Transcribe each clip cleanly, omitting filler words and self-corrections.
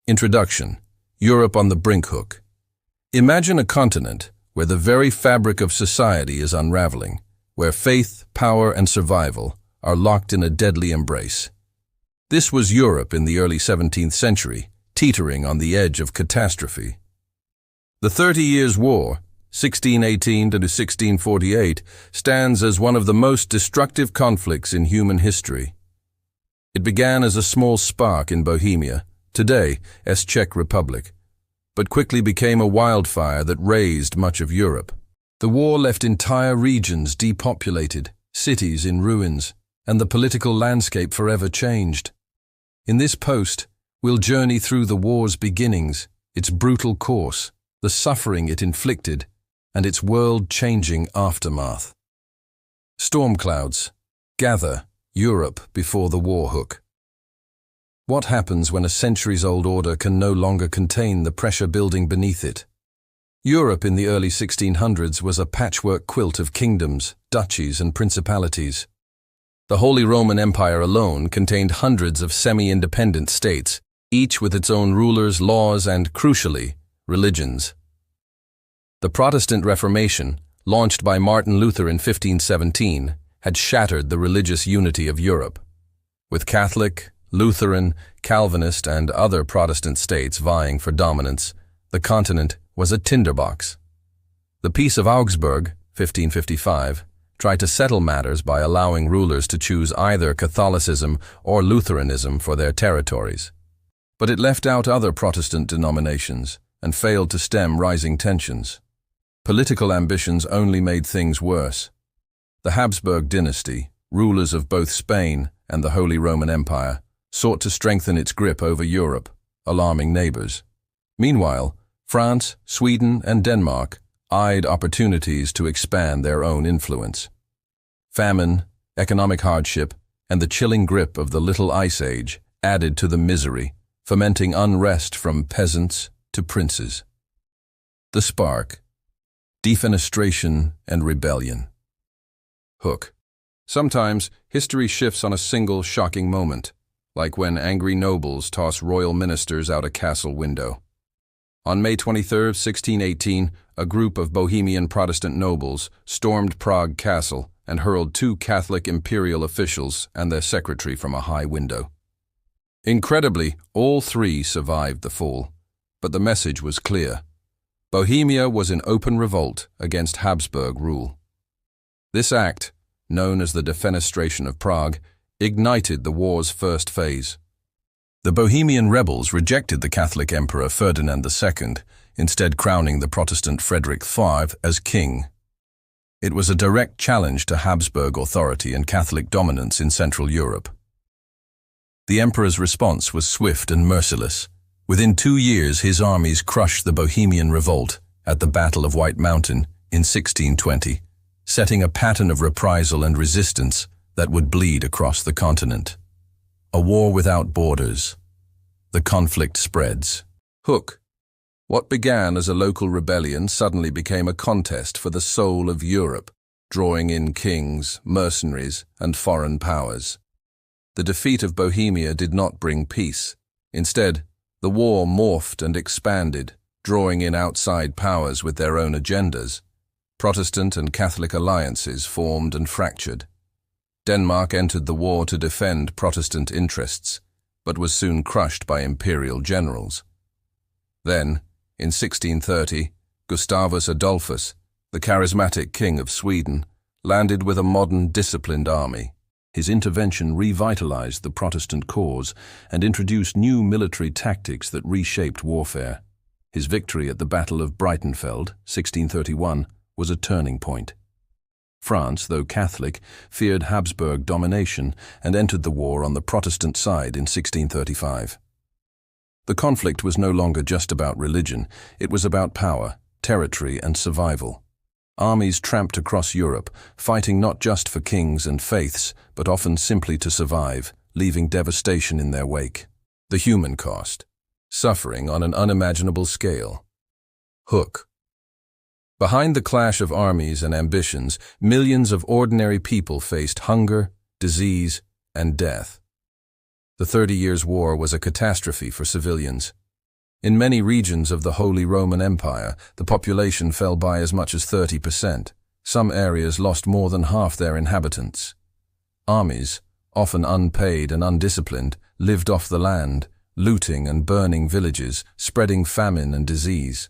Introduction. Europe on the brink hook. Imagine a continent where the very fabric of society is unraveling, where faith, power, and survival are locked in a deadly embrace. This was Europe in the early 17th century, teetering on the edge of catastrophe. The 30 Years' War, 1618 to 1648, stands as one of the most destructive conflicts in human history. It began as a small spark in Bohemia, today as Czech Republic, but quickly became a wildfire that razed much of Europe. The war left entire regions depopulated, cities in ruins, and the political landscape forever changed. In this post, we'll journey through the war's beginnings, its brutal course, the suffering it inflicted, and its world-changing aftermath. Storm clouds gather Europe before the war hook. What happens when a centuries-old order can no longer contain the pressure building beneath it? Europe in the early 1600s was a patchwork quilt of kingdoms, duchies, and principalities. The Holy Roman Empire alone contained hundreds of semi-independent states, each with its own rulers, laws, and, crucially, religions. The Protestant Reformation, launched by Martin Luther in 1517, had shattered the religious unity of Europe. With Catholic, Lutheran, Calvinist, and other Protestant states vying for dominance, the continent was a tinderbox. The Peace of Augsburg, 1555, tried to settle matters by allowing rulers to choose either Catholicism or Lutheranism for their territories. But it left out other Protestant denominations and failed to stem rising tensions. Political ambitions only made things worse. The Habsburg dynasty, rulers of both Spain and the Holy Roman Empire, sought to strengthen its grip over Europe, alarming neighbors. Meanwhile, France, Sweden, and Denmark eyed opportunities to expand their own influence. Famine, economic hardship, and the chilling grip of the Little Ice Age added to the misery, fomenting unrest from peasants to princes. The spark. Defenestration and rebellion. Hook. Sometimes, history shifts on a single shocking moment, like when angry nobles toss royal ministers out a castle window. On May 23, 1618, a group of Bohemian Protestant nobles stormed Prague Castle and hurled two Catholic imperial officials and their secretary from a high window. Incredibly, all three survived the fall, but the message was clear. Bohemia was in open revolt against Habsburg rule. This act, known as the Defenestration of Prague, ignited the war's first phase. The Bohemian rebels rejected the Catholic Emperor Ferdinand II, instead crowning the Protestant Frederick IV as king. It was a direct challenge to Habsburg authority and Catholic dominance in Central Europe. The emperor's response was swift and merciless. Within 2 years, his armies crushed the Bohemian revolt at the Battle of White Mountain in 1620, setting a pattern of reprisal and resistance that would bleed across the continent. A war without borders. The conflict spreads. Hook. What began as a local rebellion suddenly became a contest for the soul of Europe, drawing in kings, mercenaries, and foreign powers. The defeat of Bohemia did not bring peace. Instead, the war morphed and expanded, drawing in outside powers with their own agendas. Protestant and Catholic alliances formed and fractured. Denmark entered the war to defend Protestant interests, but was soon crushed by imperial generals. Then, in 1630, Gustavus Adolphus, the charismatic king of Sweden, landed with a modern, disciplined army. His intervention revitalized the Protestant cause and introduced new military tactics that reshaped warfare. His victory at the Battle of Breitenfeld, 1631, was a turning point. France, though Catholic, feared Habsburg domination and entered the war on the Protestant side in 1635. The conflict was no longer just about religion, it was about power, territory, and survival. Armies tramped across Europe, fighting not just for kings and faiths, but often simply to survive, leaving devastation in their wake. The human cost. Suffering on an unimaginable scale. Hook. Behind the clash of armies and ambitions, millions of ordinary people faced hunger, disease, and death. The 30 Years' War was a catastrophe for civilians. In many regions of the Holy Roman Empire, the population fell by as much as 30%. Some areas lost more than half their inhabitants. Armies, often unpaid and undisciplined, lived off the land, looting and burning villages, spreading famine and disease.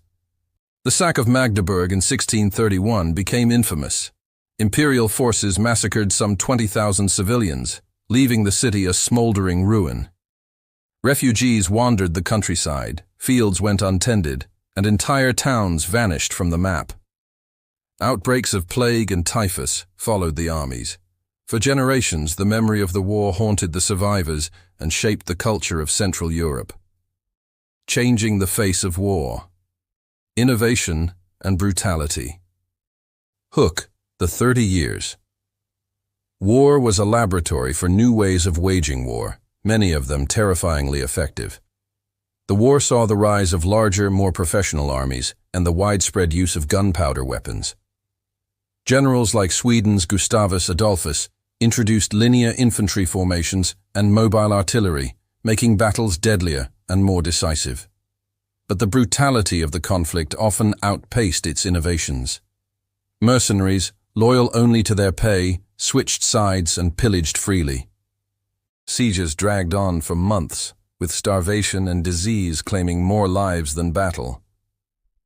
The sack of Magdeburg in 1631 became infamous. Imperial forces massacred some 20,000 civilians, leaving the city a smoldering ruin. Refugees wandered the countryside, fields went untended, and entire towns vanished from the map. Outbreaks of plague and typhus followed the armies. For generations, the memory of the war haunted the survivors and shaped the culture of Central Europe. Changing the face of war. Innovation and brutality. Hook, the 30 Years. War was a laboratory for new ways of waging war, many of them terrifyingly effective. The war saw the rise of larger, more professional armies and the widespread use of gunpowder weapons. Generals like Sweden's Gustavus Adolphus introduced linear infantry formations and mobile artillery, making battles deadlier and more decisive. But the brutality of the conflict often outpaced its innovations. Mercenaries, loyal only to their pay, switched sides and pillaged freely. Sieges dragged on for months, with starvation and disease claiming more lives than battle.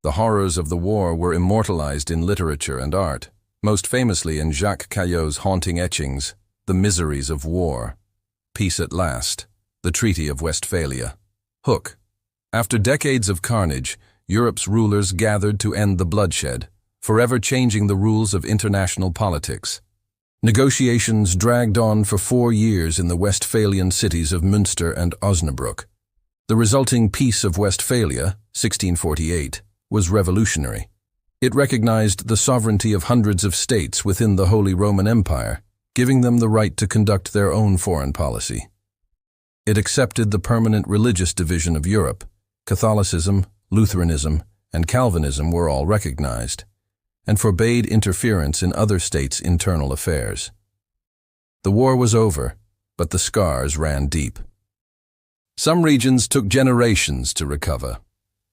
The horrors of the war were immortalized in literature and art, most famously in Jacques Caillot's haunting etchings, The Miseries of War, Peace at Last, the Treaty of Westphalia. Hook. After decades of carnage, Europe's rulers gathered to end the bloodshed, forever changing the rules of international politics. Negotiations dragged on for 4 years in the Westphalian cities of Münster and Osnabrück. The resulting Peace of Westphalia, 1648, was revolutionary. It recognized the sovereignty of hundreds of states within the Holy Roman Empire, giving them the right to conduct their own foreign policy. It accepted the permanent religious division of Europe. Catholicism, Lutheranism, and Calvinism were all recognized, and forbade interference in other states' internal affairs. The war was over, but the scars ran deep. Some regions took generations to recover.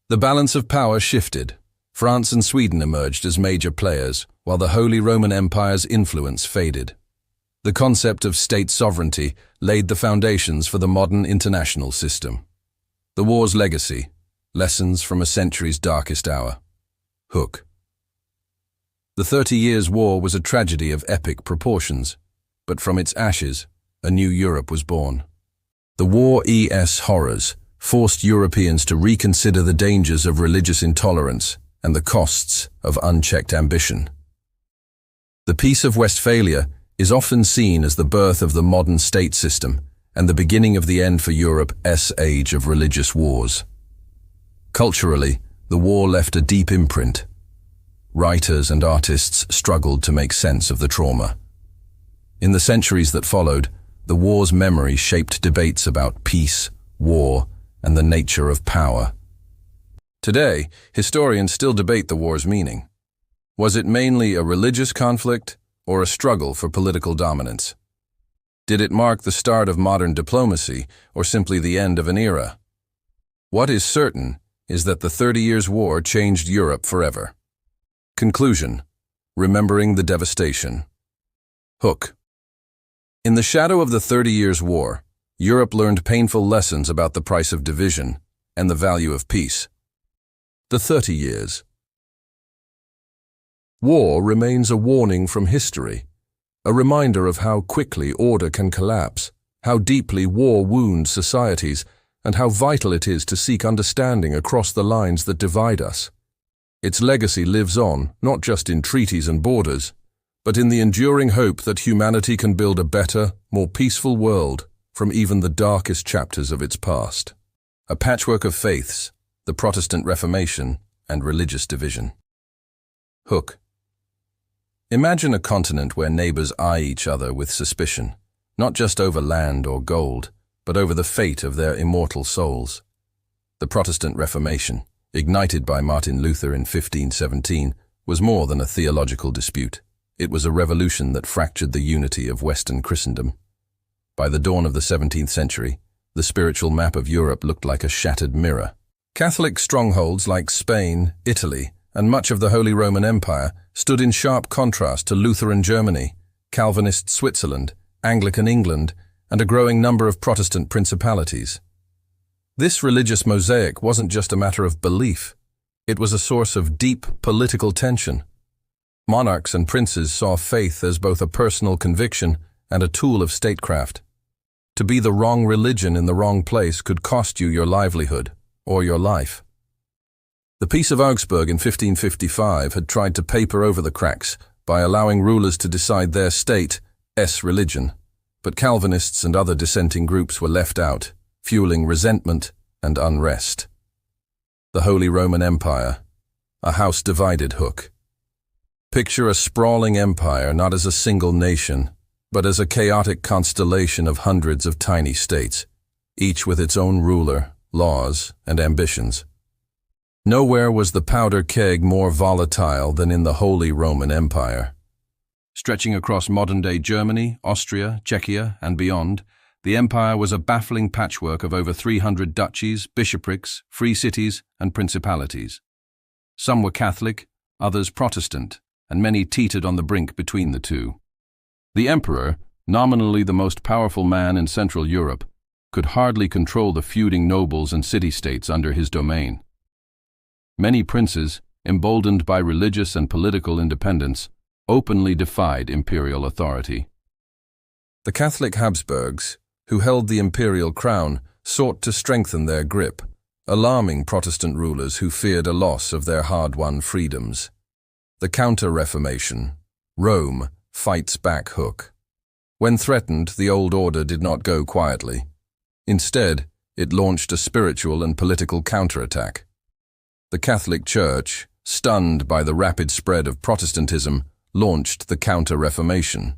The balance of power shifted. France and Sweden emerged as major players, while the Holy Roman Empire's influence faded. The concept of state sovereignty laid the foundations for the modern international system. The war's legacy, lessons from a century's darkest hour. Hook. The 30 Years' War was a tragedy of epic proportions, but from its ashes, a new Europe was born. The war's horrors forced Europeans to reconsider the dangers of religious intolerance and the costs of unchecked ambition. The Peace of Westphalia is often seen as the birth of the modern state system and the beginning of the end for Europe's age of religious wars. Culturally, the war left a deep imprint. Writers and artists struggled to make sense of the trauma. In the centuries that followed, the war's memory shaped debates about peace, war, and the nature of power. Today, historians still debate the war's meaning. Was it mainly a religious conflict or a struggle for political dominance? Did it mark the start of modern diplomacy or simply the end of an era? What is certain is that the 30 Years' War changed Europe forever. Conclusion. Remembering the devastation. Hook. In the shadow of the 30 Years' War, Europe learned painful lessons about the price of division and the value of peace. The 30 Years. War remains a warning from history, a reminder of how quickly order can collapse, how deeply war wounds societies, and how vital it is to seek understanding across the lines that divide us. Its legacy lives on, not just in treaties and borders, but in the enduring hope that humanity can build a better, more peaceful world from even the darkest chapters of its past. A patchwork of faiths, the Protestant Reformation, and religious division. Hook. Imagine a continent where neighbors eye each other with suspicion, not just over land or gold, but over the fate of their immortal souls. The Protestant Reformation, ignited by Martin Luther in 1517, was more than a theological dispute. It was a revolution that fractured the unity of Western Christendom. By the dawn of the 17th century, the spiritual map of Europe looked like a shattered mirror. Catholic strongholds like Spain, Italy, and much of the Holy Roman Empire stood in sharp contrast to Lutheran Germany, Calvinist Switzerland, Anglican England, and a growing number of Protestant principalities. This religious mosaic wasn't just a matter of belief. It was a source of deep political tension. Monarchs and princes saw faith as both a personal conviction and a tool of statecraft. To be the wrong religion in the wrong place could cost you your livelihood or your life. The Peace of Augsburg in 1555 had tried to paper over the cracks by allowing rulers to decide their state's religion, but Calvinists and other dissenting groups were left out, fueling resentment and unrest. The Holy Roman Empire, a house divided hook. Picture a sprawling empire not as a single nation, but as a chaotic constellation of hundreds of tiny states, each with its own ruler, laws, and ambitions. Nowhere was the powder keg more volatile than in the Holy Roman Empire. Stretching across modern-day Germany, Austria, Czechia, and beyond, the empire was a baffling patchwork of over 300 duchies, bishoprics, free cities, and principalities. Some were Catholic, others Protestant, and many teetered on the brink between the two. The emperor, nominally the most powerful man in Central Europe, could hardly control the feuding nobles and city-states under his domain. Many princes, emboldened by religious and political independence, openly defied imperial authority. The Catholic Habsburgs, who held the imperial crown, sought to strengthen their grip, alarming Protestant rulers who feared a loss of their hard-won freedoms. The Counter-Reformation, Rome, fights back hook. When threatened, the old order did not go quietly. Instead, it launched a spiritual and political counterattack. The Catholic Church, stunned by the rapid spread of Protestantism, launched the Counter-Reformation.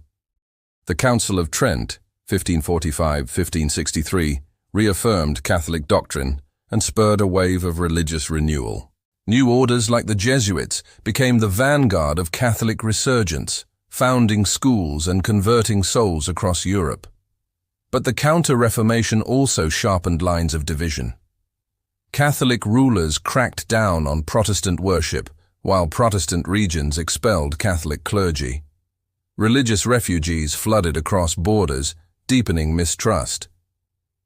The Council of Trent, 1545-1563, reaffirmed Catholic doctrine and spurred a wave of religious renewal. New orders like the Jesuits became the vanguard of Catholic resurgence, founding schools and converting souls across Europe. But the Counter-Reformation also sharpened lines of division. Catholic rulers cracked down on Protestant worship, while Protestant regions expelled Catholic clergy. Religious refugees flooded across borders, deepening mistrust.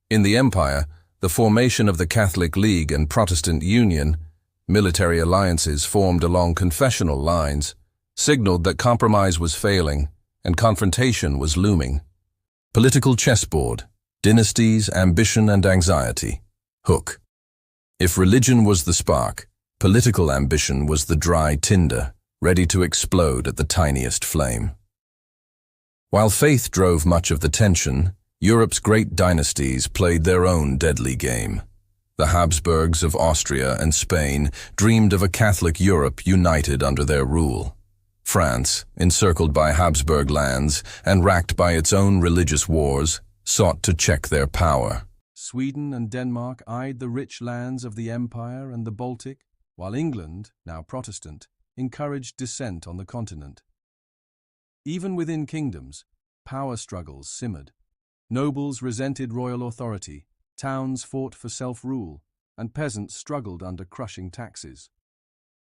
In the empire, the formation of the Catholic League and Protestant Union, military alliances formed along confessional lines, signaled that compromise was failing and confrontation was looming. Political chessboard, dynasties, ambition, and anxiety. Hook. If religion was the spark, political ambition was the dry tinder, ready to explode at the tiniest flame. While faith drove much of the tension, Europe's great dynasties played their own deadly game. The Habsburgs of Austria and Spain dreamed of a Catholic Europe united under their rule. France, encircled by Habsburg lands and racked by its own religious wars, sought to check their power. Sweden and Denmark eyed the rich lands of the empire and the Baltic, while England, now Protestant, encouraged dissent on the continent. Even within kingdoms, power struggles simmered. Nobles resented royal authority, towns fought for self-rule, and peasants struggled under crushing taxes.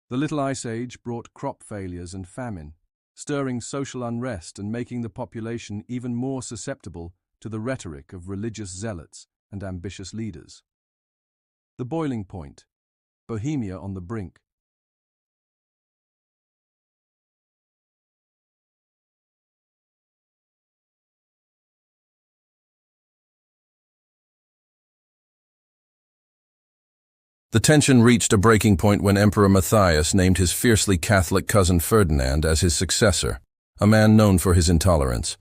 The Little Ice Age brought crop failures and famine, stirring social unrest and making the population even more susceptible to the rhetoric of religious zealots and ambitious leaders. The boiling point, Bohemia on the brink. The tension reached a breaking point when Emperor Matthias named his fiercely Catholic cousin Ferdinand as his successor, a man known for his intolerance.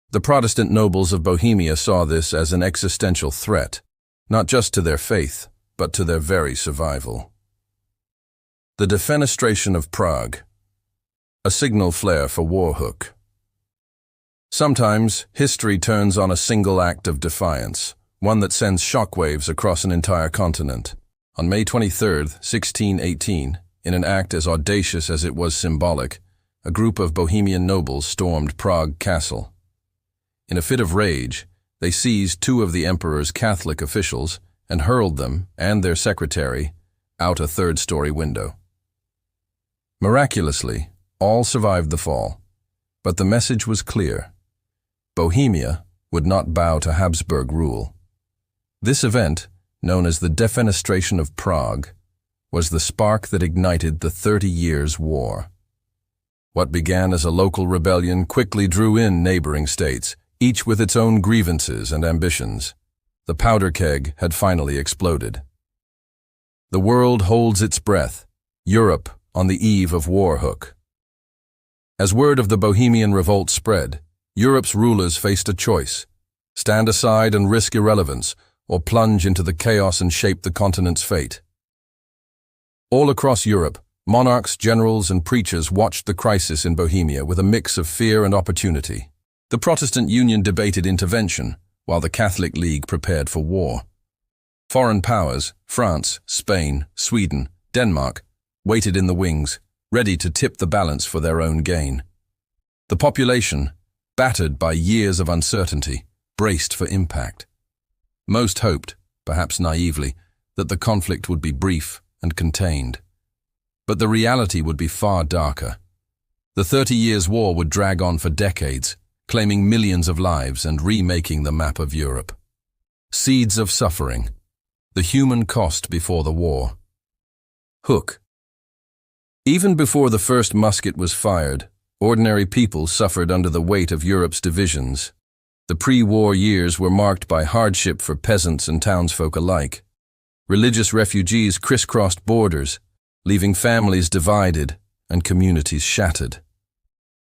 The Protestant nobles of Bohemia saw this as an existential threat, not just to their faith, but to their very survival. The Defenestration of Prague, a signal flare for war hook. Sometimes, history turns on a single act of defiance, one that sends shockwaves across an entire continent. On May 23, 1618, in an act as audacious as it was symbolic, a group of Bohemian nobles stormed Prague Castle. In a fit of rage, they seized two of the emperor's Catholic officials and hurled them, and their secretary, out a third-story window. Miraculously, all survived the fall, but the message was clear. Bohemia would not bow to Habsburg rule. This event, known as the Defenestration of Prague, was the spark that ignited the 30 Years' War. What began as a local rebellion quickly drew in neighboring states, each with its own grievances and ambitions. The powder keg had finally exploded. The world holds its breath, Europe on the eve of war hook. As word of the Bohemian revolt spread, Europe's rulers faced a choice: stand aside and risk irrelevance, or plunge into the chaos and shape the continent's fate. All across Europe, monarchs, generals, and preachers watched the crisis in Bohemia with a mix of fear and opportunity. The Protestant Union debated intervention, while the Catholic League prepared for war. Foreign powers, France, Spain, Sweden, Denmark, waited in the wings, ready to tip the balance for their own gain. The population, battered by years of uncertainty, braced for impact. Most hoped, perhaps naively, that the conflict would be brief and contained. But the reality would be far darker. The 30 Years' War would drag on for decades, claiming millions of lives and remaking the map of Europe. Seeds of suffering. The human cost before the war. Hook. Even before the first musket was fired, ordinary people suffered under the weight of Europe's divisions. The pre-war years were marked by hardship for peasants and townsfolk alike. Religious refugees crisscrossed borders, leaving families divided and communities shattered.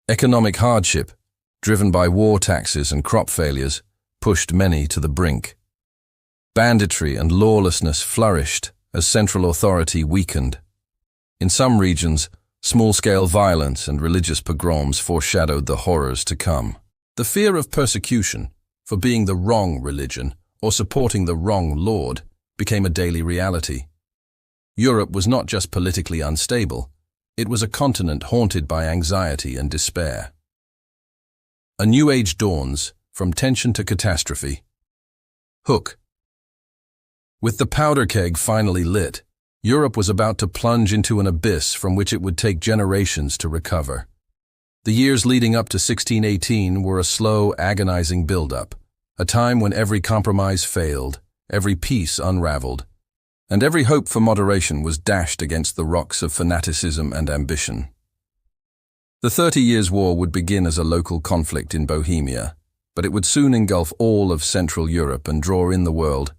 Economic hardship, driven by war taxes and crop failures, pushed many to the brink. Banditry and lawlessness flourished as central authority weakened. In some regions, small-scale violence and religious pogroms foreshadowed the horrors to come. The fear of persecution for being the wrong religion or supporting the wrong lord became a daily reality. Europe was not just politically unstable, it was a continent haunted by anxiety and despair. A new age dawns, from tension to catastrophe. Hook. With the powder keg finally lit, Europe was about to plunge into an abyss from which it would take generations to recover. The years leading up to 1618 were a slow, agonizing build-up, a time when every compromise failed, every peace unraveled, and every hope for moderation was dashed against the rocks of fanaticism and ambition. The 30 Years' War would begin as a local conflict in Bohemia, but it would soon engulf all of Central Europe and draw in the world's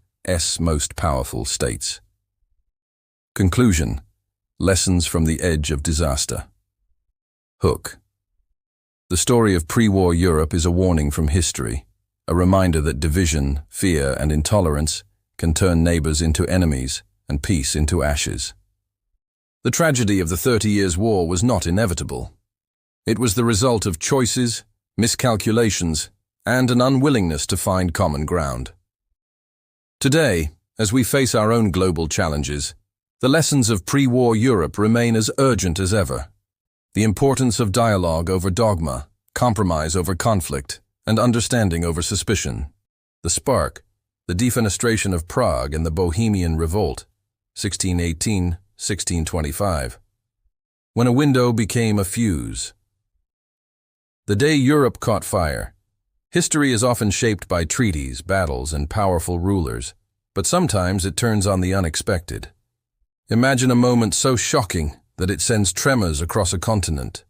most powerful states. Conclusion. Lessons from the edge of disaster. Hook. The story of pre-war Europe is a warning from history, a reminder that division, fear, and intolerance can turn neighbors into enemies and peace into ashes. The tragedy of the 30 Years' War was not inevitable. It was the result of choices, miscalculations, and an unwillingness to find common ground. Today, as we face our own global challenges, the lessons of pre-war Europe remain as urgent as ever. The importance of dialogue over dogma, compromise over conflict, and understanding over suspicion. The spark, the Defenestration of Prague and the Bohemian Revolt, 1618-1625. When a window became a fuse. The day Europe caught fire. History is often shaped by treaties, battles, and powerful rulers, but sometimes it turns on the unexpected. Imagine a moment so shocking that it sends tremors across a continent.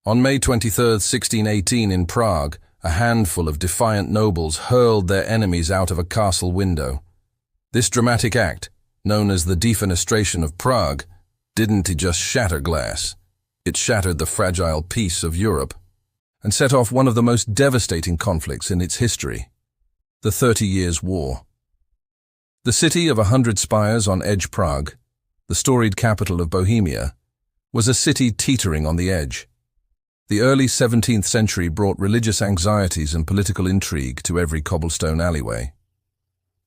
On May 23, 1618, in Prague, a handful of defiant nobles hurled their enemies out of a castle window. This dramatic act, known as the Defenestration of Prague, didn't just shatter glass. It shattered the fragile peace of Europe and set off one of the most devastating conflicts in its history, the 30 Years' War. The city of 100 spires on edge Prague, the storied capital of Bohemia, was a city teetering on the edge. The early 17th century brought religious anxieties and political intrigue to every cobblestone alleyway.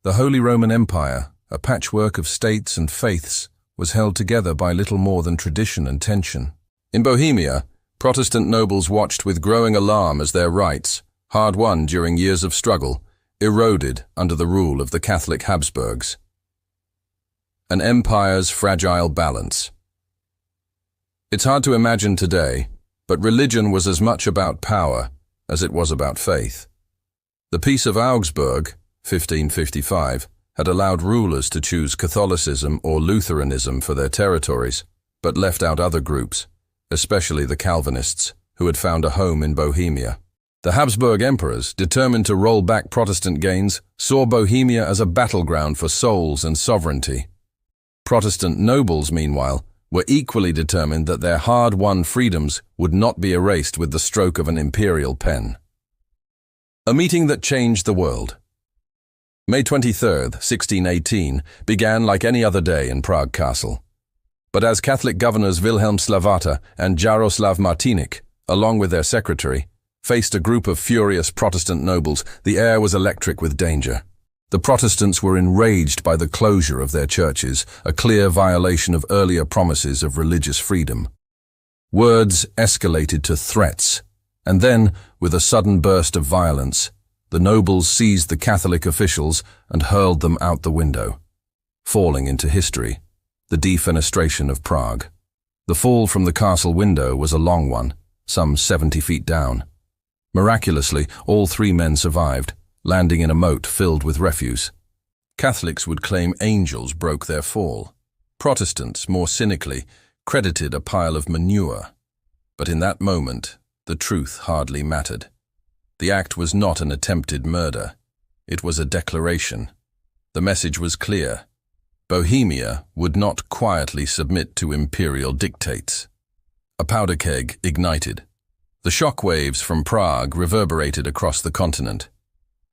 The Holy Roman Empire, a patchwork of states and faiths, was held together by little more than tradition and tension. In Bohemia, Protestant nobles watched with growing alarm as their rights, hard-won during years of struggle, eroded under the rule of the Catholic Habsburgs. An empire's fragile balance. It's hard to imagine today, but religion was as much about power as it was about faith. The Peace of Augsburg, 1555, had allowed rulers to choose Catholicism or Lutheranism for their territories, but left out other groups, especially the Calvinists, who had found a home in Bohemia. The Habsburg emperors, determined to roll back Protestant gains, saw Bohemia as a battleground for souls and sovereignty. Protestant nobles, meanwhile, were equally determined that their hard-won freedoms would not be erased with the stroke of an imperial pen. A meeting that changed the world. May 23, 1618, began like any other day in Prague Castle. But as Catholic governors Wilhelm Slavata and Jaroslav Martinic, along with their secretary, faced a group of furious Protestant nobles, the air was electric with danger. The Protestants were enraged by the closure of their churches, a clear violation of earlier promises of religious freedom. Words escalated to threats, and then, with a sudden burst of violence, the nobles seized the Catholic officials and hurled them out the window, falling into history, the Defenestration of Prague. The fall from the castle window was a long one, some 70 feet down. Miraculously, all 3 men survived, landing in a moat filled with refuse. Catholics would claim angels broke their fall. Protestants, more cynically, credited a pile of manure. But in that moment, the truth hardly mattered. The act was not an attempted murder. It was a declaration. The message was clear. Bohemia would not quietly submit to imperial dictates. A powder keg ignited. The shock waves from Prague reverberated across the continent.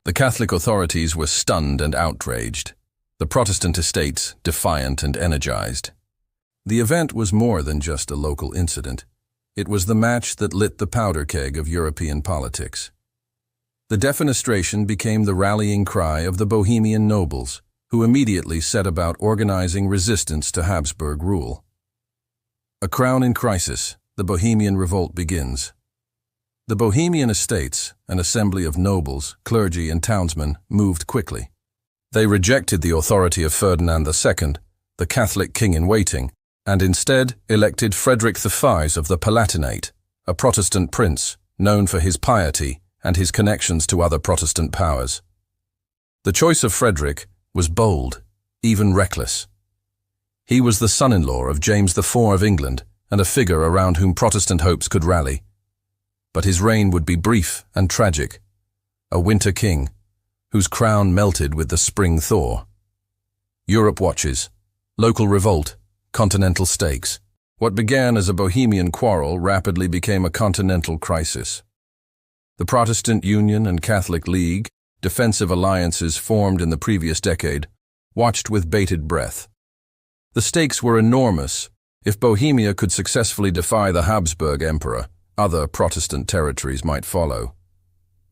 The Catholic authorities were stunned and outraged. The Protestant estates defiant and energized. The event was more than just a local incident. It was the match that lit the powder keg of European politics. The defenestration became the rallying cry of the Bohemian nobles, who immediately set about organizing resistance to Habsburg rule. A crown in crisis, the Bohemian revolt begins. The Bohemian estates, an assembly of nobles, clergy, and townsmen, moved quickly. They rejected the authority of Ferdinand II, the Catholic king-in-waiting, and instead elected Frederick V of the Palatinate, a Protestant prince known for his piety and his connections to other Protestant powers. The choice of Frederick was bold, even reckless. He was the son-in-law of James IV of England and a figure around whom Protestant hopes could rally. But his reign would be brief and tragic, a winter king, whose crown melted with the spring thaw. Europe watches, local revolt, continental stakes. What began as a Bohemian quarrel rapidly became a continental crisis. The Protestant Union and Catholic League, defensive alliances formed in the previous decade, watched with bated breath. The stakes were enormous. If Bohemia could successfully defy the Habsburg emperor, other Protestant territories might follow.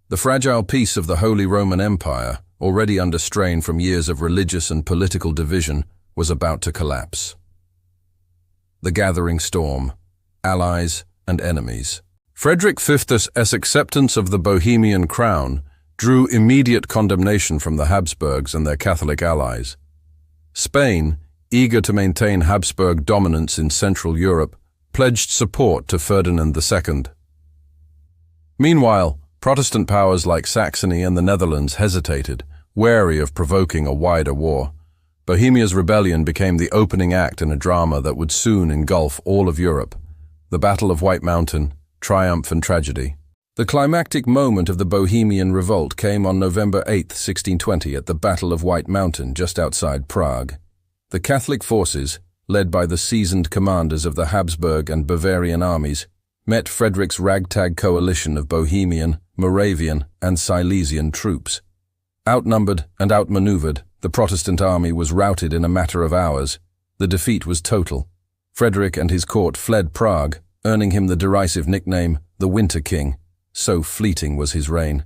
The fragile peace of the Holy Roman Empire, already under strain from years of religious and political division, was about to collapse. The gathering storm, allies and enemies. Frederick V's acceptance of the Bohemian crown drew immediate condemnation from the Habsburgs and their Catholic allies. Spain, eager to maintain Habsburg dominance in Central Europe, pledged support to Ferdinand II. Meanwhile, Protestant powers like Saxony and the Netherlands hesitated, wary of provoking a wider war. Bohemia's rebellion became the opening act in a drama that would soon engulf all of Europe. The Battle of White Mountain, triumph and tragedy. The climactic moment of the Bohemian revolt came on November 8, 1620, at the Battle of White Mountain just outside Prague. The Catholic forces, led by the seasoned commanders of the Habsburg and Bavarian armies, met Frederick's ragtag coalition of Bohemian, Moravian, and Silesian troops. Outnumbered and outmaneuvered, the Protestant army was routed in a matter of hours. The defeat was total. Frederick and his court fled Prague, earning him the derisive nickname, the Winter King. So fleeting was his reign.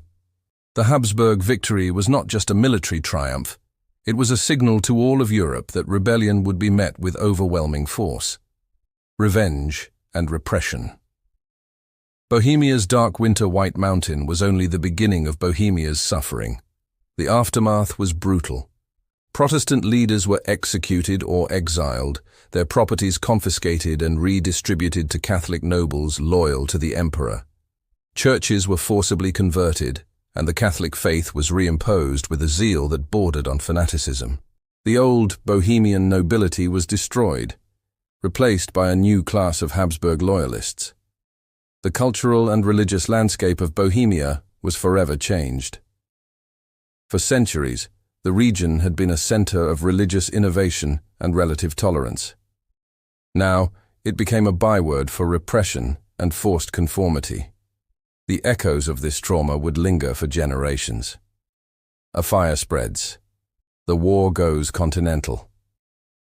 The Habsburg victory was not just a military triumph. It was a signal to all of Europe that rebellion would be met with overwhelming force. Revenge and repression. Bohemia's dark winter White Mountain was only the beginning of Bohemia's suffering. The aftermath was brutal. Protestant leaders were executed or exiled, their properties confiscated and redistributed to Catholic nobles loyal to the emperor. Churches were forcibly converted, and the Catholic faith was reimposed with a zeal that bordered on fanaticism. The old Bohemian nobility was destroyed, replaced by a new class of Habsburg loyalists. The cultural and religious landscape of Bohemia was forever changed. For centuries, the region had been a center of religious innovation and relative tolerance. Now, it became a byword for repression and forced conformity. The echoes of this trauma would linger for generations. A fire spreads. The war goes continental.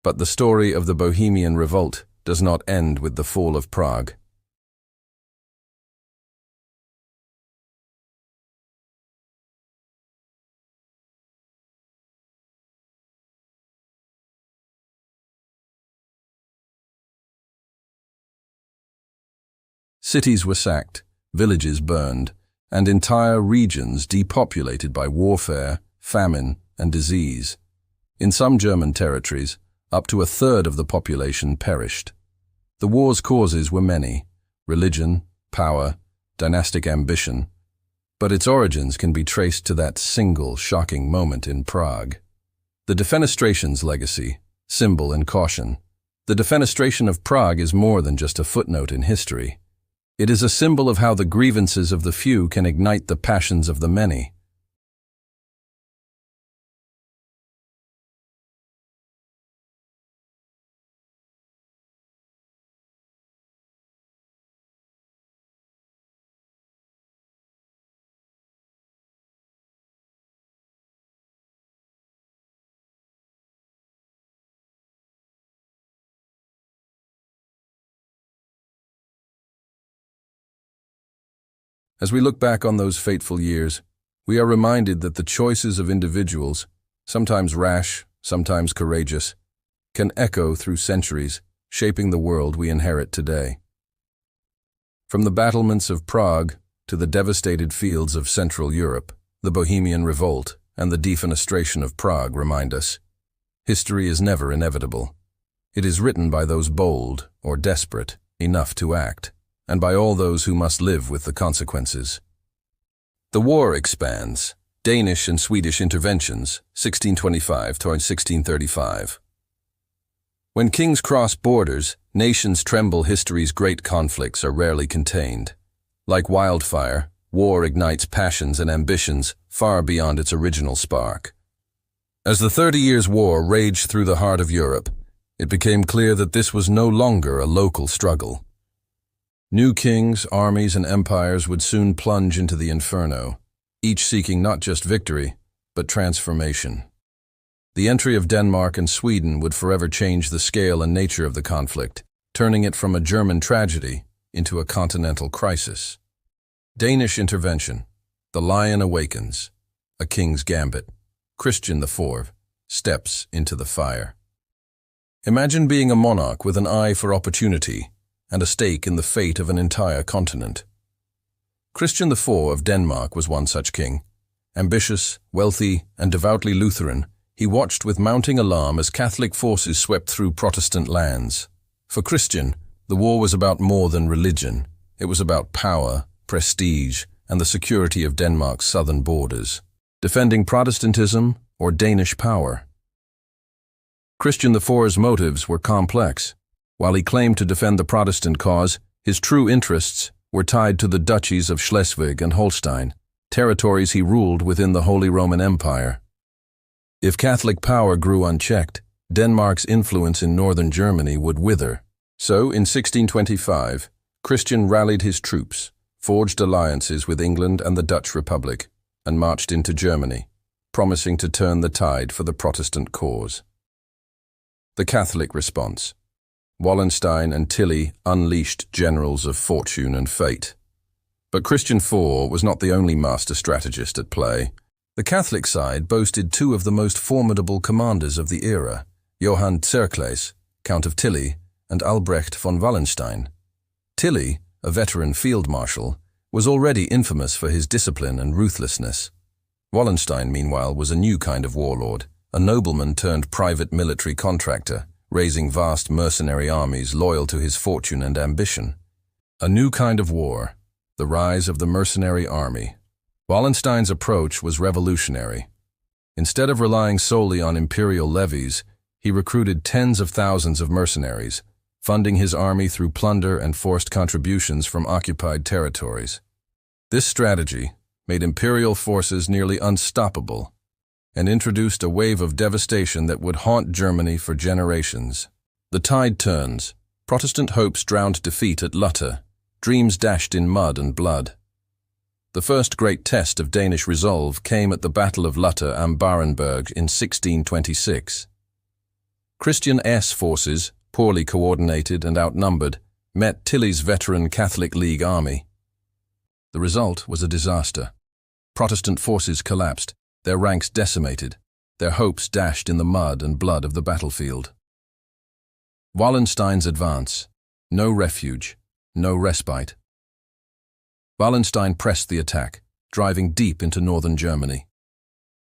But the story of the Bohemian Revolt does not end with the fall of Prague. Cities were sacked, villages burned, and entire regions depopulated by warfare, famine, and disease. In some German territories, up to a third of the population perished. The war's causes were many: religion, power, dynastic ambition, but its origins can be traced to that single shocking moment in Prague. The Defenestration's legacy, symbol and caution. The Defenestration of Prague is more than just a footnote in history. It is a symbol of how the grievances of the few can ignite the passions of the many. As we look back on those fateful years, we are reminded that the choices of individuals, sometimes rash, sometimes courageous, can echo through centuries, shaping the world we inherit today. From the battlements of Prague to the devastated fields of Central Europe, the Bohemian Revolt and the Defenestration of Prague remind us, history is never inevitable. It is written by those bold or desperate enough to act, and by all those who must live with the consequences. The war expands. Danish and Swedish interventions, 1625 to 1635. When kings cross borders, nations tremble. History's great conflicts are rarely contained. Like wildfire, war ignites passions and ambitions far beyond its original spark. As the 30 Years' War raged through the heart of Europe, it became clear that this was no longer a local struggle. New kings, armies, and empires would soon plunge into the inferno, each seeking not just victory, but transformation. The entry of Denmark and Sweden would forever change the scale and nature of the conflict, turning it from a German tragedy into a continental crisis. Danish intervention. The lion awakens. A king's gambit. Christian IV steps into the fire. Imagine being a monarch with an eye for opportunity and a stake in the fate of an entire continent. Christian IV of Denmark was one such king. Ambitious, wealthy, and devoutly Lutheran, he watched with mounting alarm as Catholic forces swept through Protestant lands. For Christian, the war was about more than religion. It was about power, prestige, and the security of Denmark's southern borders. Defending Protestantism or Danish power. Christian IV's motives were complex. While he claimed to defend the Protestant cause, his true interests were tied to the duchies of Schleswig and Holstein, territories he ruled within the Holy Roman Empire. If Catholic power grew unchecked, Denmark's influence in northern Germany would wither. So, in 1625, Christian rallied his troops, forged alliances with England and the Dutch Republic, and marched into Germany, promising to turn the tide for the Protestant cause. The Catholic response. Wallenstein and Tilly unleashed generals of fortune and fate. But Christian IV was not the only master strategist at play. The Catholic side boasted two of the most formidable commanders of the era, Johann Tserclaes, Count of Tilly, and Albrecht von Wallenstein. Tilly, a veteran field marshal, was already infamous for his discipline and ruthlessness. Wallenstein, meanwhile, was a new kind of warlord, a nobleman turned private military contractor, raising vast mercenary armies loyal to his fortune and ambition. A new kind of war, the rise of the mercenary army. Wallenstein's approach was revolutionary. Instead of relying solely on imperial levies, he recruited tens of thousands of mercenaries, funding his army through plunder and forced contributions from occupied territories. This strategy made imperial forces nearly unstoppable and introduced a wave of devastation that would haunt Germany for generations. The tide turns. Protestant hopes drowned defeat at Lutter, dreams dashed in mud and blood. The first great test of Danish resolve came at the Battle of Lutter am Barenberg in 1626. Christian S. forces, poorly coordinated and outnumbered, met Tilly's veteran Catholic League army. The result was a disaster. Protestant forces collapsed, their ranks decimated, their hopes dashed in the mud and blood of the battlefield. Wallenstein's advance. No refuge, no respite. Wallenstein pressed the attack, driving deep into northern Germany.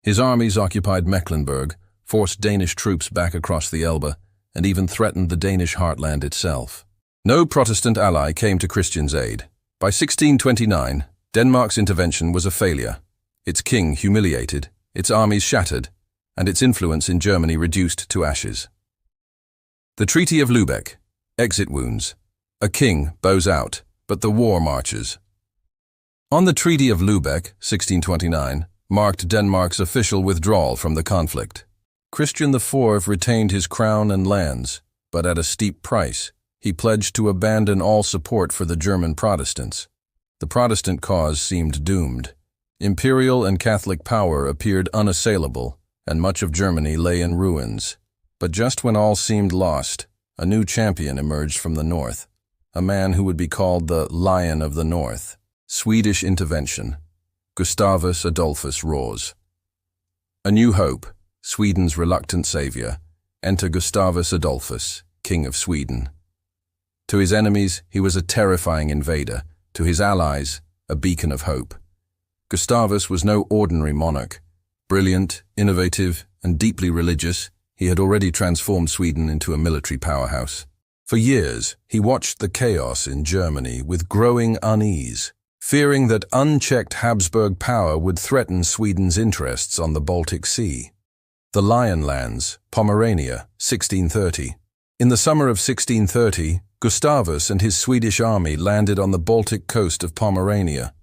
His armies occupied Mecklenburg, forced Danish troops back across the Elbe, and even threatened the Danish heartland itself. No Protestant ally came to Christian's aid. By 1629, Denmark's intervention was a failure. Its king humiliated, its armies shattered, and its influence in Germany reduced to ashes. The Treaty of Lübeck. Exit wounds. A king bows out, but the war marches. On the Treaty of Lübeck, 1629, marked Denmark's official withdrawal from the conflict. Christian IV retained his crown and lands, but at a steep price. He pledged to abandon all support for the German Protestants. The Protestant cause seemed doomed. Imperial and Catholic power appeared unassailable, and much of Germany lay in ruins. But just when all seemed lost, a new champion emerged from the north, a man who would be called the Lion of the North. Swedish intervention. Gustavus Adolphus rose. A new hope, Sweden's reluctant savior. Enter Gustavus Adolphus, King of Sweden. To his enemies, he was a terrifying invader. To his allies, a beacon of hope. Gustavus was no ordinary monarch. Brilliant, innovative, and deeply religious, he had already transformed Sweden into a military powerhouse. For years, he watched the chaos in Germany with growing unease, fearing that unchecked Habsburg power would threaten Sweden's interests on the Baltic Sea. The Lion Lands, Pomerania, 1630. In the summer of 1630, Gustavus and his Swedish army landed on the Baltic coast of Pomerania.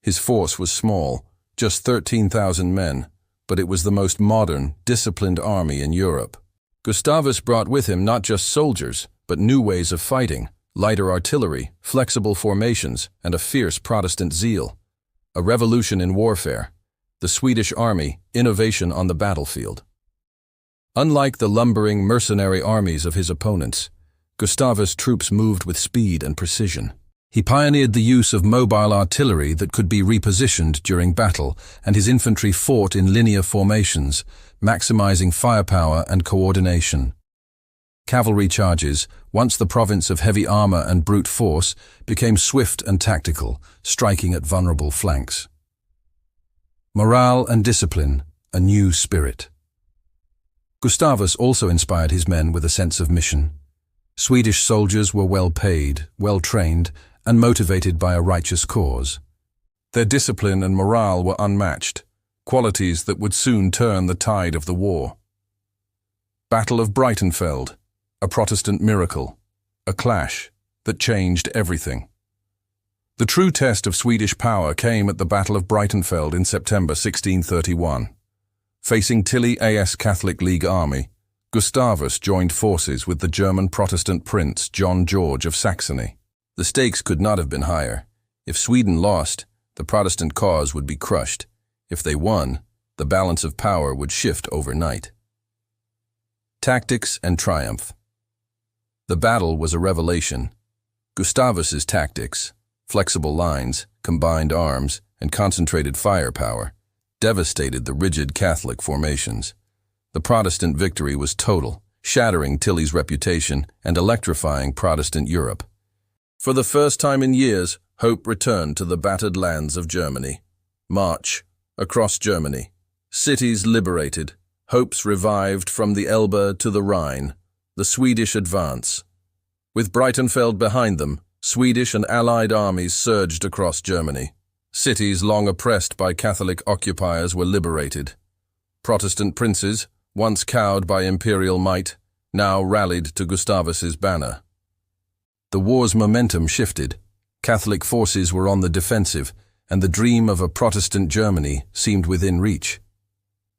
His force was small, just 13,000 men, but it was the most modern, disciplined army in Europe. Gustavus brought with him not just soldiers, but new ways of fighting, lighter artillery, flexible formations, and a fierce Protestant zeal. A revolution in warfare. The Swedish army, innovation on the battlefield. Unlike the lumbering mercenary armies of his opponents, Gustavus' troops moved with speed and precision. He pioneered the use of mobile artillery that could be repositioned during battle, and his infantry fought in linear formations, maximizing firepower and coordination. Cavalry charges, once the province of heavy armor and brute force, became swift and tactical, striking at vulnerable flanks. Morale and discipline, a new spirit. Gustavus also inspired his men with a sense of mission. Swedish soldiers were well paid, well trained, and motivated by a righteous cause. Their discipline and morale were unmatched, qualities that would soon turn the tide of the war. Battle of Breitenfeld, a Protestant miracle, a clash that changed everything. The true test of Swedish power came at the Battle of Breitenfeld in September 1631. Facing Tilly A.S. Catholic League army, Gustavus joined forces with the German Protestant prince John George of Saxony. The stakes could not have been higher. If Sweden lost, the Protestant cause would be crushed. If they won, the balance of power would shift overnight. Tactics and triumph. The battle was a revelation. Gustavus's tactics, flexible lines, combined arms, and concentrated firepower, devastated the rigid Catholic formations. The Protestant victory was total, shattering Tilly's reputation and electrifying Protestant Europe. For the first time in years, hope returned to the battered lands of Germany. March, across Germany. Cities liberated, Hopes revived from the Elbe to the Rhine, the Swedish advance. With Breitenfeld behind them, Swedish and Allied armies surged across Germany. Cities long oppressed by Catholic occupiers were liberated. Protestant princes, once cowed by imperial might, now rallied to Gustavus's banner. The war's momentum shifted. Catholic forces were on the defensive, and the dream of a Protestant Germany seemed within reach.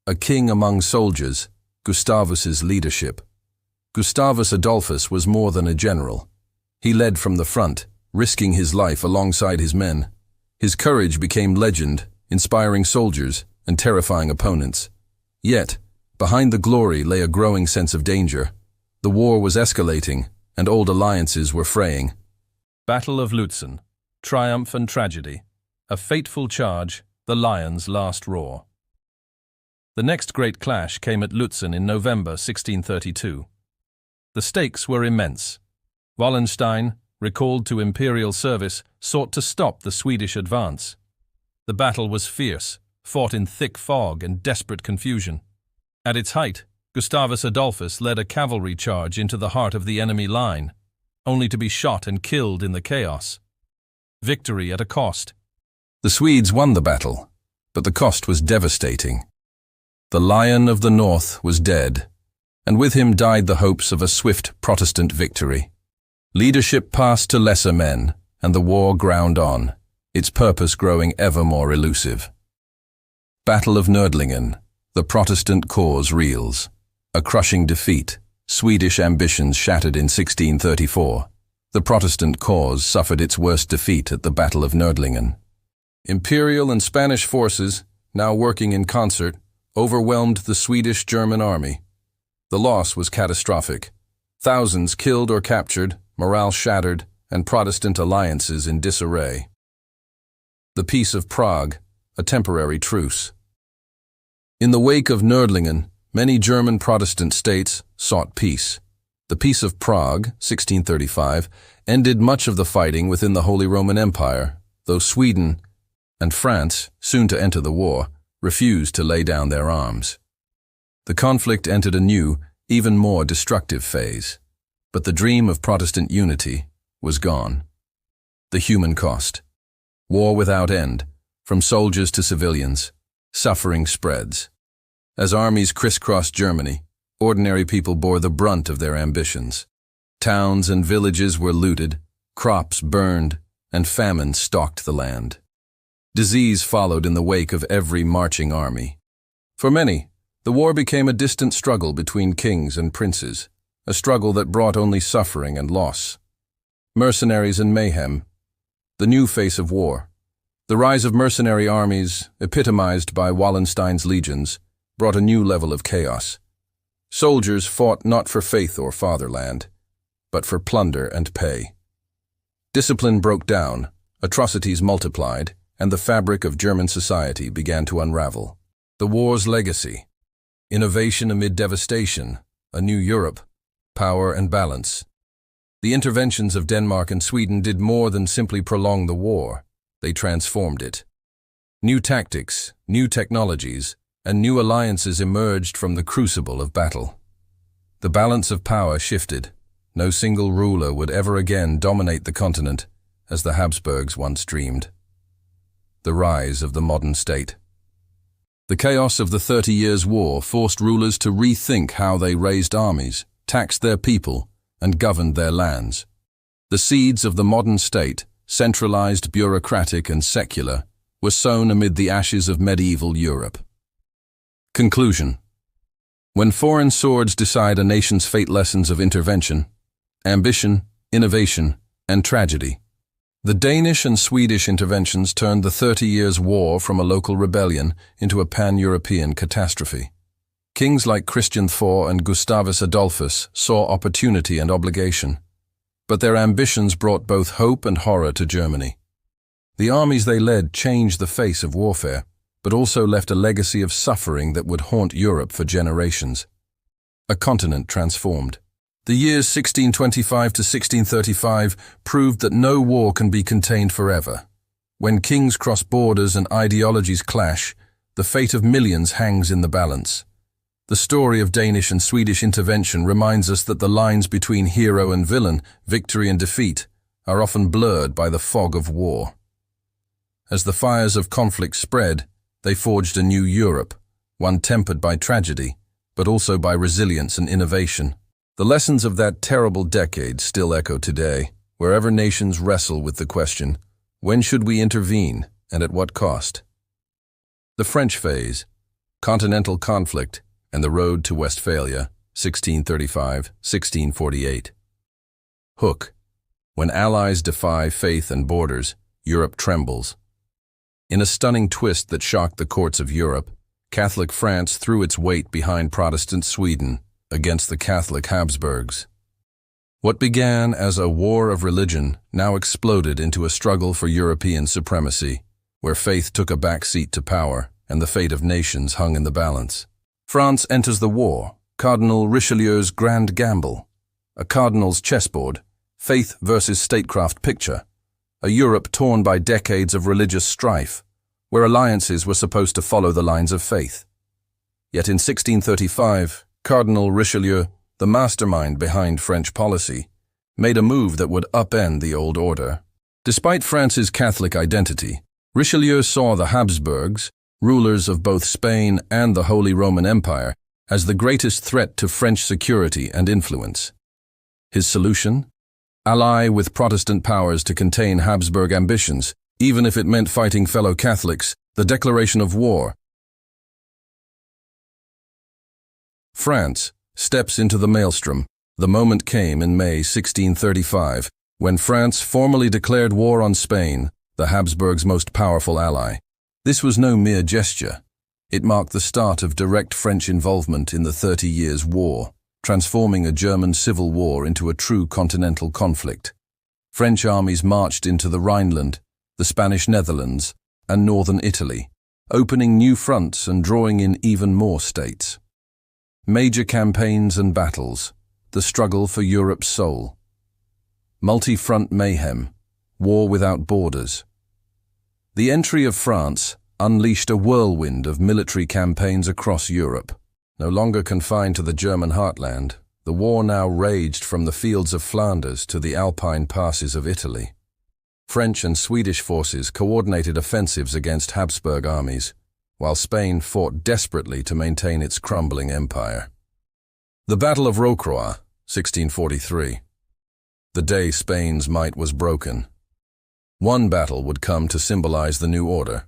A king among soldiers, Gustavus's leadership. Gustavus Adolphus was more than a general. He led from the front, risking his life alongside his men. His courage became legend, inspiring soldiers and terrifying opponents. Yet, behind the glory lay a growing sense of danger. The war was escalating, and old alliances were fraying. Battle of Lutzen. Triumph and tragedy. A fateful charge, the lion's last roar. The next great clash came at Lutzen in November 1632. The stakes were immense. Wallenstein, recalled to imperial service, sought to stop the Swedish advance. The battle was fierce, fought in thick fog and desperate confusion. At its height, Gustavus Adolphus led a cavalry charge into the heart of the enemy line, only to be shot and killed in the chaos. Victory at a cost. The Swedes won the battle, but the cost was devastating. The Lion of the North was dead, and with him died the hopes of a swift Protestant victory. Leadership passed to lesser men, and the war ground on, its purpose growing ever more elusive. Battle of Nördlingen, the Protestant cause reels. A crushing defeat, Swedish ambitions shattered in 1634. The Protestant cause suffered its worst defeat at the Battle of Nördlingen. Imperial and Spanish forces, now working in concert, overwhelmed the Swedish-German army. The loss was catastrophic. Thousands killed or captured, morale shattered, and Protestant alliances in disarray. The Peace of Prague, a temporary truce. In the wake of Nördlingen, many German Protestant states sought peace. The Peace of Prague, 1635, ended much of the fighting within the Holy Roman Empire, though Sweden and France, soon to enter the war, refused to lay down their arms. The conflict entered a new, even more destructive phase. But the dream of Protestant unity was gone. The human cost. War without end, from soldiers to civilians. Suffering spreads. As armies crisscrossed Germany, ordinary people bore the brunt of their ambitions. Towns and villages were looted, crops burned, and famine stalked the land. Disease followed in the wake of every marching army. For many, the war became a distant struggle between kings and princes, a struggle that brought only suffering and loss. Mercenaries and mayhem, the new face of war. The rise of mercenary armies, epitomized by Wallenstein's legions, brought a new level of chaos. Soldiers fought not for faith or fatherland, but for plunder and pay. Discipline broke down, atrocities multiplied, and the fabric of German society began to unravel. The war's legacy. Innovation amid devastation, a new Europe, power and balance. The interventions of Denmark and Sweden did more than simply prolong the war. They transformed it. New tactics, new technologies, and new alliances emerged from the crucible of battle. The balance of power shifted. No single ruler would ever again dominate the continent, as the Habsburgs once dreamed. The rise of the modern state. The chaos of the 30 Years' War forced rulers to rethink how they raised armies, taxed their people, and governed their lands. The seeds of the modern state, centralized, bureaucratic, and secular, were sown amid the ashes of medieval Europe. Conclusion. When foreign swords decide a nation's fate, lessons of intervention, ambition, innovation, and tragedy. The Danish and Swedish interventions turned the 30 Years' War from a local rebellion into a pan-European catastrophe. Kings like Christian IV and Gustavus Adolphus saw opportunity and obligation, but their ambitions brought both hope and horror to Germany. The armies they led changed the face of warfare, but also left a legacy of suffering that would haunt Europe for generations. A continent transformed. The years 1625 to 1635 proved that no war can be contained forever. When kings cross borders and ideologies clash, the fate of millions hangs in the balance. The story of Danish and Swedish intervention reminds us that the lines between hero and villain, victory and defeat, are often blurred by the fog of war. As the fires of conflict spread, they forged a new Europe, one tempered by tragedy, but also by resilience and innovation. The lessons of that terrible decade still echo today, wherever nations wrestle with the question, when should we intervene and at what cost? The French phase, continental conflict, and the road to Westphalia, 1635–1648. Hook. When allies defy faith and borders, Europe trembles. In a stunning twist that shocked the courts of Europe, Catholic France threw its weight behind Protestant Sweden against the Catholic Habsburgs. What began as a war of religion now exploded into a struggle for European supremacy, where faith took a backseat to power and the fate of nations hung in the balance. France enters the war, Cardinal Richelieu's grand gamble, a cardinal's chessboard, faith versus statecraft picture, a Europe torn by decades of religious strife, where alliances were supposed to follow the lines of faith. Yet in 1635, Cardinal Richelieu, the mastermind behind French policy, made a move that would upend the old order. Despite France's Catholic identity, Richelieu saw the Habsburgs, rulers of both Spain and the Holy Roman Empire, as the greatest threat to French security and influence. His solution? Ally with Protestant powers to contain Habsburg ambitions, even if it meant fighting fellow Catholics, the declaration of war. France steps into the maelstrom. The moment came in May 1635, when France formally declared war on Spain, the Habsburgs' most powerful ally. This was no mere gesture. It marked the start of direct French involvement in the 30 Years' War, transforming a German civil war into a true continental conflict. French armies marched into the Rhineland, the Spanish Netherlands, and northern Italy, opening new fronts and drawing in even more states. Major campaigns and battles, the struggle for Europe's soul. Multi-front mayhem, war without borders. The entry of France unleashed a whirlwind of military campaigns across Europe. No longer confined to the German heartland, the war now raged from the fields of Flanders to the Alpine passes of Italy. French and Swedish forces coordinated offensives against Habsburg armies, while Spain fought desperately to maintain its crumbling empire. The Battle of Rocroi, 1643. The day Spain's might was broken. One battle would come to symbolize the new order.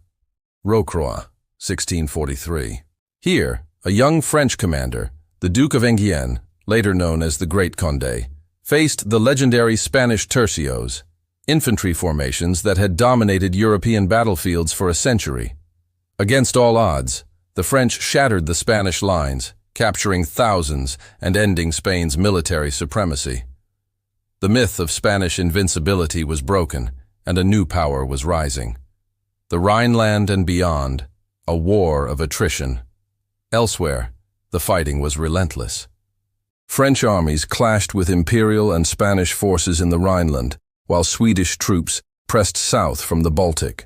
Rocroi, 1643. Here, a young French commander, the Duke of Enghien, later known as the Great Condé, faced the legendary Spanish tercios, infantry formations that had dominated European battlefields for a century. Against all odds, the French shattered the Spanish lines, capturing thousands and ending Spain's military supremacy. The myth of Spanish invincibility was broken, and a new power was rising. The Rhineland and beyond, a war of attrition. Elsewhere, the fighting was relentless. French armies clashed with Imperial and Spanish forces in the Rhineland, while Swedish troops pressed south from the Baltic.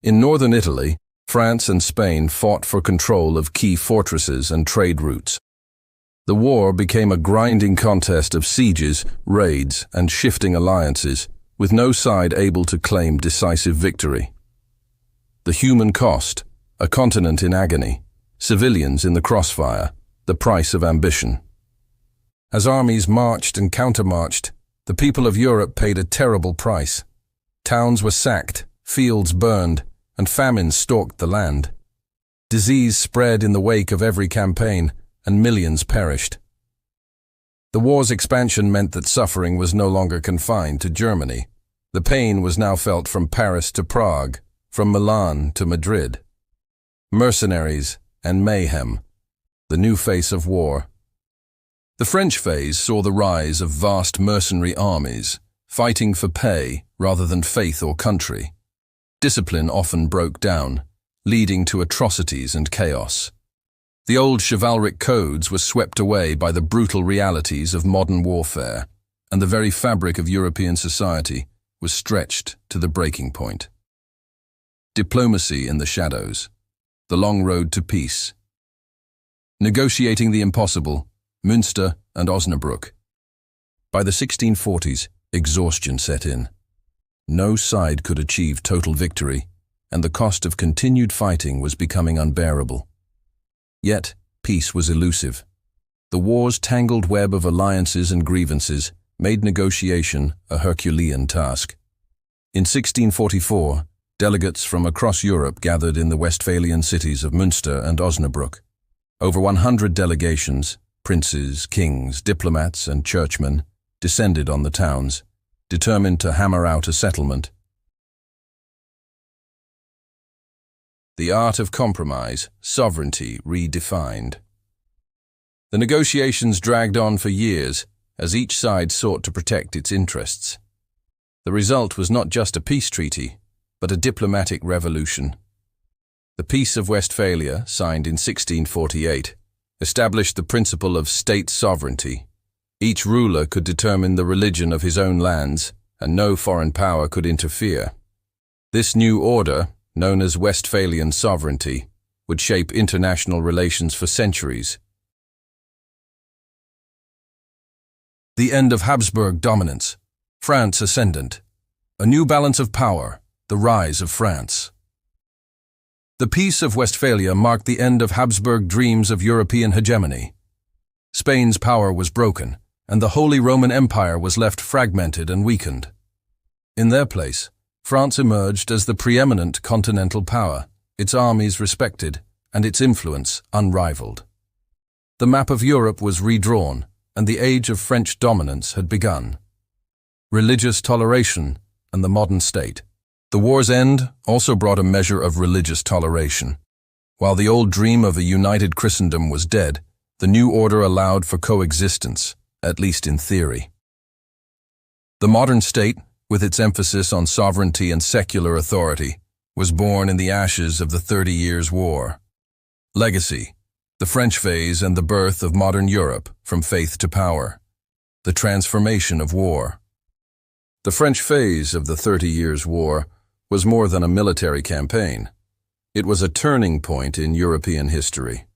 In northern Italy, France and Spain fought for control of key fortresses and trade routes. The war became a grinding contest of sieges, raids, and shifting alliances, with no side able to claim decisive victory. The human cost, a continent in agony, civilians in the crossfire, the price of ambition. As armies marched and countermarched, the people of Europe paid a terrible price. Towns were sacked, fields burned, and famine stalked the land. Disease spread in the wake of every campaign, and millions perished. The war's expansion meant that suffering was no longer confined to Germany. The pain was now felt from Paris to Prague, from Milan to Madrid. Mercenaries and mayhem, the new face of war. The French phase saw the rise of vast mercenary armies, fighting for pay rather than faith or country. Discipline often broke down, leading to atrocities and chaos. The old chivalric codes were swept away by the brutal realities of modern warfare, and the very fabric of European society was stretched to the breaking point. Diplomacy in the shadows, the long road to peace. negotiating the impossible, Münster and Osnabrück. By the 1640s, exhaustion set in. No side could achieve total victory, and the cost of continued fighting was becoming unbearable. Yet, peace was elusive. The war's tangled web of alliances and grievances made negotiation a Herculean task. In 1644, delegates from across Europe gathered in the Westphalian cities of Münster and Osnabrück. Over 100 delegations, princes, kings, diplomats, and churchmen, descended on the towns, determined to hammer out a settlement. The art of compromise, sovereignty redefined. The negotiations dragged on for years as each side sought to protect its interests. The result was not just a peace treaty, but a diplomatic revolution. The Peace of Westphalia, signed in 1648, established the principle of state sovereignty. Each ruler could determine the religion of his own lands, and no foreign power could interfere. This new order, known as Westphalian sovereignty, would shape international relations for centuries. The end of Habsburg dominance, France ascendant. A new balance of power, the rise of France. The Peace of Westphalia marked the end of Habsburg dreams of European hegemony. Spain's power was broken, and the Holy Roman Empire was left fragmented and weakened. In their place, France emerged as the preeminent continental power, its armies respected, and its influence unrivaled. The map of Europe was redrawn, and the age of French dominance had begun. Religious toleration and the modern state. The war's end also brought a measure of religious toleration. While the old dream of a united Christendom was dead, the new order allowed for coexistence, at least in theory. The modern state, with its emphasis on sovereignty and secular authority, was born in the ashes of the 30 Years' War. Legacy: the French phase and the birth of modern Europe from faith to power. The transformation of war. The French phase of the 30 Years' War was more than a military campaign. It was a turning point in European history.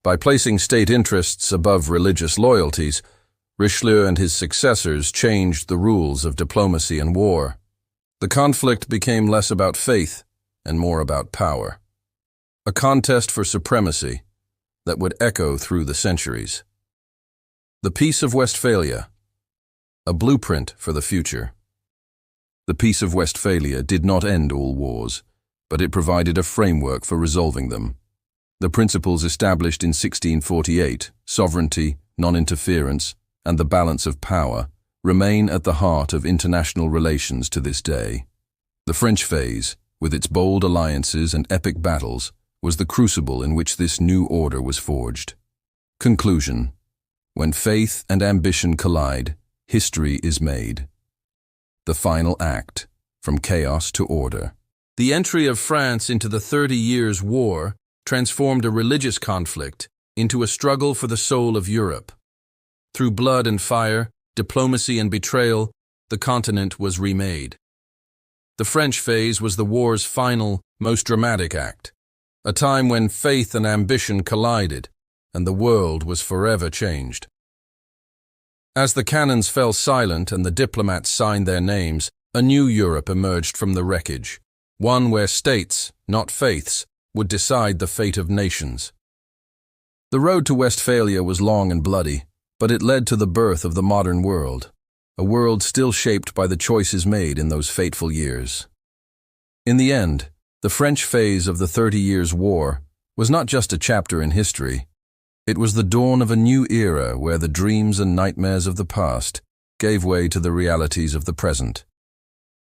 By placing state interests above religious loyalties, Richelieu and his successors changed the rules of diplomacy and war. The conflict became less about faith and more about power. A contest for supremacy that would echo through the centuries. The Peace of Westphalia, a blueprint for the future. The Peace of Westphalia did not end all wars, but it provided a framework for resolving them. The principles established in 1648, sovereignty, non-interference, and the balance of power, remain at the heart of international relations to this day. The French phase, with its bold alliances and epic battles, was the crucible in which this new order was forged. Conclusion: when faith and ambition collide, history is made. The final act, from chaos to order. The entry of France into the 30 Years' War transformed a religious conflict into a struggle for the soul of Europe. Through blood and fire, diplomacy and betrayal, the continent was remade. The French phase was the war's final, most dramatic act, a time when faith and ambition collided, and the world was forever changed. As the cannons fell silent and the diplomats signed their names, a new Europe emerged from the wreckage, one where states, not faiths, would decide the fate of nations. The road to Westphalia was long and bloody, but it led to the birth of the modern world, a world still shaped by the choices made in those fateful years. In the end, the French phase of the 30 Years' War was not just a chapter in history. It was the dawn of a new era where the dreams and nightmares of the past gave way to the realities of the present.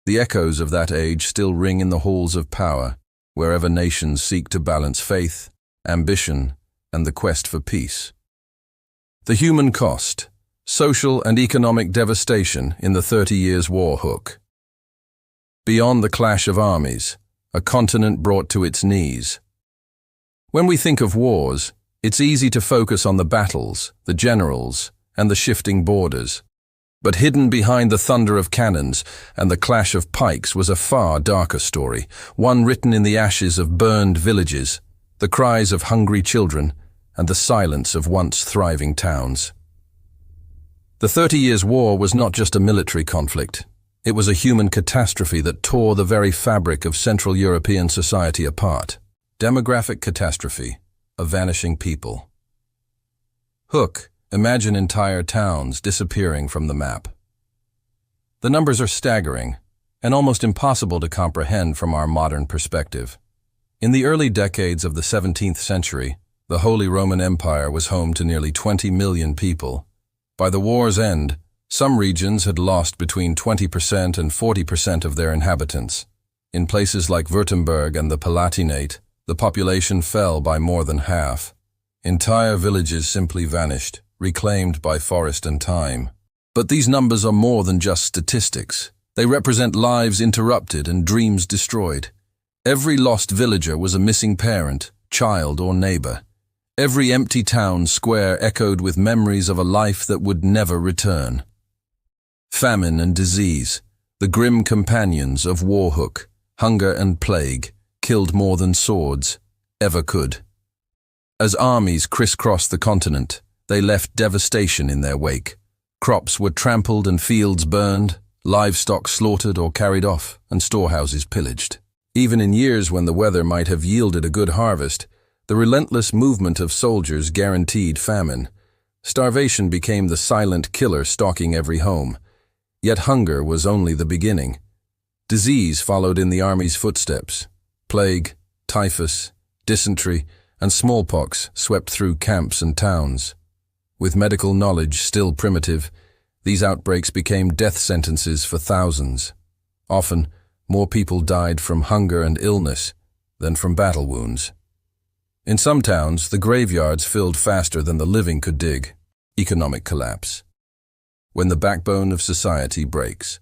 The echoes of that age still ring in the halls of power, wherever nations seek to balance faith, ambition, and the quest for peace. The human cost, social and economic devastation in the 30 Years' War hook. Beyond the clash of armies, a continent brought to its knees. When we think of wars, it's easy to focus on the battles, the generals, and the shifting borders. But hidden behind the thunder of cannons and the clash of pikes was a far darker story, one written in the ashes of burned villages, the cries of hungry children, and the silence of once thriving towns. The 30 Years' War was not just a military conflict. It was a human catastrophe that tore the very fabric of Central European society apart. Demographic catastrophe, a vanishing people. Hook, imagine entire towns disappearing from the map. The numbers are staggering and almost impossible to comprehend from our modern perspective. In the early decades of the 17th century, the Holy Roman Empire was home to nearly 20 million people. By the war's end, some regions had lost between 20% and 40% of their inhabitants. In places like Württemberg and the Palatinate, the population fell by more than half. Entire villages simply vanished, reclaimed by forest and time. But these numbers are more than just statistics. They represent lives interrupted and dreams destroyed. Every lost villager was a missing parent, child, or neighbor. Every empty town square echoed with memories of a life that would never return. Famine and disease, the grim companions of war hook, hunger and plague, killed more than swords ever could. As armies crisscrossed the continent, they left devastation in their wake. Crops were trampled and fields burned, livestock slaughtered or carried off, and storehouses pillaged. Even in years when the weather might have yielded a good harvest, the relentless movement of soldiers guaranteed famine. Starvation became the silent killer stalking every home. Yet hunger was only the beginning. Disease followed in the army's footsteps. Plague, typhus, dysentery, and smallpox swept through camps and towns. With medical knowledge still primitive, these outbreaks became death sentences for thousands. Often, more people died from hunger and illness than from battle wounds. In some towns, the graveyards filled faster than the living could dig. Economic collapse. When the backbone of society breaks.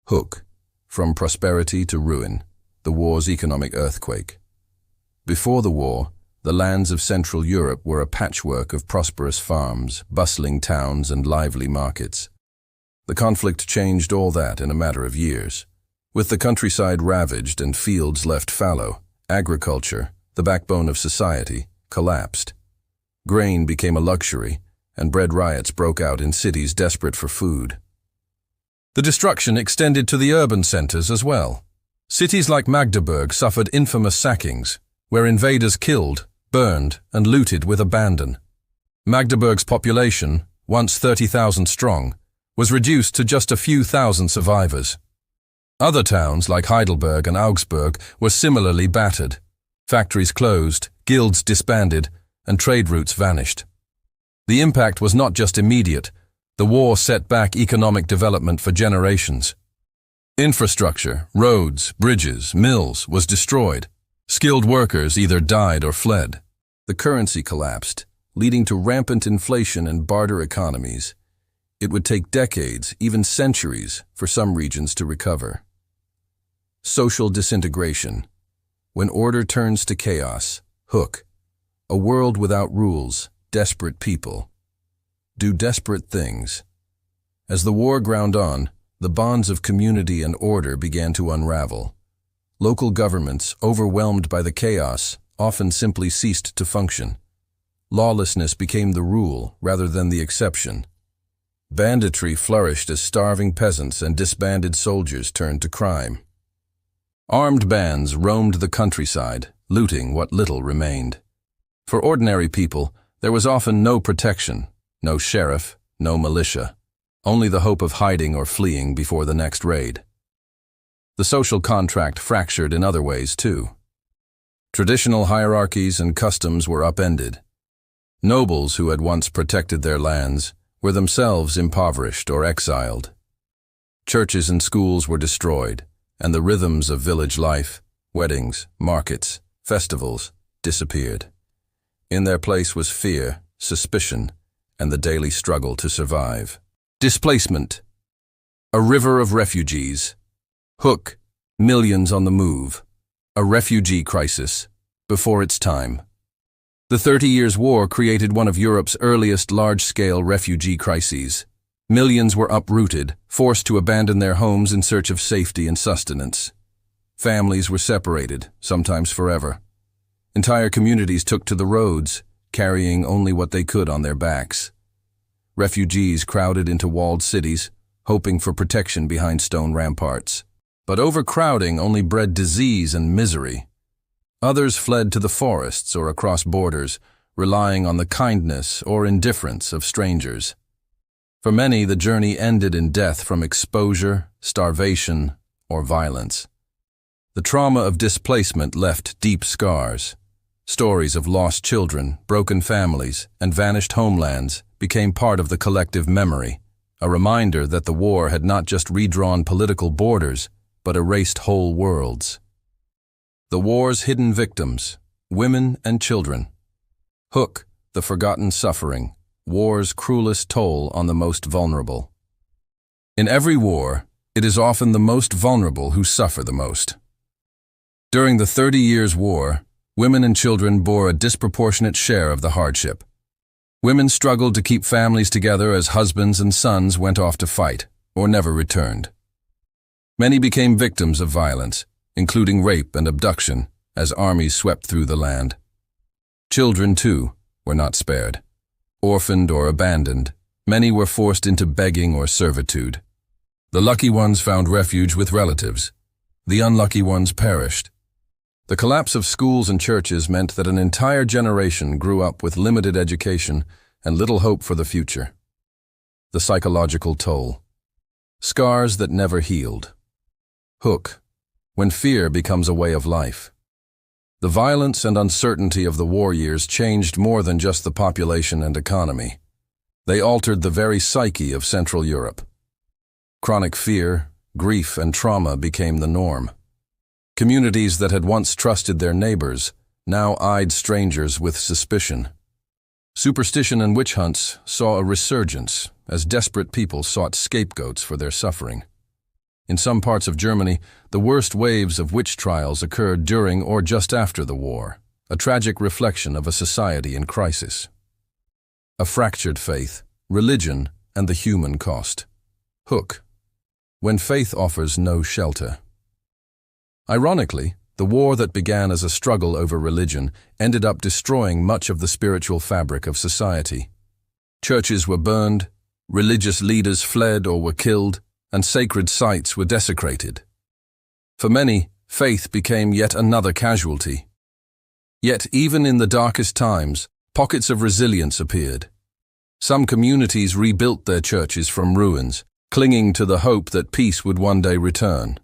Hook, from prosperity to ruin, the war's economic earthquake. Before the war, the lands of Central Europe were a patchwork of prosperous farms, bustling towns, and lively markets. The conflict changed all that in a matter of years. With the countryside ravaged and fields left fallow, agriculture, the backbone of society, collapsed. Grain became a luxury, and bread riots broke out in cities desperate for food. The destruction extended to the urban centers as well. Cities like Magdeburg suffered infamous sackings, where invaders killed, burned, and looted with abandon. Magdeburg's population, once 30,000 strong, was reduced to just a few thousand survivors. Other towns like Heidelberg and Augsburg were similarly battered. Factories closed, guilds disbanded, and trade routes vanished. The impact was not just immediate. The war set back economic development for generations. Infrastructure, roads, bridges, mills, was destroyed. Skilled workers either died or fled. The currency collapsed, leading to rampant inflation and barter economies. It would take decades, even centuries, for some regions to recover. Social disintegration. When order turns to chaos. Hook. A world without rules, desperate people. Do desperate things. As the war ground on, the bonds of community and order began to unravel. Local governments, overwhelmed by the chaos, often simply ceased to function. Lawlessness became the rule rather than the exception. Banditry flourished as starving peasants and disbanded soldiers turned to crime. Armed bands roamed the countryside, looting what little remained. For ordinary people, there was often no protection, no sheriff, no militia, only the hope of hiding or fleeing before the next raid. The social contract fractured in other ways too. Traditional hierarchies and customs were upended. Nobles who had once protected their lands were themselves impoverished or exiled. Churches and schools were destroyed, and the rhythms of village life, weddings, markets, festivals, disappeared. In their place was fear, suspicion, and the daily struggle to survive. Displacement. A river of refugees. Hook. Millions on the move. A refugee crisis. Before its time. The 30 Years' War created one of Europe's earliest large-scale refugee crises. Millions were uprooted, forced to abandon their homes in search of safety and sustenance. Families were separated, sometimes forever. Entire communities took to the roads, carrying only what they could on their backs. Refugees crowded into walled cities, hoping for protection behind stone ramparts. But overcrowding only bred disease and misery. Others fled to the forests or across borders, relying on the kindness or indifference of strangers. For many, the journey ended in death from exposure, starvation, or violence. The trauma of displacement left deep scars. Stories of lost children, broken families, and vanished homelands became part of the collective memory, a reminder that the war had not just redrawn political borders, but erased whole worlds. The war's hidden victims, women and children. Hook, the forgotten suffering, war's cruelest toll on the most vulnerable. In every war, it is often the most vulnerable who suffer the most. During the 30 Years' War, women and children bore a disproportionate share of the hardship. Women struggled to keep families together as husbands and sons went off to fight, or never returned. Many became victims of violence, including rape and abduction, as armies swept through the land. Children, too, were not spared. Orphaned or abandoned, many were forced into begging or servitude. The lucky ones found refuge with relatives. The unlucky ones perished. The collapse of schools and churches meant that an entire generation grew up with limited education and little hope for the future. The psychological toll. Scars that never healed. Hook, when fear becomes a way of life. The violence and uncertainty of the war years changed more than just the population and economy. They altered the very psyche of Central Europe. Chronic fear, grief, and trauma became the norm. Communities that had once trusted their neighbors now eyed strangers with suspicion. Superstition and witch hunts saw a resurgence as desperate people sought scapegoats for their suffering. In some parts of Germany, the worst waves of witch trials occurred during or just after the war, a tragic reflection of a society in crisis. A fractured faith, religion, and the human cost. Hook, when faith offers no shelter. Ironically, the war that began as a struggle over religion ended up destroying much of the spiritual fabric of society. Churches were burned, religious leaders fled or were killed, and sacred sites were desecrated. For many, faith became yet another casualty. Yet even in the darkest times, pockets of resilience appeared. Some communities rebuilt their churches from ruins, clinging to the hope that peace would one day return.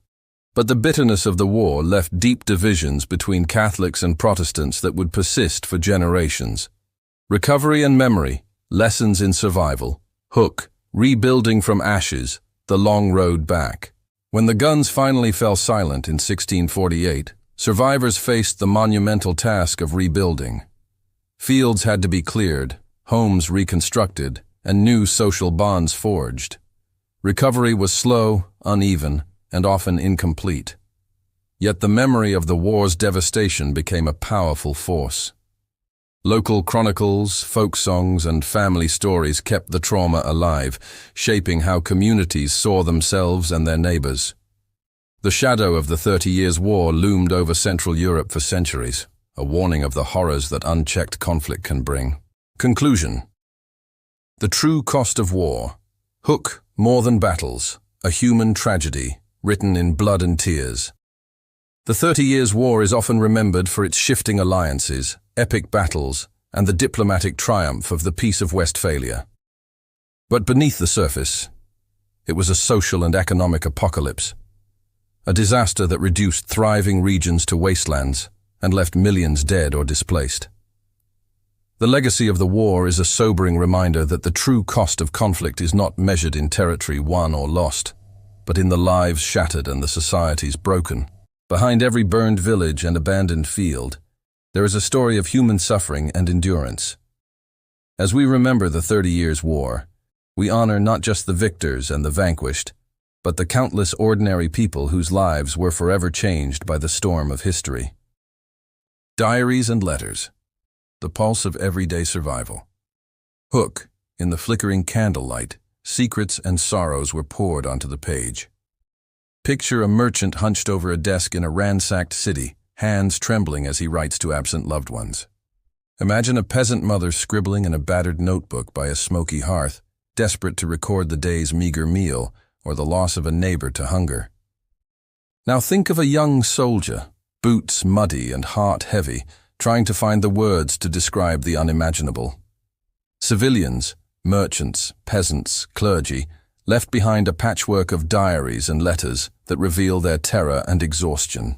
But the bitterness of the war left deep divisions between Catholics and Protestants that would persist for generations. Recovery and memory, lessons in survival. Hook, rebuilding from ashes, the long road back. When the guns finally fell silent in 1648, survivors faced the monumental task of rebuilding. Fields had to be cleared, homes reconstructed, and new social bonds forged. Recovery was slow, uneven, and often incomplete. Yet the memory of the war's devastation became a powerful force. Local chronicles, folk songs, and family stories kept the trauma alive, shaping how communities saw themselves and their neighbors. The shadow of the 30 Years' War loomed over Central Europe for centuries, a warning of the horrors that unchecked conflict can bring. Conclusion. The true cost of war. Hook, more than battles, a human tragedy, written in blood and tears. The 30 Years' War is often remembered for its shifting alliances, epic battles, and the diplomatic triumph of the Peace of Westphalia. But beneath the surface, it was a social and economic apocalypse, a disaster that reduced thriving regions to wastelands and left millions dead or displaced. The legacy of the war is a sobering reminder that the true cost of conflict is not measured in territory won or lost, but in the lives shattered and the societies broken. Behind every burned village and abandoned field, there is a story of human suffering and endurance. As we remember the 30 Years' War, we honor not just the victors and the vanquished, but the countless ordinary people whose lives were forever changed by the storm of history. Diaries and letters, the pulse of everyday survival. Hook, in the flickering candlelight, secrets and sorrows were poured onto the page. Picture a merchant hunched over a desk in a ransacked city, hands trembling as he writes to absent loved ones. Imagine a peasant mother scribbling in a battered notebook by a smoky hearth, desperate to record the day's meager meal or the loss of a neighbor to hunger. Now think of a young soldier, boots muddy and heart heavy, trying to find the words to describe the unimaginable. Civilians, merchants, peasants, clergy, left behind a patchwork of diaries and letters that reveal their terror and exhaustion.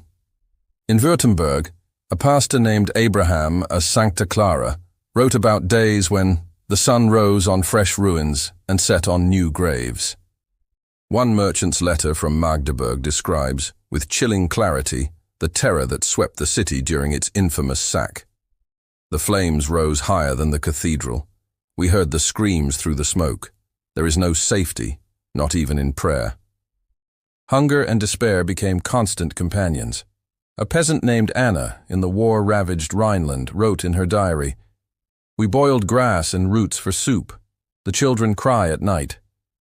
In Württemberg, a pastor named Abraham of Sancta Clara wrote about days when the sun rose on fresh ruins and set on new graves. One merchant's letter from Magdeburg describes, with chilling clarity, the terror that swept the city during its infamous sack. The flames rose higher than the cathedral. We heard the screams through the smoke. There is no safety, not even in prayer. Hunger and despair became constant companions. A peasant named Anna in the war-ravaged Rhineland wrote in her diary, "We boiled grass and roots for soup. The children cry at night.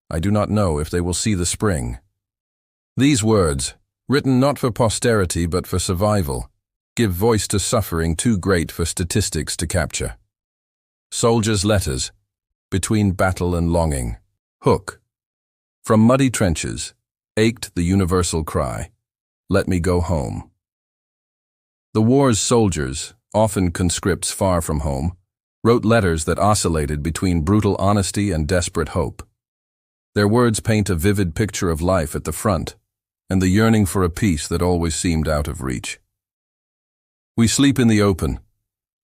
I do not know if they will see the spring." These words, written not for posterity but for survival, give voice to suffering too great for statistics to capture. Soldiers' letters, between battle and longing. Hook. From muddy trenches, ached the universal cry, "Let me go home." The war's soldiers, often conscripts far from home, wrote letters that oscillated between brutal honesty and desperate hope. Their words paint a vivid picture of life at the front and the yearning for a peace that always seemed out of reach. "We sleep in the open,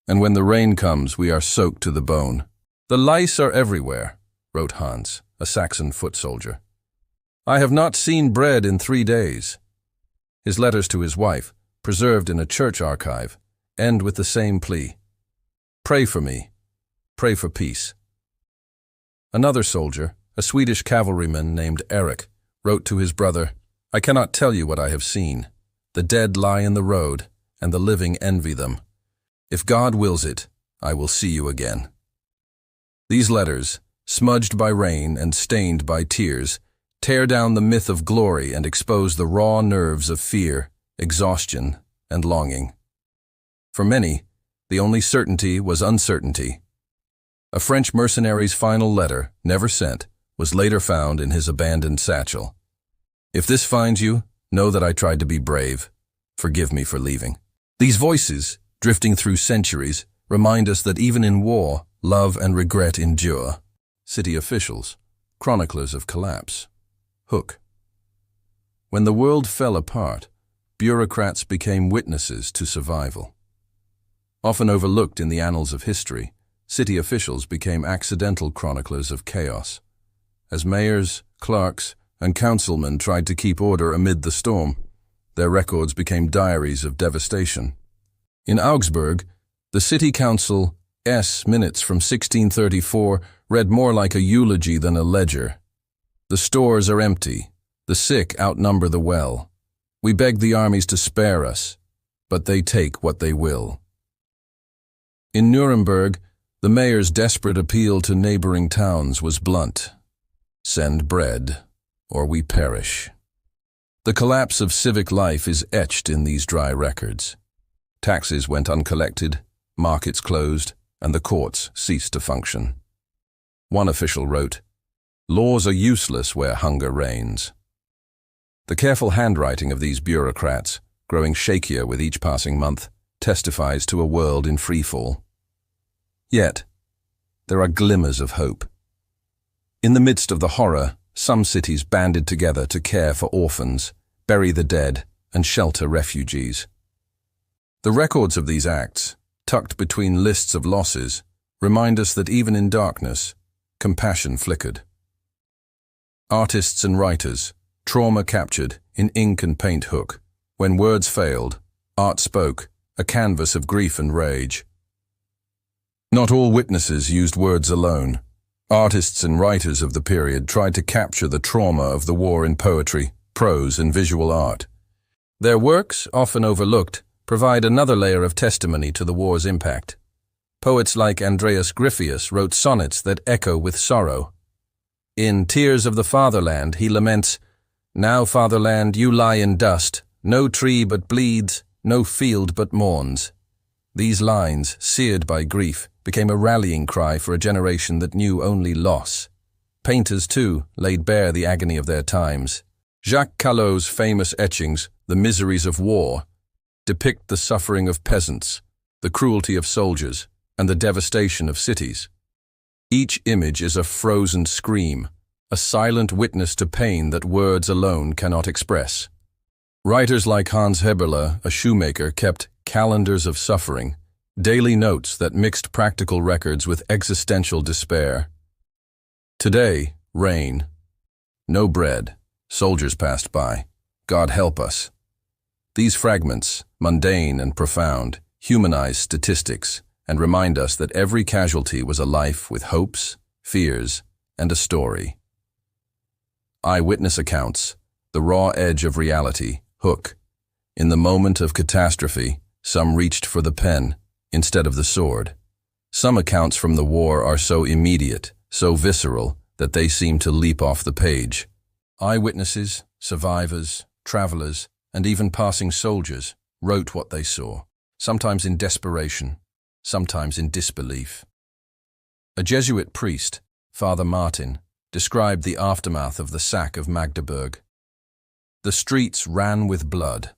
and when the rain comes, we are soaked to the bone. The lice are everywhere," wrote Hans, a Saxon foot soldier. "I have not seen bread in 3 days." His letters to his wife, preserved in a church archive, end with the same plea. "Pray for me. Pray for peace." Another soldier, a Swedish cavalryman named Eric, wrote to his brother, "I cannot tell you what I have seen. The dead lie in the road, and the living envy them. If God wills it, I will see you again." These letters, smudged by rain and stained by tears, tear down the myth of glory and expose the raw nerves of fear, exhaustion, and longing. For many, the only certainty was uncertainty. A French mercenary's final letter, never sent, was later found in his abandoned satchel. "If this finds you, know that I tried to be brave. Forgive me for leaving." These voices, drifting through centuries, remind us that even in war, love and regret endure. City officials, chroniclers of collapse. Hook. When the world fell apart, bureaucrats became witnesses to survival. Often overlooked in the annals of history, city officials became accidental chroniclers of chaos. As mayors, clerks, and councilmen tried to keep order amid the storm, their records became diaries of devastation. In Augsburg, the city council's minutes from 1634 read more like a eulogy than a ledger. "The stores are empty. The sick outnumber the well. We beg the armies to spare us, but they take what they will." In Nuremberg, the mayor's desperate appeal to neighboring towns was blunt. "Send bread, or we perish." The collapse of civic life is etched in these dry records. Taxes went uncollected, markets closed, and the courts ceased to function. One official wrote, "Laws are useless where hunger reigns." The careful handwriting of these bureaucrats, growing shakier with each passing month, testifies to a world in freefall. Yet, there are glimmers of hope. In the midst of the horror, some cities banded together to care for orphans, bury the dead, and shelter refugees. The records of these acts, tucked between lists of losses, remind us that even in darkness, compassion flickered. Artists and writers, trauma captured in ink and paint hook. When words failed, art spoke, a canvas of grief and rage. Not all witnesses used words alone. Artists and writers of the period tried to capture the trauma of the war in poetry, prose, and visual art. Their works, often overlooked, provide another layer of testimony to the war's impact. Poets like Andreas Gryphius wrote sonnets that echo with sorrow. In Tears of the Fatherland, he laments, "Now, fatherland, you lie in dust, no tree but bleeds, no field but mourns." These lines, seared by grief, became a rallying cry for a generation that knew only loss. Painters, too, laid bare the agony of their times. Jacques Callot's famous etchings, The Miseries of War, depict the suffering of peasants, the cruelty of soldiers, and the devastation of cities. Each image is a frozen scream, a silent witness to pain that words alone cannot express. Writers like Hans Heberle, a shoemaker, kept calendars of suffering, daily notes that mixed practical records with existential despair. Today, rain. No bread. Soldiers passed by. God help us. These fragments, mundane and profound, humanize statistics and remind us that every casualty was a life with hopes, fears, and a story. Eyewitness accounts, the raw edge of reality, hook. In the moment of catastrophe, some reached for the pen instead of the sword. Some accounts from the war are so immediate, so visceral, that they seem to leap off the page. Eyewitnesses, survivors, travelers, and even passing soldiers wrote what they saw, sometimes in desperation, sometimes in disbelief. A Jesuit priest, Father Martin, described the aftermath of the sack of Magdeburg. The streets ran with blood.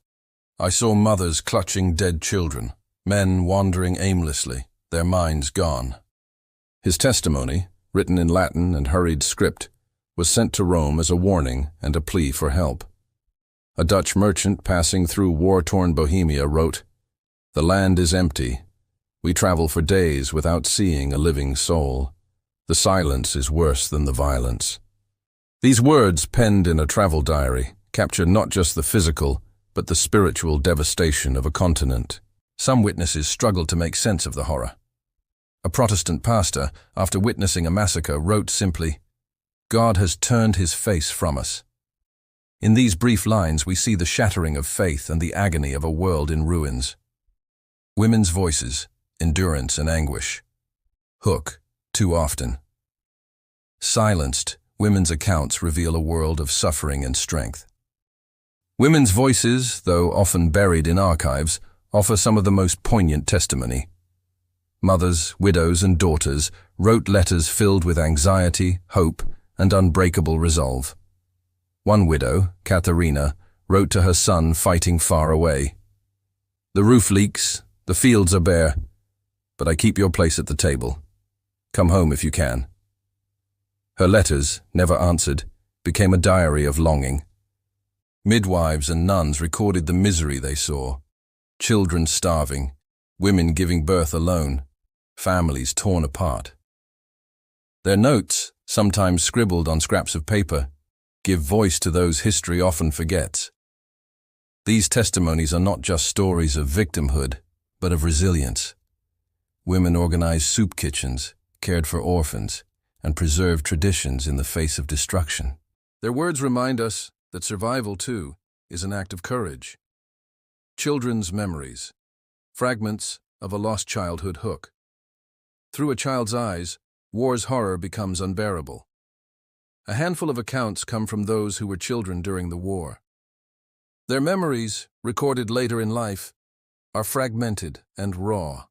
I saw mothers clutching dead children, men wandering aimlessly, their minds gone. His testimony, written in Latin and hurried script, was sent to Rome as a warning and a plea for help. A Dutch merchant passing through war-torn Bohemia wrote, "The land is empty. We travel for days without seeing a living soul. The silence is worse than the violence." These words, penned in a travel diary, capture not just the physical, but the spiritual devastation of a continent. Some witnesses struggled to make sense of the horror. A Protestant pastor, after witnessing a massacre, wrote simply, "God has turned his face from us." In these brief lines, we see the shattering of faith and the agony of a world in ruins. Women's voices, endurance and anguish. Hook, too often. Silenced, women's accounts reveal a world of suffering and strength. Women's voices, though often buried in archives, offer some of the most poignant testimony. Mothers, widows, and daughters wrote letters filled with anxiety, hope, and unbreakable resolve. One widow, Katharina, wrote to her son fighting far away, "The roof leaks, the fields are bare, but I keep your place at the table. Come home if you can." Her letters, never answered, became a diary of longing. Midwives and nuns recorded the misery they saw. Children starving, women giving birth alone, families torn apart. Their notes, sometimes scribbled on scraps of paper, give voice to those history often forgets. These testimonies are not just stories of victimhood, but of resilience. Women organized soup kitchens, cared for orphans, and preserved traditions in the face of destruction. Their words remind us that survival, too, is an act of courage. Children's memories, fragments of a lost childhood hook. Through a child's eyes, war's horror becomes unbearable. A handful of accounts come from those who were children during the war. Their memories, recorded later in life, are fragmented and raw.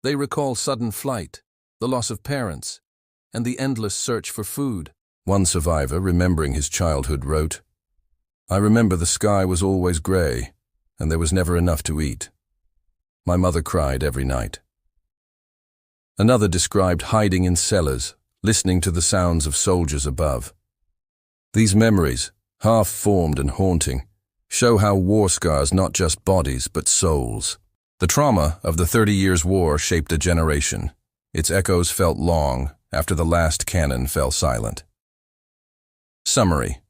They recall sudden flight, the loss of parents, and the endless search for food. One survivor, remembering his childhood, wrote, "I remember the sky was always gray, and there was never enough to eat. My mother cried every night." Another described hiding in cellars, listening to the sounds of soldiers above. These memories, half-formed and haunting, show how war scars not just bodies but souls. The trauma of the 30 Years' War shaped a generation. Its echoes felt long after the last cannon fell silent. Summary: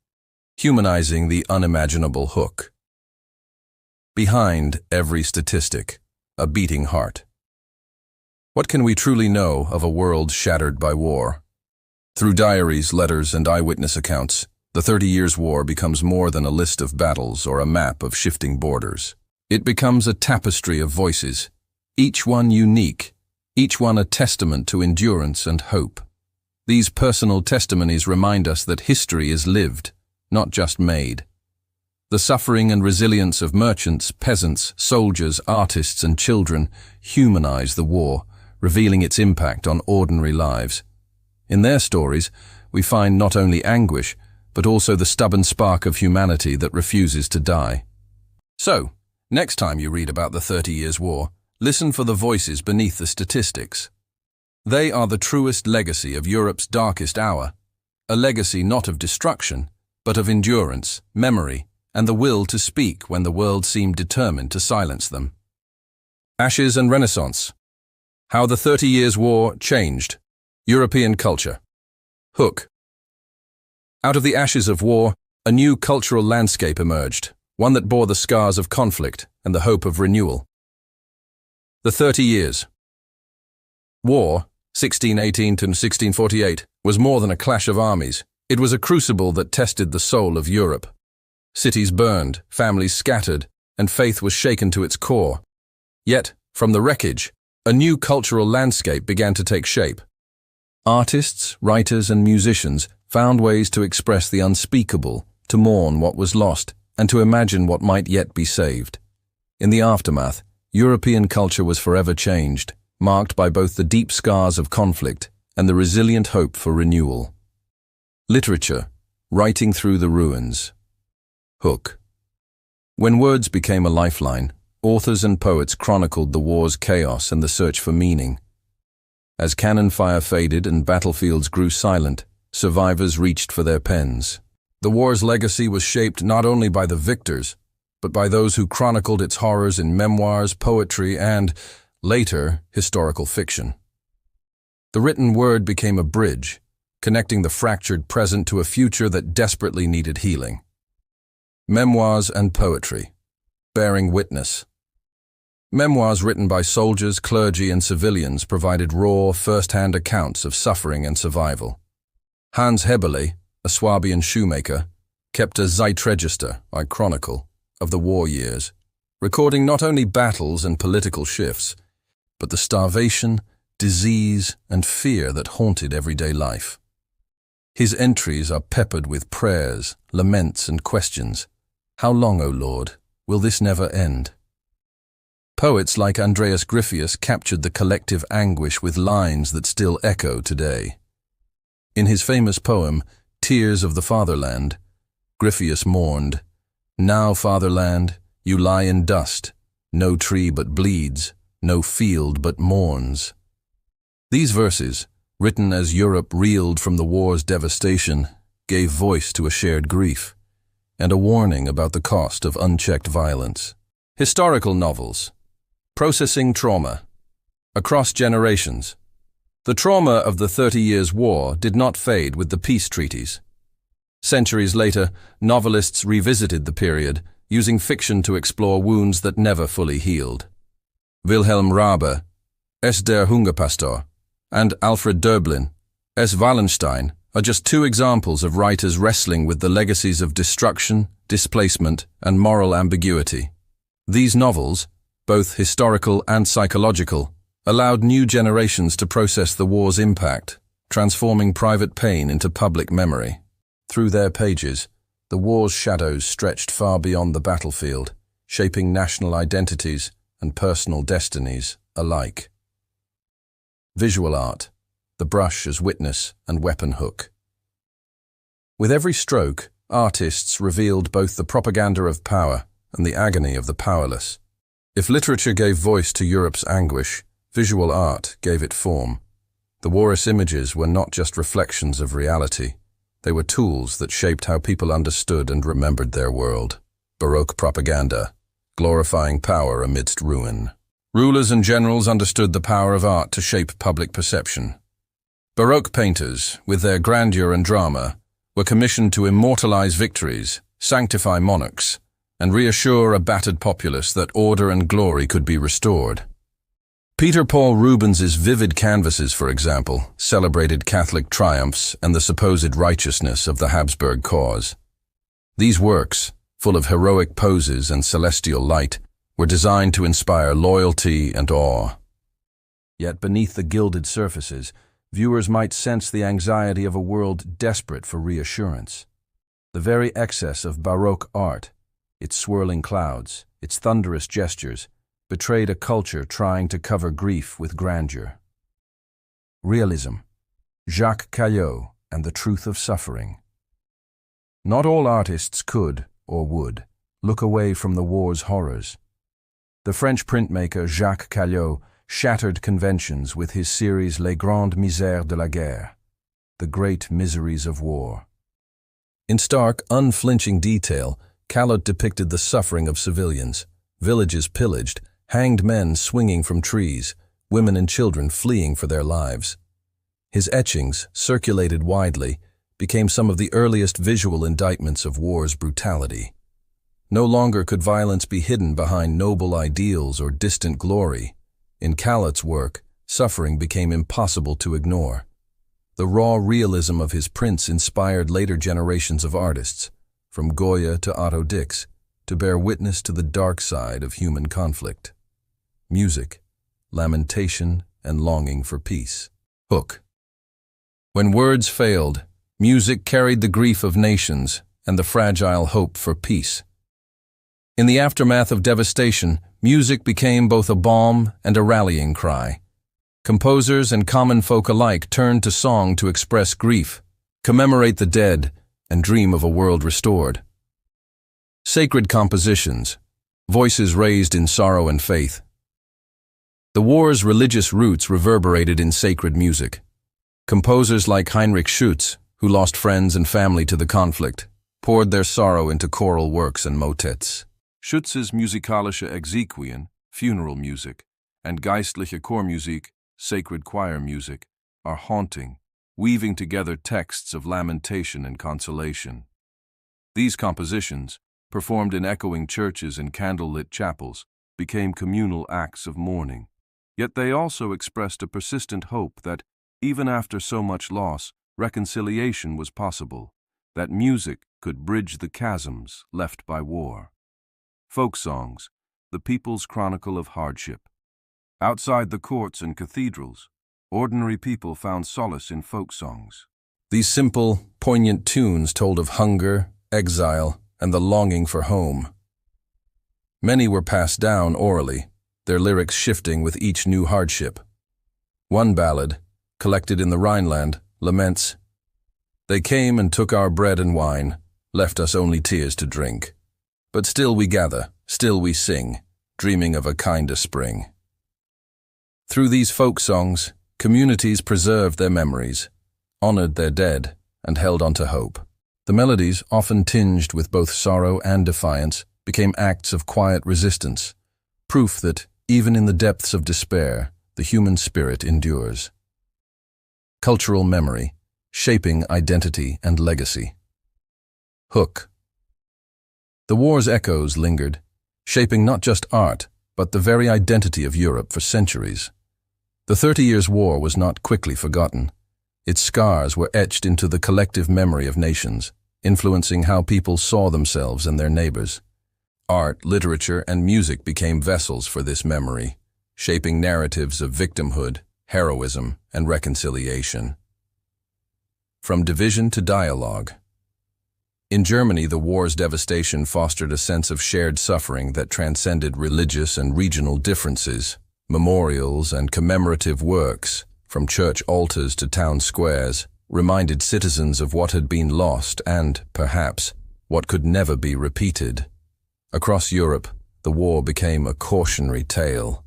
humanizing the unimaginable hook. Behind every statistic, a beating heart. What can we truly know of a world shattered by war? Through diaries, letters, and eyewitness accounts, the 30 Years' War becomes more than a list of battles or a map of shifting borders. It becomes a tapestry of voices, each one unique, each one a testament to endurance and hope. These personal testimonies remind us that history is lived, not just made. The suffering and resilience of merchants, peasants, soldiers, artists, and children humanize the war, revealing its impact on ordinary lives. In their stories, we find not only anguish, but also the stubborn spark of humanity that refuses to die. So, next time you read about the 30 Years' War, listen for the voices beneath the statistics. They are the truest legacy of Europe's darkest hour, a legacy not of destruction, but of endurance, memory, and the will to speak when the world seemed determined to silence them. Ashes and Renaissance. How the 30 Years' War changed European culture. Hook. Out of the ashes of war, a new cultural landscape emerged, one that bore the scars of conflict and the hope of renewal. The 30 Years. War, 1618 to 1648, was more than a clash of armies. It was a crucible that tested the soul of Europe. Cities burned, families scattered, and faith was shaken to its core. Yet, from the wreckage, a new cultural landscape began to take shape. Artists, writers, and musicians found ways to express the unspeakable, to mourn what was lost, and to imagine what might yet be saved. In the aftermath, European culture was forever changed, marked by both the deep scars of conflict and the resilient hope for renewal. Literature, writing through the ruins. Hook. When words became a lifeline, authors and poets chronicled the war's chaos and the search for meaning. As cannon fire faded and battlefields grew silent, survivors reached for their pens. The war's legacy was shaped not only by the victors, but by those who chronicled its horrors in memoirs, poetry, and, later, historical fiction. The written word became a bridge, connecting the fractured present to a future that desperately needed healing. Memoirs and poetry. Bearing witness. Memoirs written by soldiers, clergy, and civilians provided raw, first-hand accounts of suffering and survival. Hans Heberle, a Swabian shoemaker, kept a Zeitregister, or chronicle, of the war years, recording not only battles and political shifts, but the starvation, disease, and fear that haunted everyday life. His entries are peppered with prayers, laments, and questions. How long, O Lord, will this never end? Poets like Andreas Gryphius captured the collective anguish with lines that still echo today. In his famous poem, Tears of the Fatherland, Gryphius mourned, "Now, fatherland, you lie in dust, no tree but bleeds, no field but mourns." These verses, written as Europe reeled from the war's devastation, gave voice to a shared grief, and a warning about the cost of unchecked violence. Historical novels. Processing trauma. Across generations. The trauma of the 30 Years' War did not fade with the peace treaties. Centuries later, novelists revisited the period, using fiction to explore wounds that never fully healed. Wilhelm Raabe, Es der Hungerpastor, and Alfred Döblin, Es Wallenstein, are just two examples of writers wrestling with the legacies of destruction, displacement, and moral ambiguity. These novels, both historical and psychological, allowed new generations to process the war's impact, transforming private pain into public memory. Through their pages, the war's shadows stretched far beyond the battlefield, shaping national identities and personal destinies alike. Visual art, the brush as witness and weapon hook. With every stroke, artists revealed both the propaganda of power and the agony of the powerless. If literature gave voice to Europe's anguish, visual art gave it form. The war's images were not just reflections of reality. They were tools that shaped how people understood and remembered their world. Baroque propaganda, glorifying power amidst ruin. Rulers and generals understood the power of art to shape public perception. Baroque painters, with their grandeur and drama, were commissioned to immortalize victories, sanctify monarchs, and reassure a battered populace that order and glory could be restored. Peter Paul Rubens's vivid canvases, for example, celebrated Catholic triumphs and the supposed righteousness of the Habsburg cause. These works, full of heroic poses and celestial light, were designed to inspire loyalty and awe. Yet beneath the gilded surfaces, viewers might sense the anxiety of a world desperate for reassurance. The very excess of Baroque art, its swirling clouds, its thunderous gestures, betrayed a culture trying to cover grief with grandeur. Realism. Jacques Caillot and the Truth of Suffering. Not all artists could, or would, look away from the war's horrors. The French printmaker Jacques Caillot shattered conventions with his series Les Grandes Misères de la Guerre, the Great Miseries of War. In stark, unflinching detail, Caillot depicted the suffering of civilians, villages pillaged, hanged men swinging from trees, women and children fleeing for their lives. His etchings, circulated widely, became some of the earliest visual indictments of war's brutality. No longer could violence be hidden behind noble ideals or distant glory. In Caillot's work, suffering became impossible to ignore. The raw realism of his prints inspired later generations of artists, from Goya to Otto Dix, to bear witness to the dark side of human conflict. Music, lamentation, and longing for peace. Hook. When words failed, music carried the grief of nations and the fragile hope for peace. In the aftermath of devastation, music became both a balm and a rallying cry. Composers and common folk alike turned to song to express grief, commemorate the dead, and dream of a world restored. Sacred compositions, voices raised in sorrow and faith. The war's religious roots reverberated in sacred music. Composers like Heinrich Schütz, who lost friends and family to the conflict, poured their sorrow into choral works and motets. Schütz's musikalische Exequien, funeral music, and geistliche Chormusik, sacred choir music, are haunting, weaving together texts of lamentation and consolation. These compositions, performed in echoing churches and candlelit chapels, became communal acts of mourning. Yet they also expressed a persistent hope that, even after so much loss, reconciliation was possible, that music could bridge the chasms left by war. Folk songs, the people's chronicle of hardship. Outside the courts and cathedrals, ordinary people found solace in folk songs. These simple, poignant tunes told of hunger, exile, and the longing for home. Many were passed down orally, their lyrics shifting with each new hardship. One ballad, collected in the Rhineland, laments, "They came and took our bread and wine, left us only tears to drink. But still we gather, still we sing, dreaming of a kinder spring." Through these folk songs, communities preserved their memories, honored their dead, and held on to hope. The melodies, often tinged with both sorrow and defiance, became acts of quiet resistance, proof that, even in the depths of despair, the human spirit endures. Cultural memory, shaping identity and legacy. Hook. The war's echoes lingered, shaping not just art, but the very identity of Europe for centuries. The 30 Years' War was not quickly forgotten. Its scars were etched into the collective memory of nations, influencing how people saw themselves and their neighbors. Art, literature, and music became vessels for this memory, shaping narratives of victimhood, heroism, and reconciliation. From division to dialogue. In Germany, the war's devastation fostered a sense of shared suffering that transcended religious and regional differences. Memorials and commemorative works, from church altars to town squares, reminded citizens of what had been lost and, perhaps, what could never be repeated. Across Europe, the war became a cautionary tale.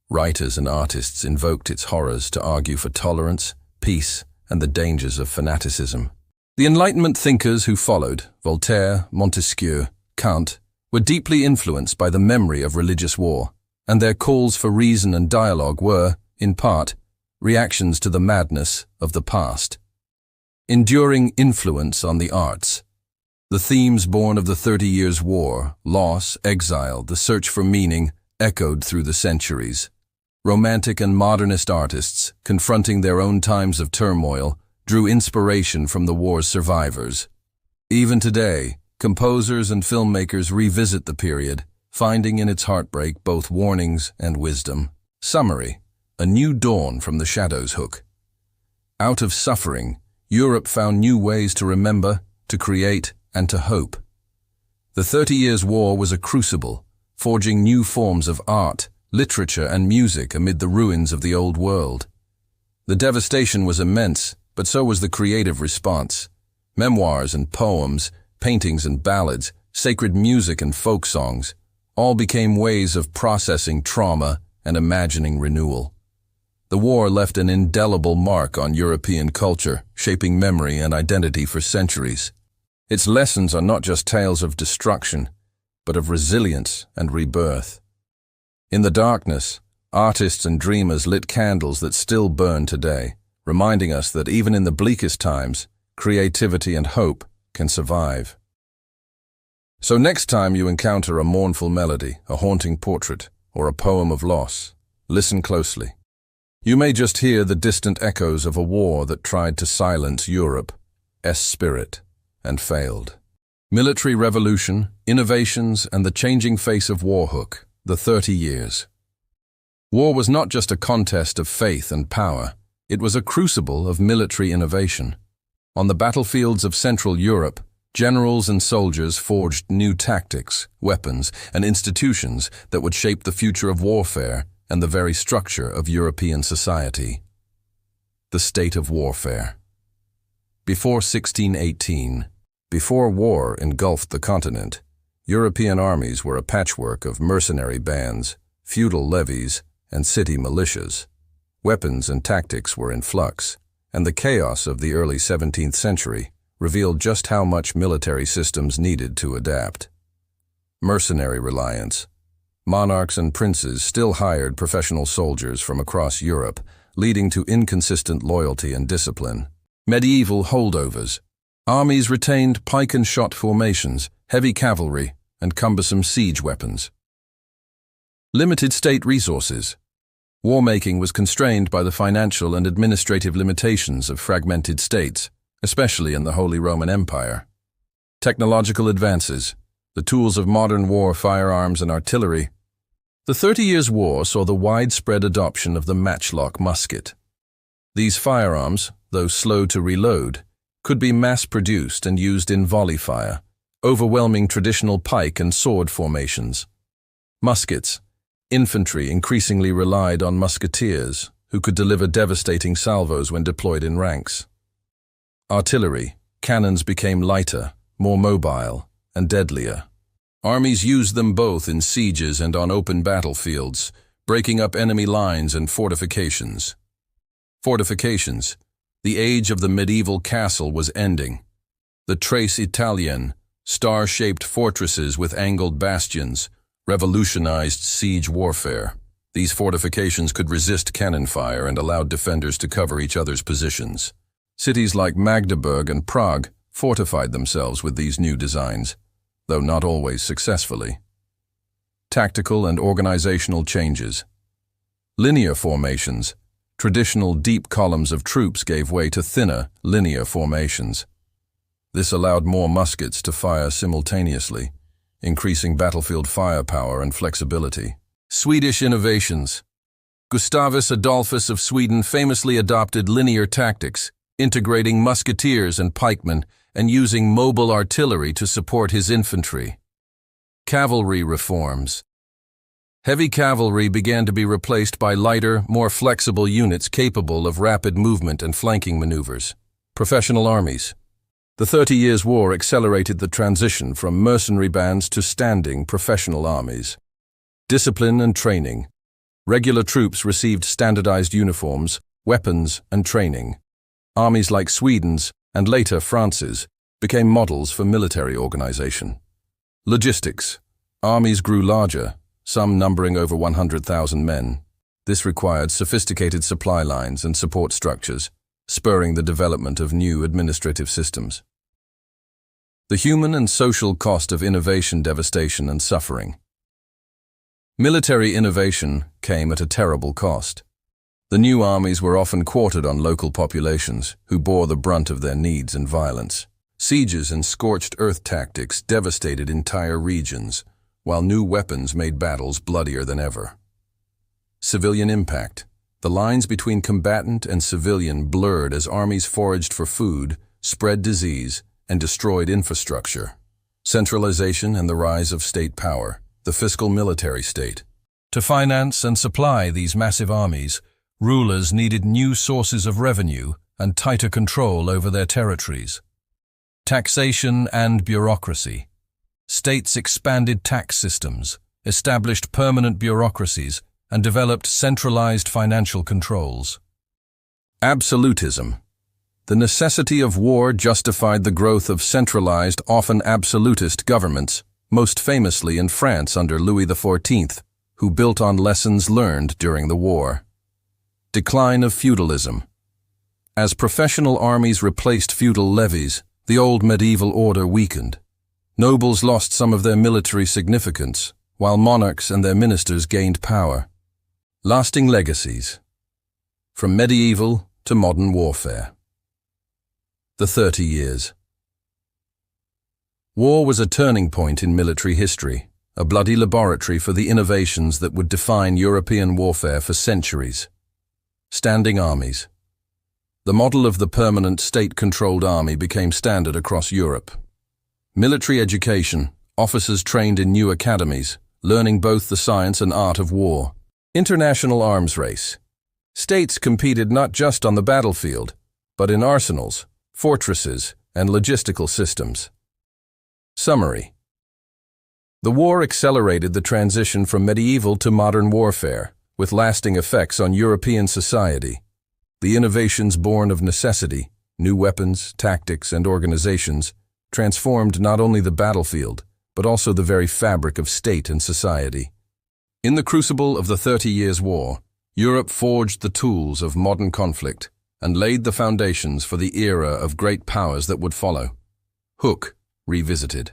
Writers and artists invoked its horrors to argue for tolerance, peace, and the dangers of fanaticism. The Enlightenment thinkers who followed, Voltaire, Montesquieu, Kant, were deeply influenced by the memory of religious war, and their calls for reason and dialogue were, in part, reactions to the madness of the past. Enduring influence on the arts. The themes born of the 30 Years' War, loss, exile, the search for meaning, echoed through the centuries. Romantic and modernist artists, confronting their own times of turmoil, drew inspiration from the war's survivors. Even today, composers and filmmakers revisit the period, finding in its heartbreak both warnings and wisdom. Summary: a new dawn from the shadows. Hook. Out of suffering, Europe found new ways to remember, to create, and to hope. The 30 Years' War was a crucible, forging new forms of art, literature, and music amid the ruins of the old world. The devastation was immense, but so was the creative response. Memoirs and poems, paintings and ballads, sacred music and folk songs, all became ways of processing trauma and imagining renewal. The war left an indelible mark on European culture, shaping memory and identity for centuries. Its lessons are not just tales of destruction, but of resilience and rebirth. In the darkness, artists and dreamers lit candles that still burn today, reminding us that even in the bleakest times, creativity and hope can survive. So next time you encounter a mournful melody, a haunting portrait, or a poem of loss, listen closely. You may just hear the distant echoes of a war that tried to silence Europe's spirit and failed. Military revolution, innovations, and the changing face of Warhook, the 30 years. War was not just a contest of faith and power, it was a crucible of military innovation. On the battlefields of Central Europe, generals and soldiers forged new tactics, weapons, and institutions that would shape the future of warfare and the very structure of European society. The state of warfare. Before 1618, before war engulfed the continent, European armies were a patchwork of mercenary bands, feudal levies, and city militias. Weapons and tactics were in flux, and the chaos of the early 17th century revealed just how much military systems needed to adapt. Mercenary reliance. Monarchs and princes still hired professional soldiers from across Europe, leading to inconsistent loyalty and discipline. Medieval holdovers. Armies retained pike and shot formations, heavy cavalry, and cumbersome siege weapons. Limited state resources. War-making was constrained by the financial and administrative limitations of fragmented states, especially in the Holy Roman Empire. Technological advances. The tools of modern war, firearms, and artillery. The 30 Years' War saw the widespread adoption of the matchlock musket. These firearms, though slow to reload, could be mass-produced and used in volley fire, overwhelming traditional pike and sword formations. Muskets. Infantry increasingly relied on musketeers, who could deliver devastating salvos when deployed in ranks. Artillery. Cannons became lighter, more mobile, and deadlier. Armies used them both in sieges and on open battlefields, breaking up enemy lines and fortifications. Fortifications. The age of the medieval castle was ending. The Tres Italiens, star-shaped fortresses with angled bastions, revolutionized siege warfare. These fortifications could resist cannon fire and allowed defenders to cover each other's positions. Cities like Magdeburg and Prague fortified themselves with these new designs, though not always successfully. Tactical and organizational changes. Linear formations. Traditional deep columns of troops gave way to thinner, linear formations. This allowed more muskets to fire simultaneously, increasing battlefield firepower and flexibility. Swedish innovations. Gustavus Adolphus of Sweden famously adopted linear tactics, integrating musketeers and pikemen and using mobile artillery to support his infantry. Cavalry reforms. Heavy cavalry began to be replaced by lighter, more flexible units capable of rapid movement and flanking maneuvers. Professional armies. The 30 Years' War accelerated the transition from mercenary bands to standing professional armies. Discipline and training. Regular troops received standardized uniforms, weapons, and training. Armies like Sweden's, and later France's, became models for military organization. Logistics. Armies grew larger, some numbering over 100,000 men. This required sophisticated supply lines and support structures, spurring the development of new administrative systems. The human and social cost of innovation, devastation, and suffering. Military innovation came at a terrible cost. The new armies were often quartered on local populations, who bore the brunt of their needs and violence. Sieges and scorched earth tactics devastated entire regions, while new weapons made battles bloodier than ever. Civilian impact. The lines between combatant and civilian blurred as armies foraged for food, spread disease, and destroyed infrastructure. Centralization and the rise of state power, the fiscal military state. To finance and supply these massive armies, rulers needed new sources of revenue and tighter control over their territories. Taxation and bureaucracy. States expanded tax systems, established permanent bureaucracies, and developed centralized financial controls. Absolutism. The necessity of war justified the growth of centralized, often absolutist governments, most famously in France under Louis XIV, who built on lessons learned during the war. Decline of feudalism. As professional armies replaced feudal levies, the old medieval order weakened. Nobles lost some of their military significance, while monarchs and their ministers gained power. Lasting legacies. From medieval to modern warfare. The 30 Years. War was a turning point in military history, a bloody laboratory for the innovations that would define European warfare for centuries. Standing armies. The model of the permanent state-controlled army became standard across Europe. Military education, officers trained in new academies, learning both the science and art of war. International arms race. States competed not just on the battlefield, but in arsenals, fortresses, and logistical systems. Summary. The war accelerated the transition from medieval to modern warfare, with lasting effects on European society. The innovations born of necessity, new weapons, tactics, and organizations, transformed not only the battlefield, but also the very fabric of state and society. In the crucible of the 30 Years' War, Europe forged the tools of modern conflict and laid the foundations for the era of great powers that would follow. Hook, revisited.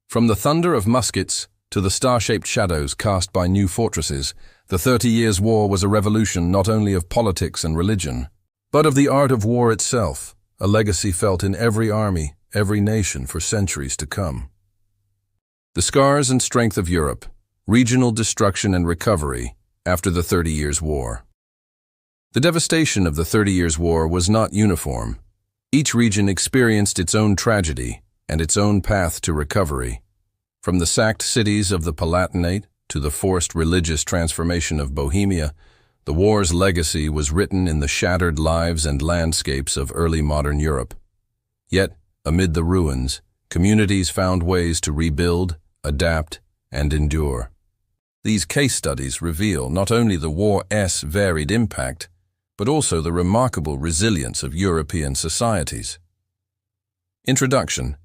From the thunder of muskets to the star-shaped shadows cast by new fortresses, the 30 Years' War was a revolution not only of politics and religion, but of the art of war itself, a legacy felt in every army, every nation for centuries to come. The scars and strength of Europe, regional destruction and recovery after the 30 Years' War. The devastation of the 30 Years' War was not uniform. Each region experienced its own tragedy and its own path to recovery. From the sacked cities of the Palatinate to the forced religious transformation of Bohemia, the war's legacy was written in the shattered lives and landscapes of early modern Europe. Yet, amid the ruins, communities found ways to rebuild, adapt, and endure. These case studies reveal not only the war's varied impact, but also the remarkable resilience of European societies. Introduction.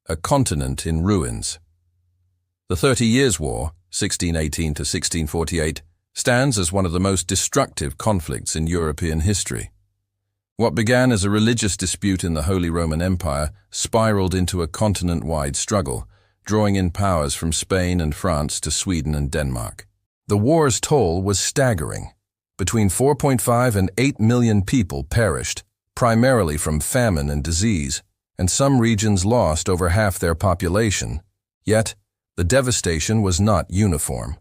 A continent in ruins. The 30 Years' War, 1618 to 1648, stands as one of the most destructive conflicts in European history. What began as a religious dispute in the Holy Roman Empire spiraled into a continent-wide struggle, drawing in powers from Spain and France to Sweden and Denmark. The war's toll was staggering. Between 4.5 and 8 million people perished, primarily from famine and disease, and some regions lost over half their population. Yet, the devastation was not uniform.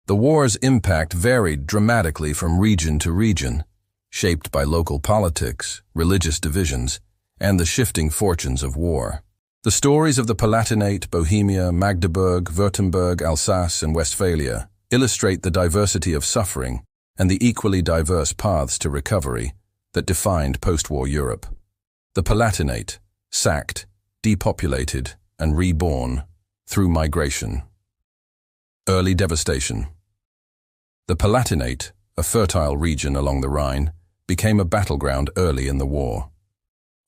The war's impact varied dramatically from region to region, shaped by local politics, religious divisions, and the shifting fortunes of war. The stories of the Palatinate, Bohemia, Magdeburg, Württemberg, Alsace, and Westphalia illustrate the diversity of suffering and the equally diverse paths to recovery that defined post-war Europe. The Palatinate, sacked, depopulated, and reborn through migration. Early devastation. The Palatinate, a fertile region along the Rhine, became a battleground early in the war.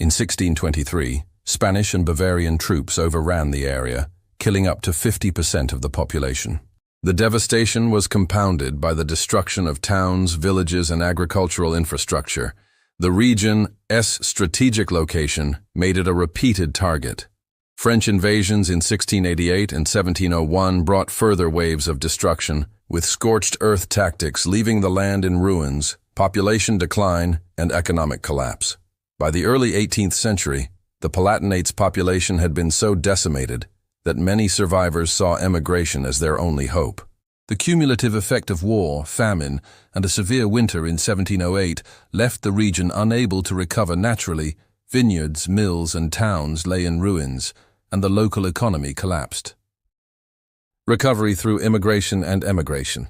In 1623, Spanish and Bavarian troops overran the area, killing up to 50% of the population. The devastation was compounded by the destruction of towns, villages, and agricultural infrastructure. The region's strategic location made it a repeated target. French invasions in 1688 and 1701 brought further waves of destruction, with scorched earth tactics leaving the land in ruins, population decline, and economic collapse. By the early 18th century, the Palatinate's population had been so decimated that many survivors saw emigration as their only hope. The cumulative effect of war, famine, and a severe winter in 1708 left the region unable to recover naturally. Vineyards, mills, and towns lay in ruins, and the local economy collapsed. Recovery through immigration and emigration.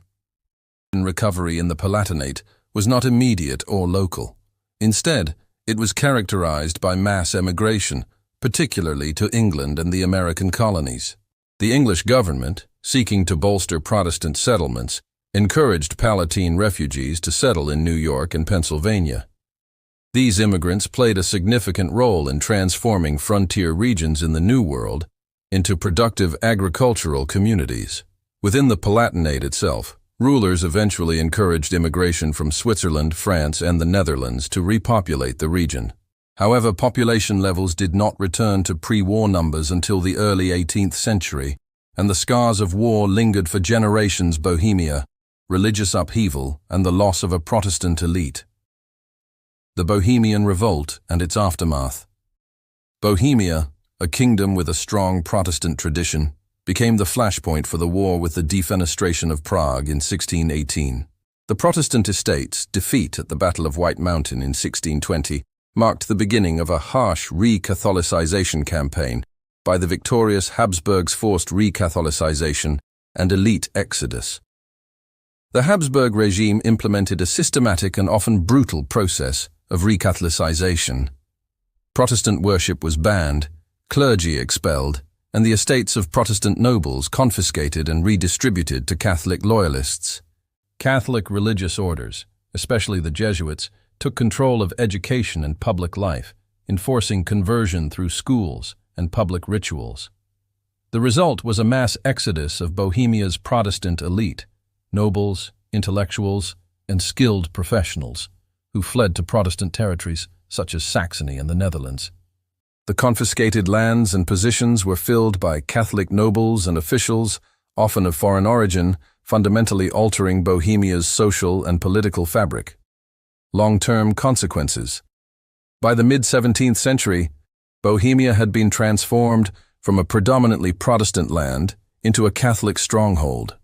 Recovery in the Palatinate was not immediate or local. Instead, it was characterized by mass emigration, particularly to England and the American colonies. The English government, seeking to bolster Protestant settlements, encouraged Palatine refugees to settle in New York and Pennsylvania. These immigrants played a significant role in transforming frontier regions in the New World into productive agricultural communities. Within the Palatinate itself, rulers eventually encouraged immigration from Switzerland, France, and the Netherlands to repopulate the region. However, population levels did not return to pre-war numbers until the early 18th century, and the scars of war lingered for generations. Bohemia, religious upheaval, and the loss of a Protestant elite. The Bohemian Revolt and its aftermath. Bohemia, a kingdom with a strong Protestant tradition, became the flashpoint for the war with the Defenestration of Prague in 1618. The Protestant estates' defeat at the Battle of White Mountain in 1620 marked the beginning of a harsh re-Catholicization campaign by the victorious Habsburgs' forced re-Catholicization and elite exodus. The Habsburg regime implemented a systematic and often brutal process of re-Catholicization. Protestant worship was banned, clergy expelled, and the estates of Protestant nobles confiscated and redistributed to Catholic loyalists. Catholic religious orders, especially the Jesuits, took control of education and public life, enforcing conversion through schools and public rituals. The result was a mass exodus of Bohemia's Protestant elite, nobles, intellectuals, and skilled professionals, who fled to Protestant territories such as Saxony and the Netherlands. The confiscated lands and positions were filled by Catholic nobles and officials, often of foreign origin, fundamentally altering Bohemia's social and political fabric. Long-term consequences. By the mid-17th century, Bohemia had been transformed from a predominantly Protestant land into a Catholic stronghold.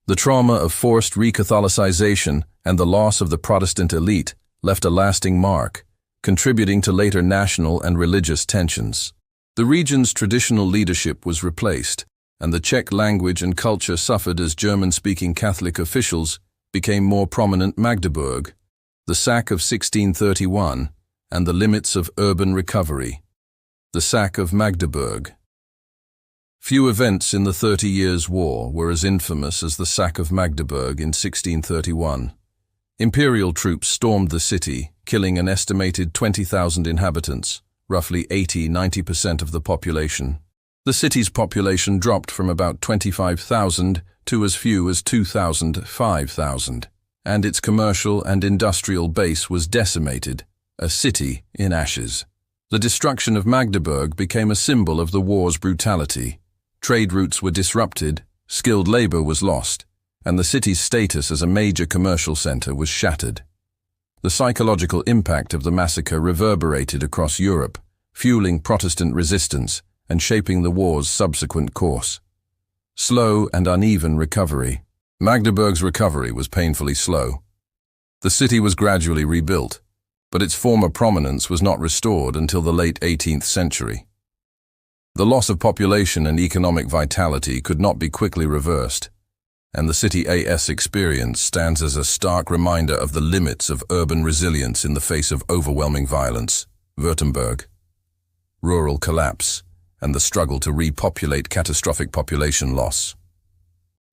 The trauma of forced re-Catholicization and the loss of the Protestant elite left a lasting mark, contributing to later national and religious tensions. The region's traditional leadership was replaced, and the Czech language and culture suffered as German-speaking Catholic officials became more prominent. Magdeburg, the sack of 1631, and the limits of urban recovery. The sack of Magdeburg. Few events in the 30 Years' War were as infamous as the sack of Magdeburg in 1631. Imperial troops stormed the city, killing an estimated 20,000 inhabitants, roughly 80–90% of the population. The city's population dropped from about 25,000 to as few as 2,000–5,000, and its commercial and industrial base was decimated, a city in ashes. The destruction of Magdeburg became a symbol of the war's brutality. Trade routes were disrupted, skilled labor was lost, and the city's status as a major commercial center was shattered. The psychological impact of the massacre reverberated across Europe, fueling Protestant resistance and shaping the war's subsequent course. Slow and uneven recovery. Magdeburg's recovery was painfully slow. The city was gradually rebuilt, but its former prominence was not restored until the late 18th century. The loss of population and economic vitality could not be quickly reversed, and the city's experience stands as a stark reminder of the limits of urban resilience in the face of overwhelming violence. Württemberg, rural collapse, and the struggle to repopulate. Catastrophic population loss.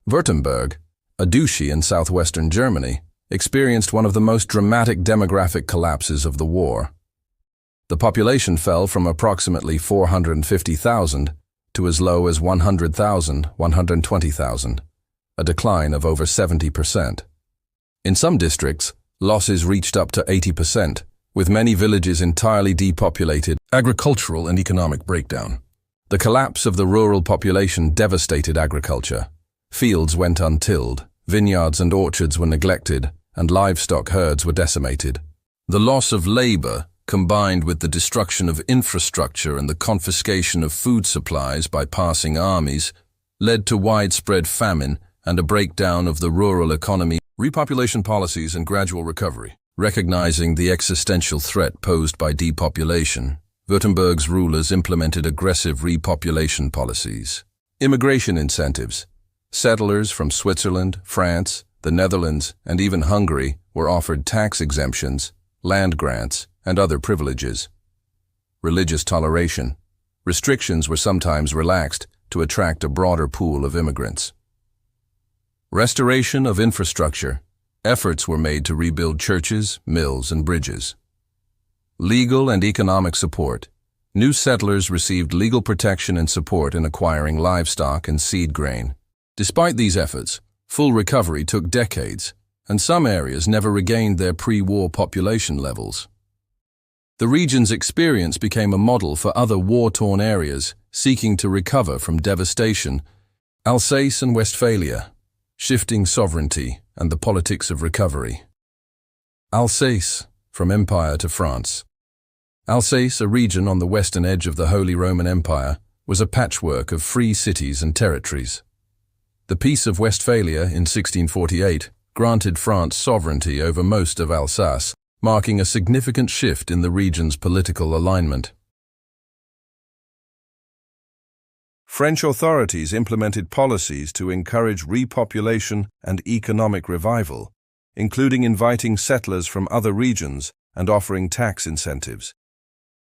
Württemberg, a duchy in southwestern Germany, experienced one of the most dramatic demographic collapses of the war. The population fell from approximately 450,000 to as low as 100,000, 120,000, a decline of over 70%. In some districts, losses reached up to 80%, with many villages entirely depopulated. Agricultural and economic breakdown. The collapse of the rural population devastated agriculture. Fields went untilled, vineyards and orchards were neglected, and livestock herds were decimated. The loss of labor, combined with the destruction of infrastructure and the confiscation of food supplies by passing armies, led to widespread famine and a breakdown of the rural economy. Repopulation policies and gradual recovery. Recognizing the existential threat posed by depopulation, Württemberg's rulers implemented aggressive repopulation policies. Immigration incentives. Settlers from Switzerland, France, the Netherlands, and even Hungary were offered tax exemptions, land grants, and other privileges. Religious toleration. Restrictions were sometimes relaxed to attract a broader pool of immigrants. Restoration of infrastructure. Efforts were made to rebuild churches, mills, and bridges. Legal and economic support. New settlers received legal protection and support in acquiring livestock and seed grain. Despite these efforts, full recovery took decades, and some areas never regained their pre-war population levels. The region's experience became a model for other war-torn areas seeking to recover from devastation. Alsace and Westphalia. Shifting sovereignty and the politics of recovery. Alsace, from Empire to France. Alsace, a region on the western edge of the Holy Roman Empire, was a patchwork of free cities and territories. The Peace of Westphalia in 1648 granted France sovereignty over most of Alsace, marking a significant shift in the region's political alignment. French authorities implemented policies to encourage repopulation and economic revival, including inviting settlers from other regions and offering tax incentives.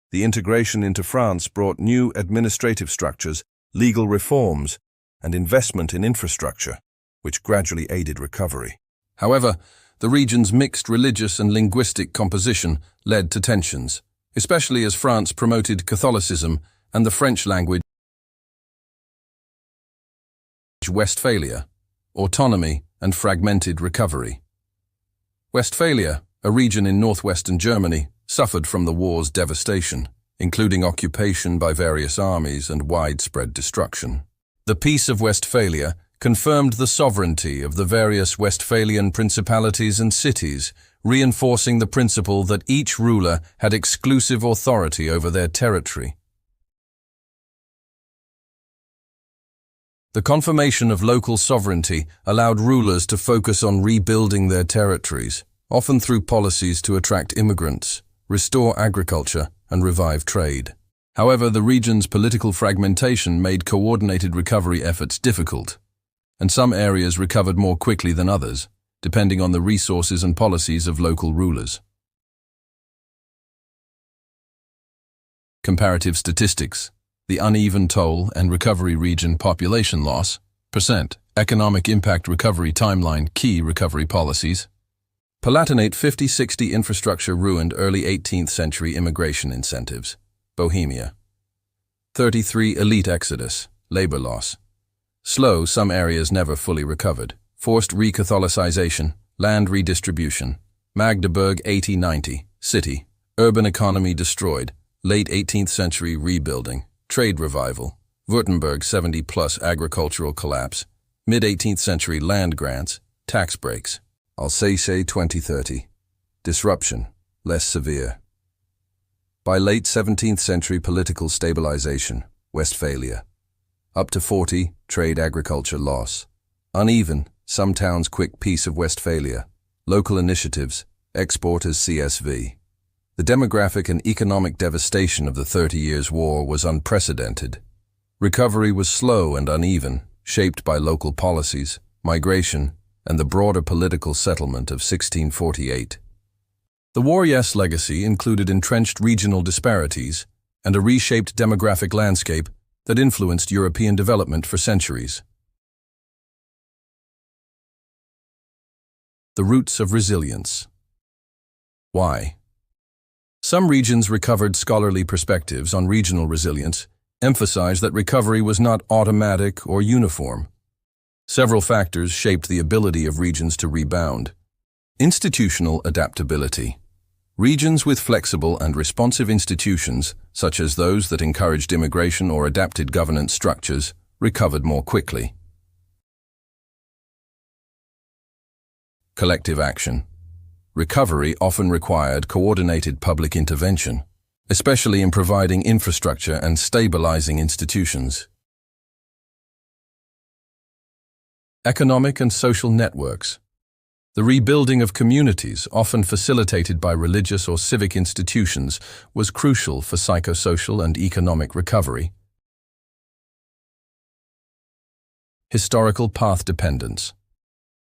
The integration into France brought new administrative structures, legal reforms, and investment in infrastructure, which gradually aided recovery. However, the region's mixed religious and linguistic composition led to tensions, especially as France promoted Catholicism and the French language. Westphalia, autonomy and fragmented recovery. Westphalia, a region in northwestern Germany, suffered from the war's devastation, including occupation by various armies and widespread destruction. The Peace of Westphalia confirmed the sovereignty of the various Westphalian principalities and cities, reinforcing the principle that each ruler had exclusive authority over their territory. The confirmation of local sovereignty allowed rulers to focus on rebuilding their territories, often through policies to attract immigrants, restore agriculture, and revive trade. However, the region's political fragmentation made coordinated recovery efforts difficult, and some areas recovered more quickly than others, depending on the resources and policies of local rulers. Comparative statistics. The uneven toll and recovery region population loss, %, economic impact recovery timeline, key recovery policies. Palatinate 50-60 infrastructure ruined early 18th century immigration incentives. Bohemia. 33 elite exodus, labor loss. Slow, some areas never fully recovered. Forced re-Catholicization, land redistribution. Magdeburg 80-90, city. Urban economy destroyed. Late 18th century rebuilding. Trade revival. Württemberg 70+ agricultural collapse. Mid-18th century land grants. Tax breaks. Alsace 2030. Disruption, less severe. By late 17th century political stabilization, Westphalia. Up to 40, trade agriculture loss. Uneven, some towns quick Peace of Westphalia. Local initiatives, export as CSV. The demographic and economic devastation of the 30 Years' War was unprecedented. Recovery was slow and uneven, shaped by local policies, migration, and the broader political settlement of 1648. The war's legacy included entrenched regional disparities and a reshaped demographic landscape that influenced European development for centuries. The roots of resilience. Why? Some regions recovered scholarly perspectives on regional resilience, emphasized that recovery was not automatic or uniform. Several factors shaped the ability of regions to rebound. Institutional adaptability. Regions with flexible and responsive institutions, such as those that encouraged immigration or adapted governance structures, recovered more quickly. Collective action. Recovery often required coordinated public intervention, especially in providing infrastructure and stabilizing institutions. Economic and social networks. The rebuilding of communities, often facilitated by religious or civic institutions, was crucial for psychosocial and economic recovery. Historical path dependence.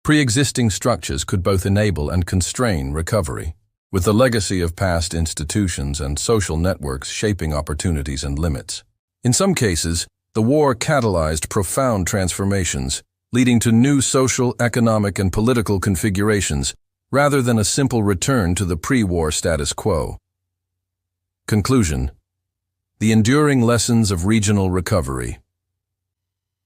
Pre-existing structures could both enable and constrain recovery, with the legacy of past institutions and social networks shaping opportunities and limits. In some cases, the war catalyzed profound transformations, leading to new social, economic, and political configurations, rather than a simple return to the pre-war status quo. Conclusion: the enduring lessons of regional recovery.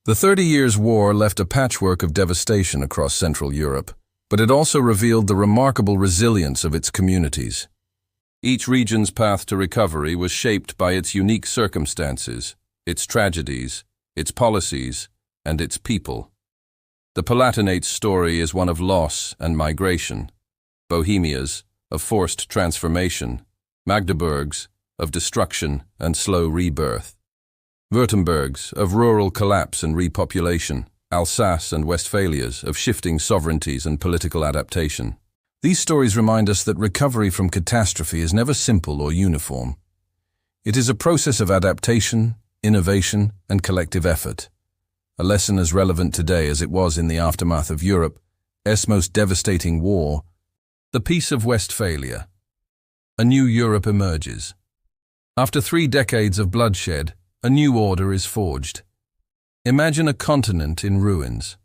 The 30 Years' War left a patchwork of devastation across Central Europe, but it also revealed the remarkable resilience of its communities. Each region's path to recovery was shaped by its unique circumstances, its tragedies, its policies, and its people. The Palatinate's story is one of loss and migration, Bohemia's of forced transformation, Magdeburg's of destruction and slow rebirth, Württemberg's of rural collapse and repopulation, Alsace and Westphalia's of shifting sovereignties and political adaptation. These stories remind us that recovery from catastrophe is never simple or uniform. It is a process of adaptation, innovation, and collective effort. A lesson as relevant today as it was in the aftermath of Europe's most devastating war, the Peace of Westphalia. A new Europe emerges. After 3 decades of bloodshed, a new order is forged. Imagine a continent in ruins.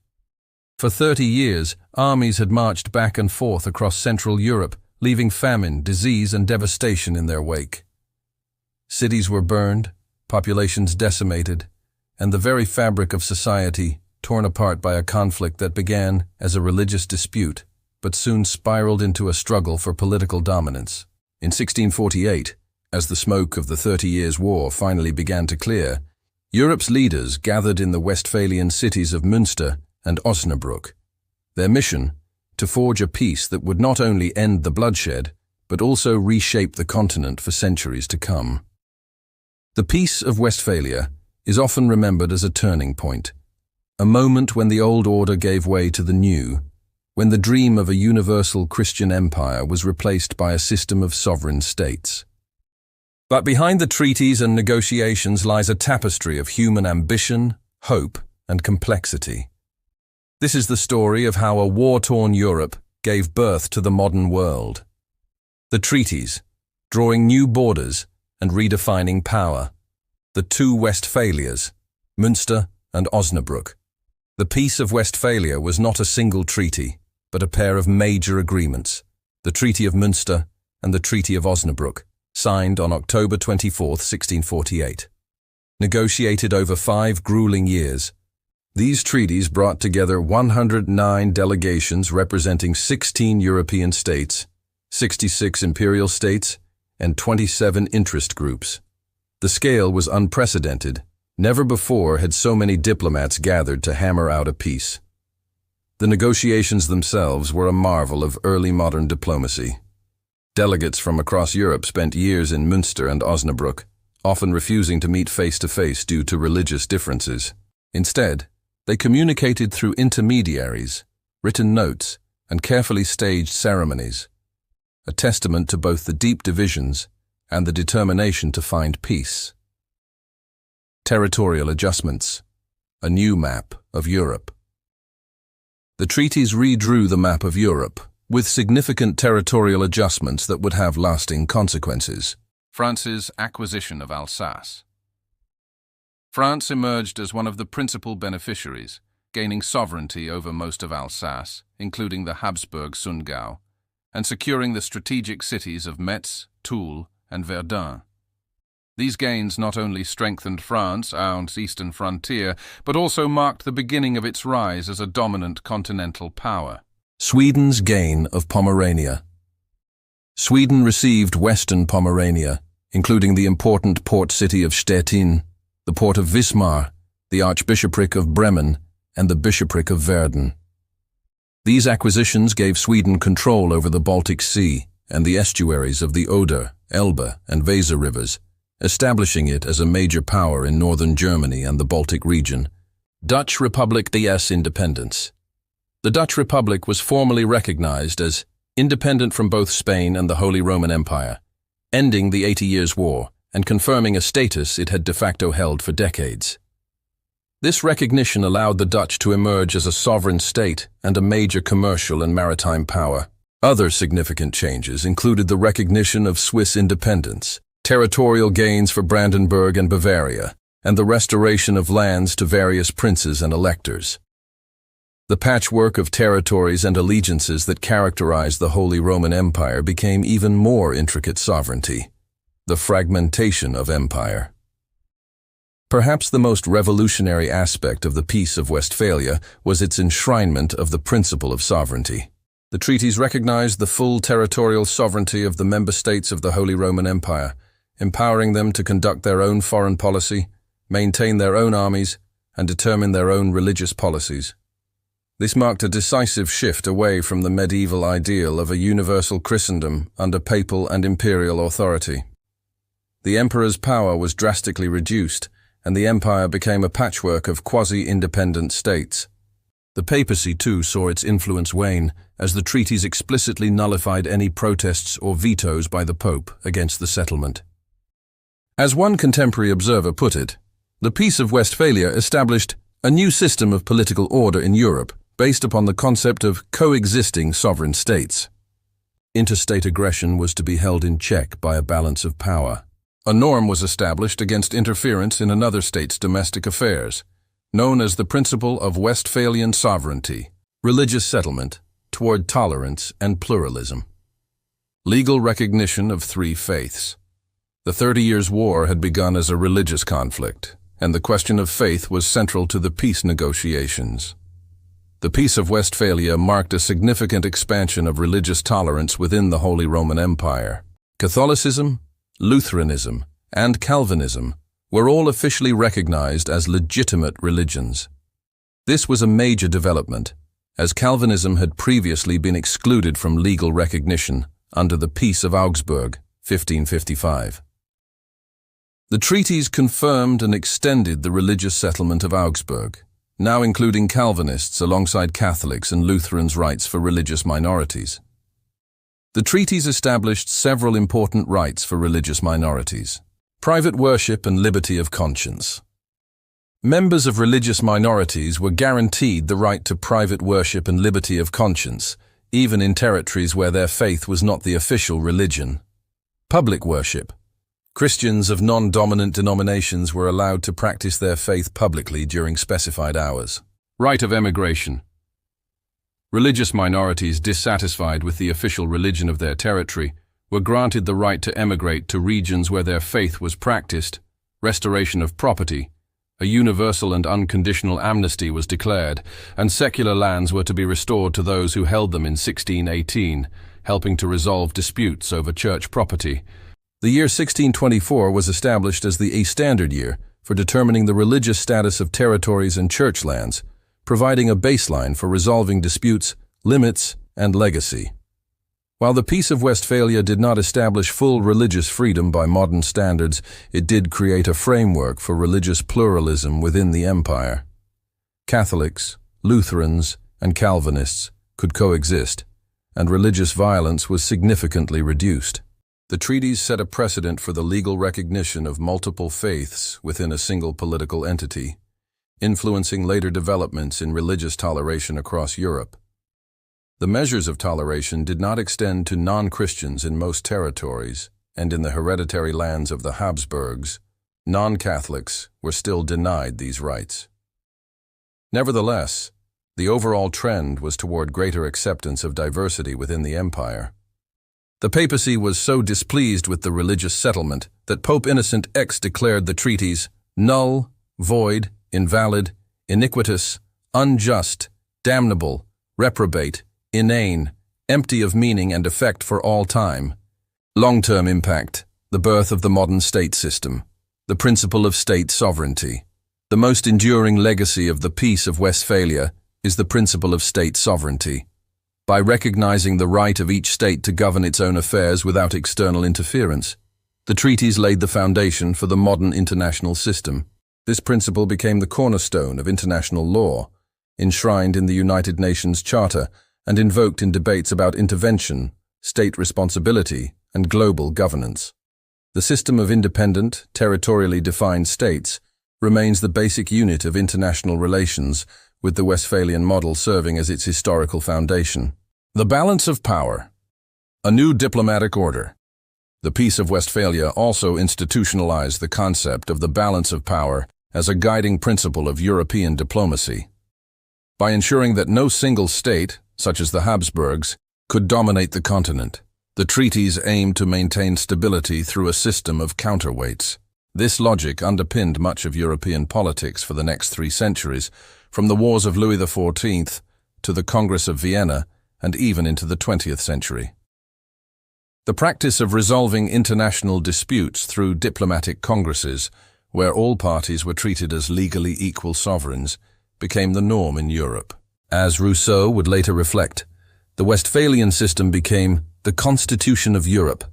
For 30 years, armies had marched back and forth across Central Europe, leaving famine, disease, and devastation in their wake. Cities were burned, populations decimated, and the very fabric of society torn apart by a conflict that began as a religious dispute, but soon spiraled into a struggle for political dominance. In 1648, as the smoke of the 30 Years' War finally began to clear, Europe's leaders gathered in the Westphalian cities of Münster and Osnabrück. Their mission, to forge a peace that would not only end the bloodshed, but also reshape the continent for centuries to come. The Peace of Westphalia is often remembered as a turning point, a moment when the old order gave way to the new, when the dream of a universal Christian empire was replaced by a system of sovereign states. But behind the treaties and negotiations lies a tapestry of human ambition, hope, and complexity. This is the story of how a war-torn Europe gave birth to the modern world. The treaties, drawing new borders and redefining power. The 2 Westphalias, Münster and Osnabrück. The Peace of Westphalia was not a single treaty, but a pair of major agreements, the Treaty of Münster and the Treaty of Osnabrück, signed on October 24, 1648. Negotiated over 5 grueling years, these treaties brought together 109 delegations representing 16 European states, 66 imperial states, and 27 interest groups. The scale was unprecedented. Never before had so many diplomats gathered to hammer out a peace. The negotiations themselves were a marvel of early modern diplomacy. Delegates from across Europe spent years in Münster and Osnabrück, often refusing to meet face-to-face due to religious differences. Instead, they communicated through intermediaries, written notes, and carefully staged ceremonies, a testament to both the deep divisions and the determination to find peace. Territorial adjustments, a new map of Europe. The treaties redrew the map of Europe, with significant territorial adjustments that would have lasting consequences. France's acquisition of Alsace. France emerged as one of the principal beneficiaries, gaining sovereignty over most of Alsace, including the Habsburg Sundgau, and securing the strategic cities of Metz, Toul, and Verdun. These gains not only strengthened France's eastern frontier, but also marked the beginning of its rise as a dominant continental power. Sweden's gain of Pomerania. Sweden received western Pomerania, including the important port city of Stettin, the port of Wismar, the Archbishopric of Bremen, and the Bishopric of Verden. These acquisitions gave Sweden control over the Baltic Sea and the estuaries of the Oder, Elbe, and Weser rivers, establishing it as a major power in northern Germany and the Baltic region. Dutch Republic DS independence. The Dutch Republic was formally recognized as independent from both Spain and the Holy Roman Empire, ending the 80 Years' War and confirming a status it had de facto held for decades. This recognition allowed the Dutch to emerge as a sovereign state and a major commercial and maritime power. Other significant changes included the recognition of Swiss independence, territorial gains for Brandenburg and Bavaria, and the restoration of lands to various princes and electors. The patchwork of territories and allegiances that characterized the Holy Roman Empire became even more intricate sovereignty, the fragmentation of empire. Perhaps the most revolutionary aspect of the Peace of Westphalia was its enshrinement of the principle of sovereignty. The treaties recognized the full territorial sovereignty of the member states of the Holy Roman Empire, empowering them to conduct their own foreign policy, maintain their own armies, and determine their own religious policies. This marked a decisive shift away from the medieval ideal of a universal Christendom under papal and imperial authority. The emperor's power was drastically reduced, and the empire became a patchwork of quasi-independent states. The papacy, too, saw its influence wane, as the treaties explicitly nullified any protests or vetoes by the Pope against the settlement. As one contemporary observer put it, the Peace of Westphalia established a new system of political order in Europe, based upon the concept of coexisting sovereign states. Interstate aggression was to be held in check by a balance of power. A norm was established against interference in another state's domestic affairs, known as the principle of Westphalian sovereignty, religious settlement, toward tolerance and pluralism. Legal recognition of three faiths. The 30 Years' War had begun as a religious conflict, and the question of faith was central to the peace negotiations. The Peace of Westphalia marked a significant expansion of religious tolerance within the Holy Roman Empire. Catholicism, Lutheranism, and Calvinism were all officially recognized as legitimate religions. This was a major development, as Calvinism had previously been excluded from legal recognition under the Peace of Augsburg, 1555. The treaties confirmed and extended the religious settlement of Augsburg, now including Calvinists alongside Catholics and Lutherans' rights for religious minorities. The treaties established several important rights for religious minorities: private worship and liberty of conscience. Members of religious minorities were guaranteed the right to private worship and liberty of conscience, even in territories where their faith was not the official religion. Public worship. Christians of non-dominant denominations were allowed to practice their faith publicly during specified hours. Right of emigration. Religious minorities dissatisfied with the official religion of their territory were granted the right to emigrate to regions where their faith was practiced. Restoration of property. A universal and unconditional amnesty was declared, and secular lands were to be restored to those who held them in 1618, helping to resolve disputes over church property. The year 1624 was established as the standard year for determining the religious status of territories and church lands, providing a baseline for resolving disputes, limits, and legacy. While the Peace of Westphalia did not establish full religious freedom by modern standards, it did create a framework for religious pluralism within the empire. Catholics, Lutherans, and Calvinists could coexist, and religious violence was significantly reduced. The treaties set a precedent for the legal recognition of multiple faiths within a single political entity, influencing later developments in religious toleration across Europe. The measures of toleration did not extend to non-Christians in most territories, and in the hereditary lands of the Habsburgs, non-Catholics were still denied these rights. Nevertheless, the overall trend was toward greater acceptance of diversity within the empire. The papacy was so displeased with the religious settlement that Pope Innocent X declared the treaties null, void, invalid, iniquitous, unjust, damnable, reprobate, inane, empty of meaning and effect for all time. Long-term impact: the birth of the modern state system, the principle of state sovereignty. The most enduring legacy of the Peace of Westphalia is the principle of state sovereignty. By recognizing the right of each state to govern its own affairs without external interference, the treaties laid the foundation for the modern international system. This principle became the cornerstone of international law, enshrined in the United Nations Charter and invoked in debates about intervention, state responsibility, and global governance. The system of independent, territorially defined states remains the basic unit of international relations, with the Westphalian model serving as its historical foundation. The balance of power. A new diplomatic order. The Peace of Westphalia also institutionalized the concept of the balance of power as a guiding principle of European diplomacy. By ensuring that no single state, such as the Habsburgs, could dominate the continent, the treaties aimed to maintain stability through a system of counterweights. This logic underpinned much of European politics for the next 3 centuries, from the wars of Louis XIV to the Congress of Vienna and even into the 20th century. The practice of resolving international disputes through diplomatic congresses, where all parties were treated as legally equal sovereigns, became the norm in Europe. As Rousseau would later reflect, the Westphalian system became the Constitution of Europe,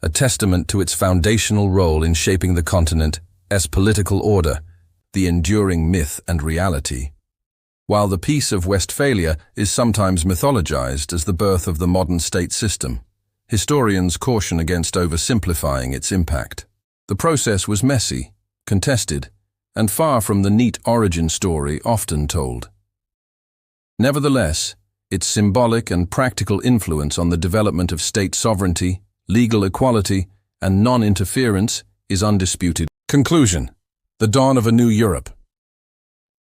a testament to its foundational role in shaping the continent's political order, the enduring myth and reality. While the Peace of Westphalia is sometimes mythologized as the birth of the modern state system, historians caution against oversimplifying its impact. The process was messy, contested, and far from the neat origin story often told. Nevertheless, its symbolic and practical influence on the development of state sovereignty, legal equality, and non-interference is undisputed. Conclusion. The dawn of a new Europe.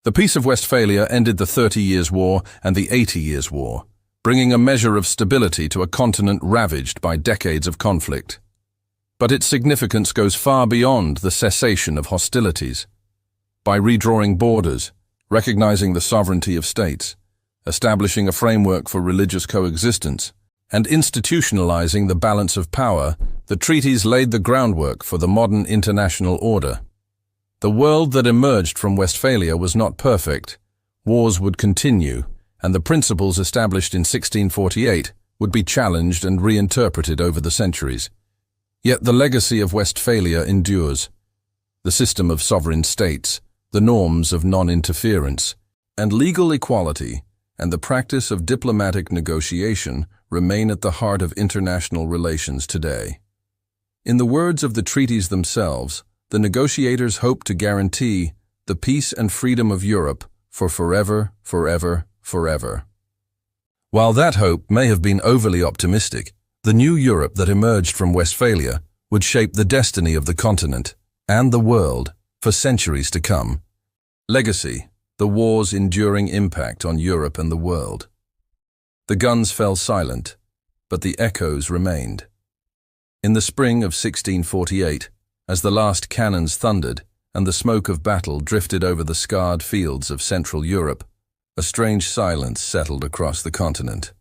The Peace of Westphalia ended the 30 Years' War and the 80 Years' War, bringing a measure of stability to a continent ravaged by decades of conflict. But its significance goes far beyond the cessation of hostilities. By redrawing borders, recognizing the sovereignty of states, establishing a framework for religious coexistence, and institutionalizing the balance of power, the treaties laid the groundwork for the modern international order. The world that emerged from Westphalia was not perfect. Wars would continue, and the principles established in 1648 would be challenged and reinterpreted over the centuries. Yet the legacy of Westphalia endures. The system of sovereign states, the norms of non-interference, and legal equality, and the practice of diplomatic negotiation remain at the heart of international relations today. In the words of the treaties themselves, the negotiators hope to guarantee the peace and freedom of Europe for forever, forever, forever. While that hope may have been overly optimistic, the new Europe that emerged from Westphalia would shape the destiny of the continent and the world for centuries to come. Legacy. The war's enduring impact on Europe and the world. The guns fell silent, but the echoes remained. In the spring of 1648, as the last cannons thundered and the smoke of battle drifted over the scarred fields of Central Europe, a strange silence settled across the continent.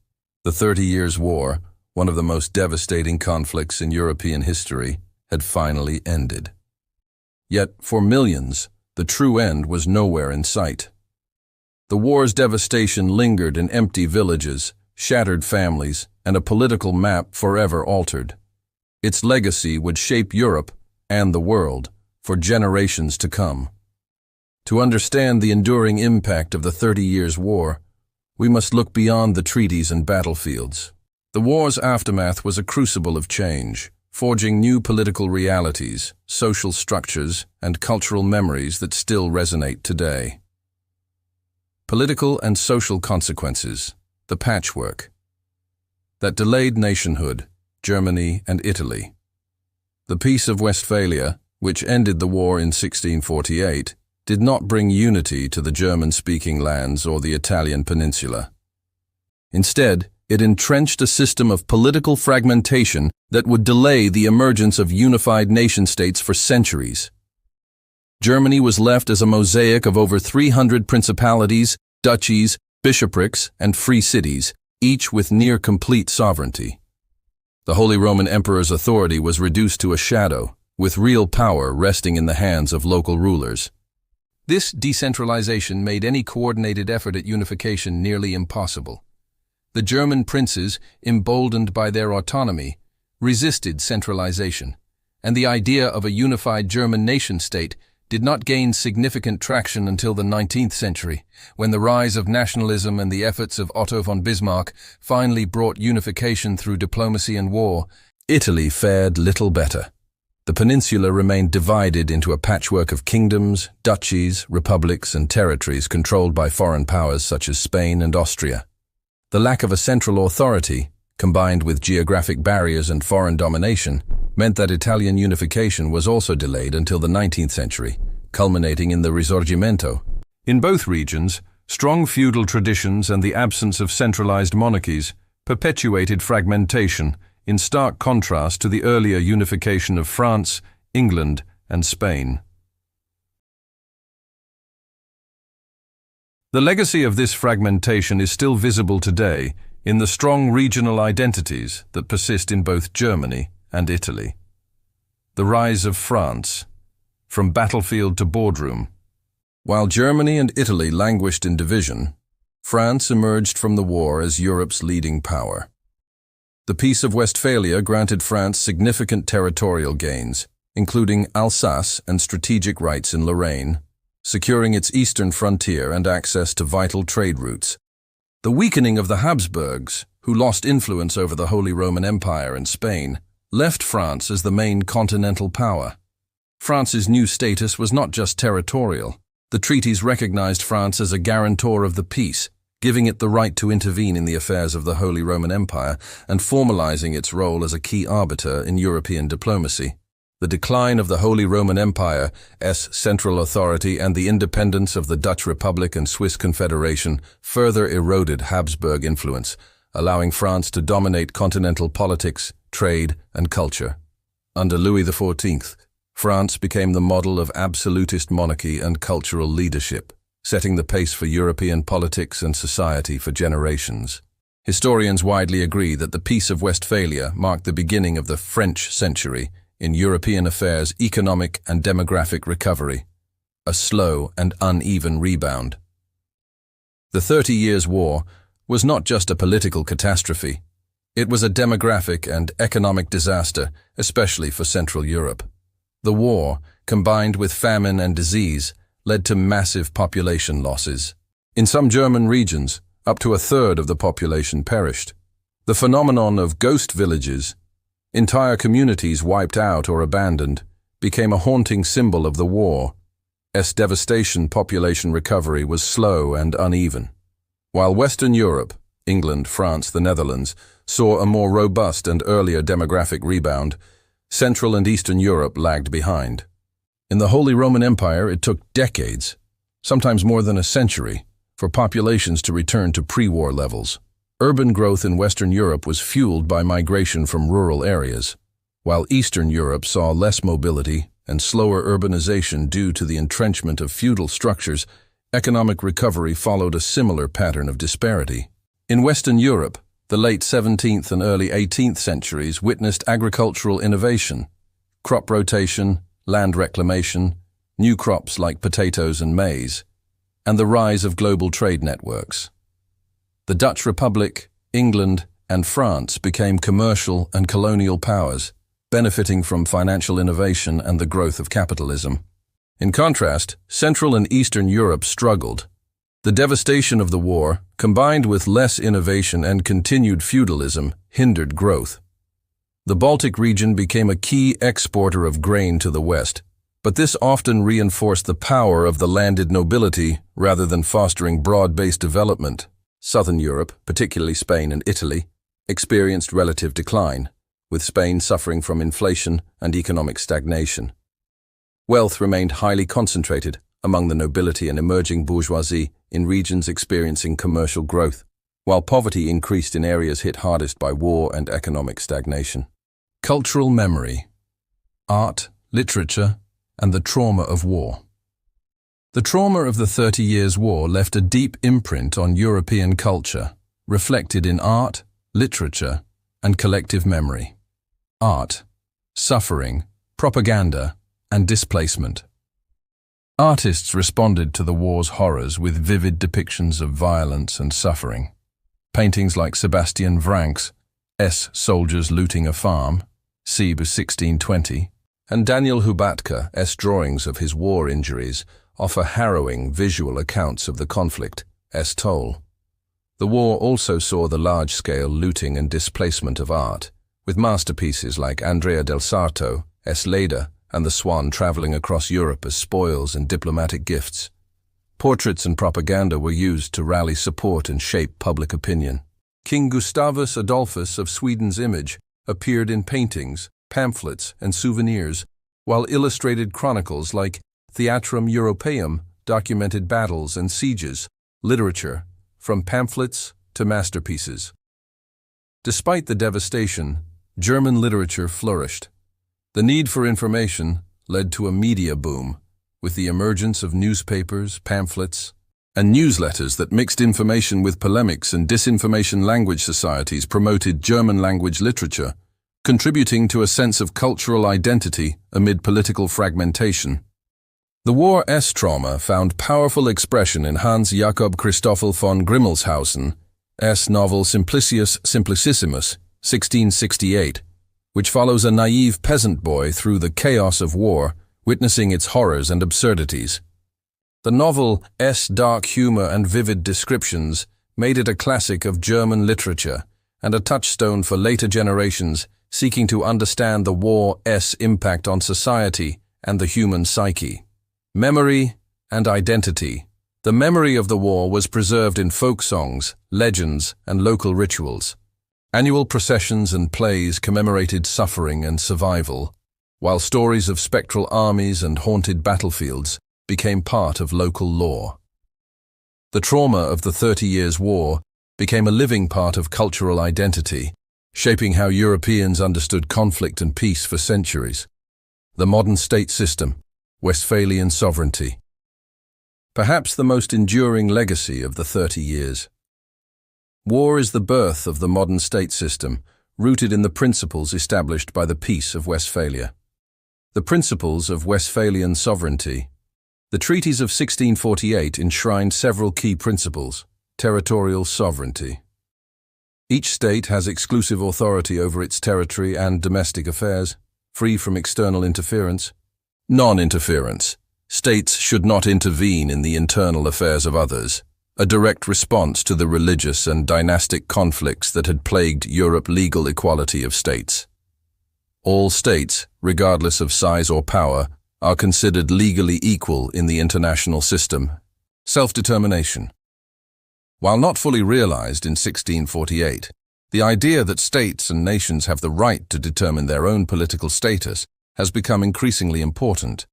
The 30 Years' War, one of the most devastating conflicts in European history, had finally ended. Yet, for millions, the true end was nowhere in sight. The war's devastation lingered in empty villages, shattered families, and a political map forever altered. Its legacy would shape Europe and the world for generations to come. To understand the enduring impact of the 30 Years' War, we must look beyond the treaties and battlefields. The war's aftermath was a crucible of change, forging new political realities, social structures, and cultural memories that still resonate today. Political and social consequences, the patchwork that delayed nationhood, Germany and Italy. The Peace of Westphalia, which ended the war in 1648, did not bring unity to the German-speaking lands or the Italian peninsula. Instead, it entrenched a system of political fragmentation that would delay the emergence of unified nation-states for centuries. Germany was left as a mosaic of over 300 principalities, duchies, bishoprics, and free cities, each with near-complete sovereignty. The Holy Roman Emperor's authority was reduced to a shadow, with real power resting in the hands of local rulers. This decentralization made any coordinated effort at unification nearly impossible. The German princes, emboldened by their autonomy, resisted centralization, and the idea of a unified German nation-state did not gain significant traction until the 19th century, when the rise of nationalism and the efforts of Otto von Bismarck finally brought unification through diplomacy and war. Italy fared little better. The peninsula remained divided into a patchwork of kingdoms, duchies, republics, and territories controlled by foreign powers such as Spain and Austria. The lack of a central authority, combined with geographic barriers and foreign domination, meant that Italian unification was also delayed until the 19th century, culminating in the Risorgimento. In both regions, strong feudal traditions and the absence of centralized monarchies perpetuated fragmentation, in stark contrast to the earlier unification of France, England, and Spain. The legacy of this fragmentation is still visible today in the strong regional identities that persist in both Germany and Italy. The rise of France, from battlefield to boardroom. While Germany and Italy languished in division, France emerged from the war as Europe's leading power. The Peace of Westphalia granted France significant territorial gains, including Alsace and strategic rights in Lorraine, securing its eastern frontier and access to vital trade routes. The weakening of the Habsburgs, who lost influence over the Holy Roman Empire and Spain, left France as the main continental power. France's new status was not just territorial. The treaties recognized France as a guarantor of the peace, giving it the right to intervene in the affairs of the Holy Roman Empire and formalizing its role as a key arbiter in European diplomacy. The decline of the Holy Roman Empire's central authority and the independence of the Dutch Republic and Swiss Confederation further eroded Habsburg influence, allowing France to dominate continental politics, trade, and culture. Under Louis XIV, France became the model of absolutist monarchy and cultural leadership, setting the pace for European politics and society for generations. Historians widely agree that the Peace of Westphalia marked the beginning of the French century in European affairs, economic and demographic recovery, a slow and uneven rebound. The 30 Years' War was not just a political catastrophe. It was a demographic and economic disaster, especially for Central Europe. The war, combined with famine and disease, led to massive population losses. In some German regions, up to a third of the population perished. The phenomenon of ghost villages, entire communities wiped out or abandoned, became a haunting symbol of the war's devastation. Population recovery was slow and uneven. While Western Europe, England, France, the Netherlands, saw a more robust and earlier demographic rebound, Central and Eastern Europe lagged behind. In the Holy Roman Empire, it took decades, sometimes more than a century, for populations to return to pre-war levels. Urban growth in Western Europe was fueled by migration from rural areas, while Eastern Europe saw less mobility and slower urbanization due to the entrenchment of feudal structures. Economic recovery followed a similar pattern of disparity. In Western Europe, the late 17th and early 18th centuries witnessed agricultural innovation, crop rotation, land reclamation, new crops like potatoes and maize, and the rise of global trade networks. The Dutch Republic, England, and France became commercial and colonial powers, benefiting from financial innovation and the growth of capitalism. In contrast, Central and Eastern Europe struggled. The devastation of the war, combined with less innovation and continued feudalism, hindered growth. The Baltic region became a key exporter of grain to the West, but this often reinforced the power of the landed nobility rather than fostering broad-based development. Southern Europe, particularly Spain and Italy, experienced relative decline, with Spain suffering from inflation and economic stagnation. Wealth remained highly concentrated among the nobility and emerging bourgeoisie in regions experiencing commercial growth, while poverty increased in areas hit hardest by war and economic stagnation. Cultural memory, art, literature, and the trauma of war. The trauma of the 30 Years' War left a deep imprint on European culture, reflected in art, literature, and collective memory. Art, suffering, propaganda, and displacement. Artists responded to the war's horrors with vivid depictions of violence and suffering. Paintings like Sebastian Vranc's Soldiers Looting a Farm, Cibes 1620, and Daniel Hubatka's drawings of his war injuries offer harrowing visual accounts of the conflict's toll. The war also saw the large-scale looting and displacement of art, with masterpieces like Andrea del Sarto's Leda and the Swan traveling across Europe as spoils and diplomatic gifts. Portraits and propaganda were used to rally support and shape public opinion. King Gustavus Adolphus of Sweden's image appeared in paintings, pamphlets, and souvenirs, while illustrated chronicles like Theatrum Europaeum documented battles and sieges, literature, from pamphlets to masterpieces. Despite the devastation, German literature flourished. The need for information led to a media boom, with the emergence of newspapers, pamphlets, and newsletters that mixed information with polemics, and disinformation language societies promoted German-language literature, contributing to a sense of cultural identity amid political fragmentation. The war's trauma found powerful expression in Hans Jakob Christoffel von Grimmelshausen's novel Simplicius Simplicissimus, 1668, which follows a naive peasant boy through the chaos of war, witnessing its horrors and absurdities. The novel's dark humor and vivid descriptions made it a classic of German literature and a touchstone for later generations seeking to understand the war's impact on society and the human psyche. Memory and identity. The memory of the war was preserved in folk songs, legends, and local rituals. Annual processions and plays commemorated suffering and survival, while stories of spectral armies and haunted battlefields became part of local lore. The trauma of the 30 Years' War became a living part of cultural identity, shaping how Europeans understood conflict and peace for centuries. The modern state system. Westphalian sovereignty. Perhaps the most enduring legacy of the 30 years. War is the birth of the modern state system, rooted in the principles established by the Peace of Westphalia. The principles of Westphalian sovereignty. The treaties of 1648 enshrined several key principles. Territorial sovereignty. Each state has exclusive authority over its territory and domestic affairs, free from external interference. Non-interference. States should not intervene in the internal affairs of others, a direct response to the religious and dynastic conflicts that had plagued Europe. Legal equality of states. All states, regardless of size or power, are considered legally equal in the international system. Self-determination. While not fully realized in 1648, the idea that states and nations have the right to determine their own political status has become increasingly important.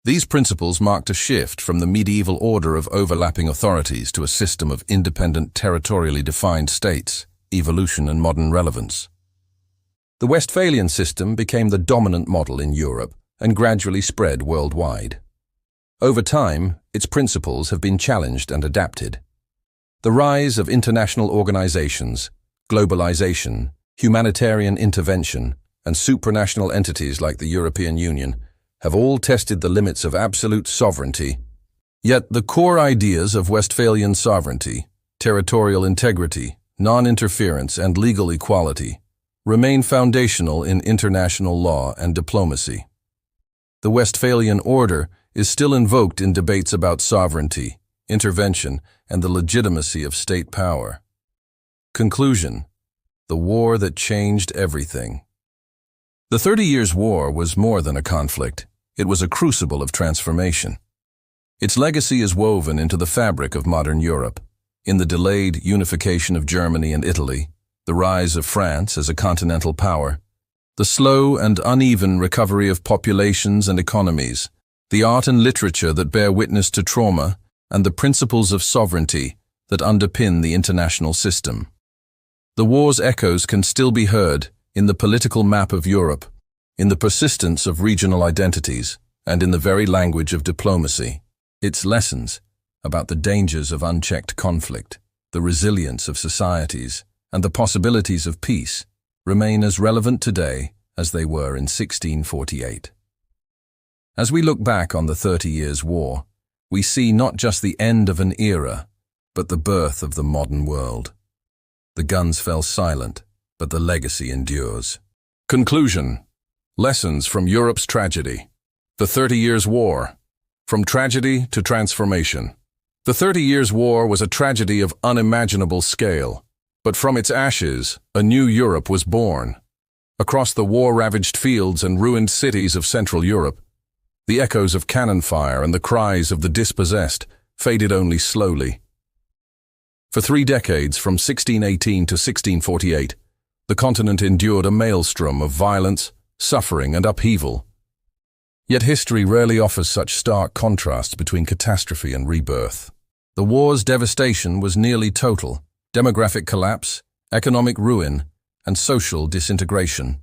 These principles marked a shift from the medieval order of overlapping authorities to a system of independent, territorially defined states, evolution and modern relevance. The Westphalian system became the dominant model in Europe and gradually spread worldwide. Over time, its principles have been challenged and adapted. The rise of international organizations, globalization, humanitarian intervention, and supranational entities like the European Union have all tested the limits of absolute sovereignty. Yet the core ideas of Westphalian sovereignty, territorial integrity, non-interference, and legal equality remain foundational in international law and diplomacy. The Westphalian order is still invoked in debates about sovereignty, intervention, and the legitimacy of state power. Conclusion: the war that changed everything. The 30 Years' War was more than a conflict. It was a crucible of transformation. Its legacy is woven into the fabric of modern Europe, in the delayed unification of Germany and Italy, the rise of France as a continental power, the slow and uneven recovery of populations and economies, the art and literature that bear witness to trauma, and the principles of sovereignty that underpin the international system. The war's echoes can still be heard in the political map of Europe, in the persistence of regional identities, and in the very language of diplomacy. Its lessons about the dangers of unchecked conflict, the resilience of societies, and the possibilities of peace remain as relevant today as they were in 1648. As we look back on the 30 Years' War, we see not just the end of an era, but the birth of the modern world. The guns fell silent, but the legacy endures. Conclusion: Lessons from Europe's tragedy. The 30 Years' War. From tragedy to transformation. The 30 Years' War was a tragedy of unimaginable scale, but from its ashes, a new Europe was born. Across the war-ravaged fields and ruined cities of Central Europe, the echoes of cannon fire and the cries of the dispossessed faded only slowly. For 3 decades, from 1618 to 1648, the continent endured a maelstrom of violence, suffering, and upheaval. Yet history rarely offers such stark contrasts between catastrophe and rebirth. The war's devastation was nearly total: demographic collapse, economic ruin, and social disintegration.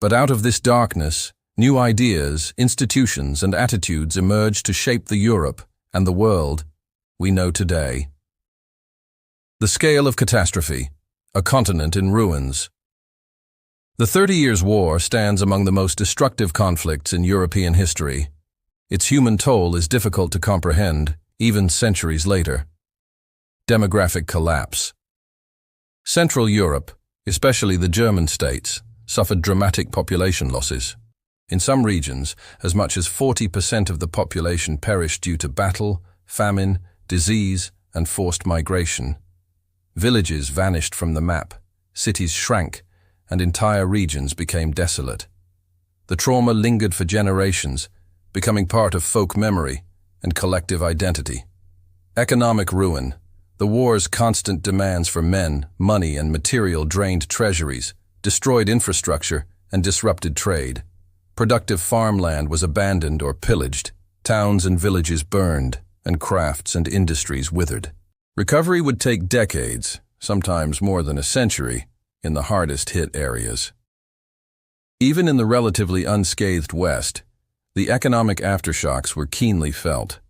But out of this darkness, new ideas, institutions, and attitudes emerged to shape the Europe and the world we know today. The scale of catastrophe: a continent in ruins. The 30 Years' War stands among the most destructive conflicts in European history. Its human toll is difficult to comprehend, even centuries later. Demographic collapse. Central Europe, especially the German states, suffered dramatic population losses. In some regions, as much as 40% of the population perished due to battle, famine, disease, and forced migration. Villages vanished from the map, cities shrank, and entire regions became desolate. The trauma lingered for generations, becoming part of folk memory and collective identity. Economic ruin. The war's constant demands for men, money, and material drained treasuries, destroyed infrastructure, and disrupted trade. Productive farmland was abandoned or pillaged, towns and villages burned, and crafts and industries withered. Recovery would take decades, sometimes more than a century, in the hardest-hit areas. Even in the relatively unscathed West, the economic aftershocks were keenly felt.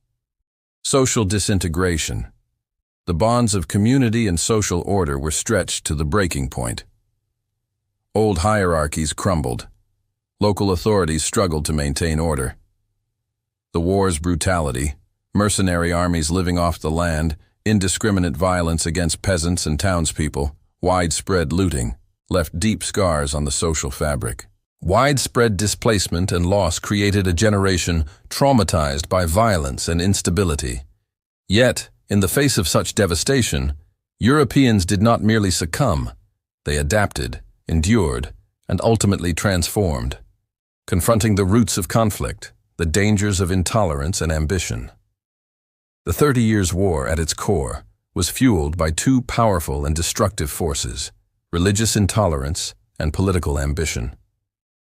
Social disintegration. The bonds of community and social order were stretched to the breaking point. Old hierarchies crumbled. Local authorities struggled to maintain order. The war's brutality, mercenary armies living off the land, indiscriminate violence against peasants and townspeople, widespread looting, left deep scars on the social fabric. Widespread displacement and loss created a generation traumatized by violence and instability. Yet, in the face of such devastation, Europeans did not merely succumb. They adapted, endured, and ultimately transformed, confronting the roots of conflict, the dangers of intolerance and ambition. The 30 Years' War, at its core, was fueled by 2 powerful and destructive forces: religious intolerance and political ambition.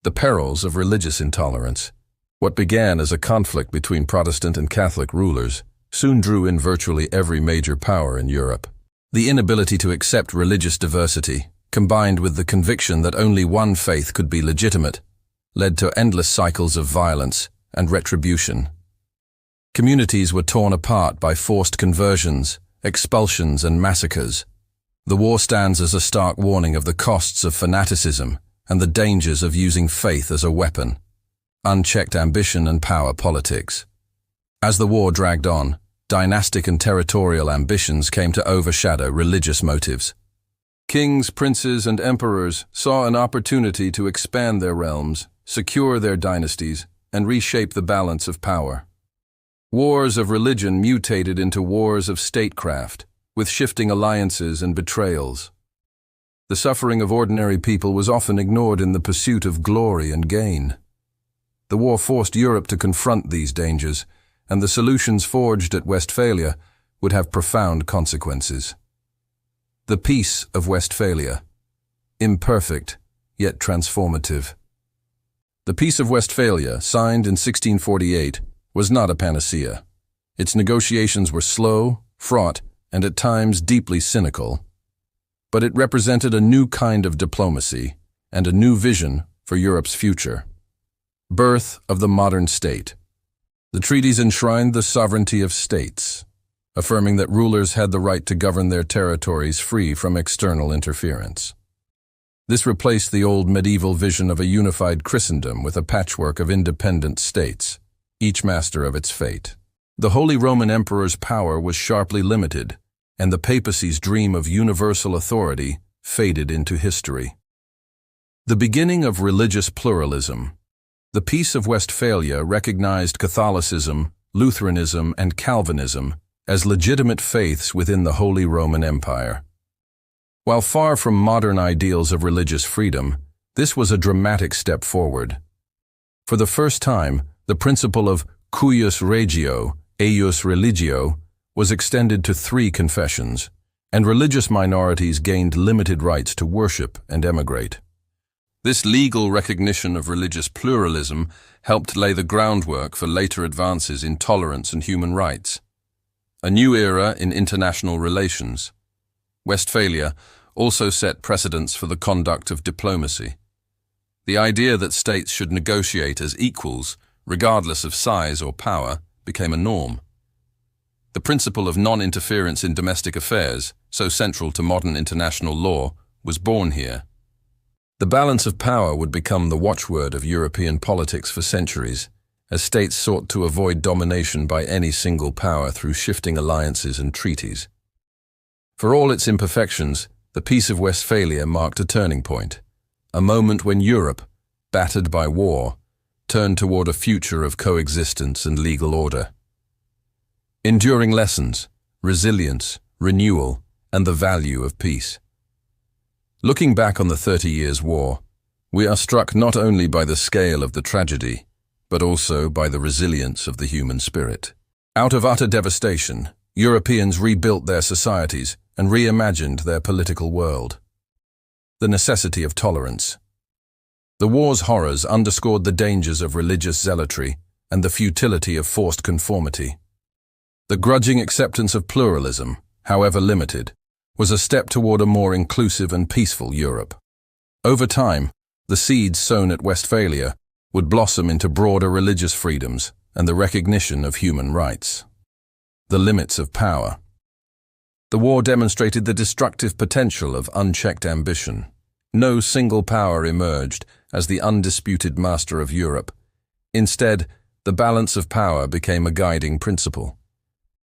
The perils of religious intolerance. What began as a conflict between Protestant and Catholic rulers soon drew in virtually every major power in Europe. The inability to accept religious diversity, combined with the conviction that only one faith could be legitimate, led to endless cycles of violence and retribution. Communities were torn apart by forced conversions, expulsions, and massacres. The war stands as a stark warning of the costs of fanaticism and the dangers of using faith as a weapon. Unchecked ambition and power politics. As the war dragged on, dynastic and territorial ambitions came to overshadow religious motives. Kings, princes, and emperors saw an opportunity to expand their realms, secure their dynasties, and reshape the balance of power. Wars of religion mutated into wars of statecraft, with shifting alliances and betrayals. The suffering of ordinary people was often ignored in the pursuit of glory and gain. The war forced Europe to confront these dangers, and the solutions forged at Westphalia would have profound consequences. The Peace of Westphalia. Imperfect, yet transformative. The Peace of Westphalia, signed in 1648, was not a panacea. Its negotiations were slow, fraught, and at times deeply cynical. But it represented a new kind of diplomacy and a new vision for Europe's future. Birth of the modern state. The treaties enshrined the sovereignty of states, affirming that rulers had the right to govern their territories free from external interference. This replaced the old medieval vision of a unified Christendom with a patchwork of independent states, each master of its fate. The Holy Roman Emperor's power was sharply limited, and the papacy's dream of universal authority faded into history. The beginning of religious pluralism. The Peace of Westphalia recognized Catholicism, Lutheranism, and Calvinism as legitimate faiths within the Holy Roman Empire. While far from modern ideals of religious freedom, this was a dramatic step forward. For the first time, the principle of cuius regio, eius religio, was extended to 3 confessions, and religious minorities gained limited rights to worship and emigrate. This legal recognition of religious pluralism helped lay the groundwork for later advances in tolerance and human rights. A new era in international relations. Westphalia also set precedents for the conduct of diplomacy. The idea that states should negotiate as equals, regardless of size or power, became a norm. The principle of non-interference in domestic affairs, so central to modern international law, was born here. The balance of power would become the watchword of European politics for centuries, as states sought to avoid domination by any single power through shifting alliances and treaties. For all its imperfections, the Peace of Westphalia marked a turning point, a moment when Europe, battered by war, turned toward a future of coexistence and legal order. Enduring lessons, resilience, renewal, and the value of peace. Looking back on the 30 Years' War, we are struck not only by the scale of the tragedy, but also by the resilience of the human spirit. Out of utter devastation, Europeans rebuilt their societies and reimagined their political world. The necessity of tolerance. The war's horrors underscored the dangers of religious zealotry and the futility of forced conformity. The grudging acceptance of pluralism, however limited, was a step toward a more inclusive and peaceful Europe. Over time, the seeds sown at Westphalia would blossom into broader religious freedoms and the recognition of human rights. The limits of power. The war demonstrated the destructive potential of unchecked ambition. No single power emerged as the undisputed master of Europe. Instead, the balance of power became a guiding principle.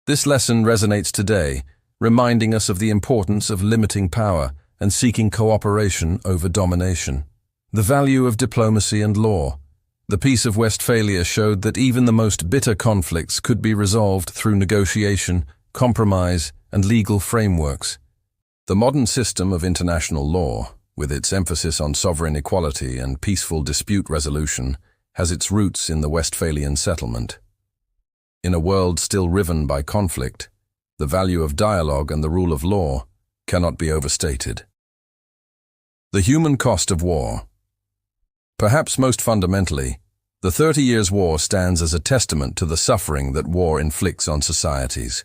This lesson resonates today, reminding us of the importance of limiting power and seeking cooperation over domination. The value of diplomacy and law. The Peace of Westphalia showed that even the most bitter conflicts could be resolved through negotiation, compromise, and legal frameworks. The modern system of international law, with its emphasis on sovereign equality and peaceful dispute resolution, has its roots in the Westphalian settlement. In a world still riven by conflict, the value of dialogue and the rule of law cannot be overstated. The human cost of war. Perhaps most fundamentally, the 30 Years' War stands as a testament to the suffering that war inflicts on societies.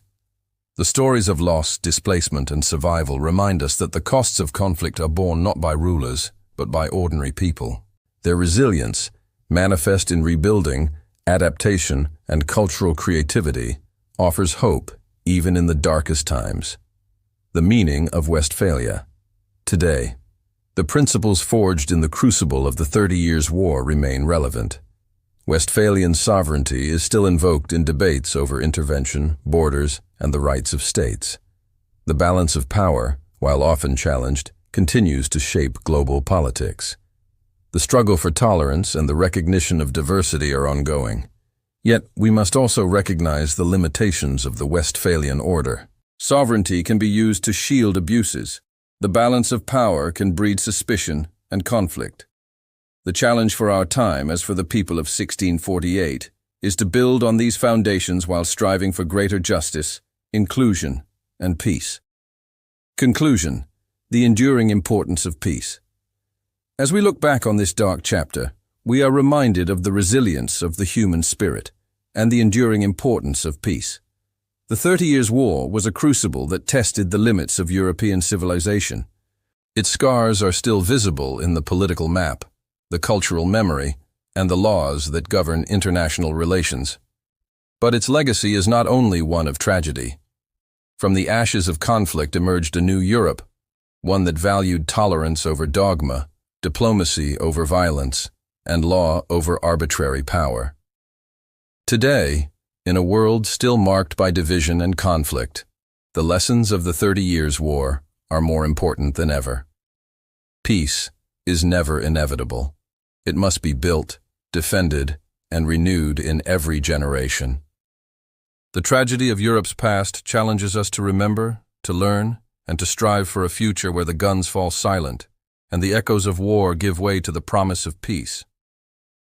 The stories of loss, displacement, and survival remind us that the costs of conflict are borne not by rulers, but by ordinary people. Their resilience, manifest in rebuilding, adaptation, and cultural creativity, offers hope even in the darkest times. The meaning of Westphalia. Today, the principles forged in the crucible of the 30 Years' War remain relevant. Westphalian sovereignty is still invoked in debates over intervention, borders, and the rights of states. The balance of power, while often challenged, continues to shape global politics. The struggle for tolerance and the recognition of diversity are ongoing. Yet, we must also recognize the limitations of the Westphalian order. Sovereignty can be used to shield abuses. The balance of power can breed suspicion and conflict. The challenge for our time, as for the people of 1648, is to build on these foundations while striving for greater justice, inclusion, and peace. Conclusion: the enduring importance of peace. As we look back on this dark chapter, we are reminded of the resilience of the human spirit and the enduring importance of peace. The 30 Years' War was a crucible that tested the limits of European civilization. Its scars are still visible in the political map, the cultural memory, and the laws that govern international relations. But its legacy is not only one of tragedy. From the ashes of conflict emerged a new Europe, one that valued tolerance over dogma, diplomacy over violence, and law over arbitrary power. Today, in a world still marked by division and conflict, the lessons of the 30 Years' War are more important than ever. Peace, is never inevitable. It must be built, defended, and renewed in every generation. The tragedy of Europe's past challenges us to remember, to learn, and to strive for a future where the guns fall silent, and the echoes of war give way to the promise of peace.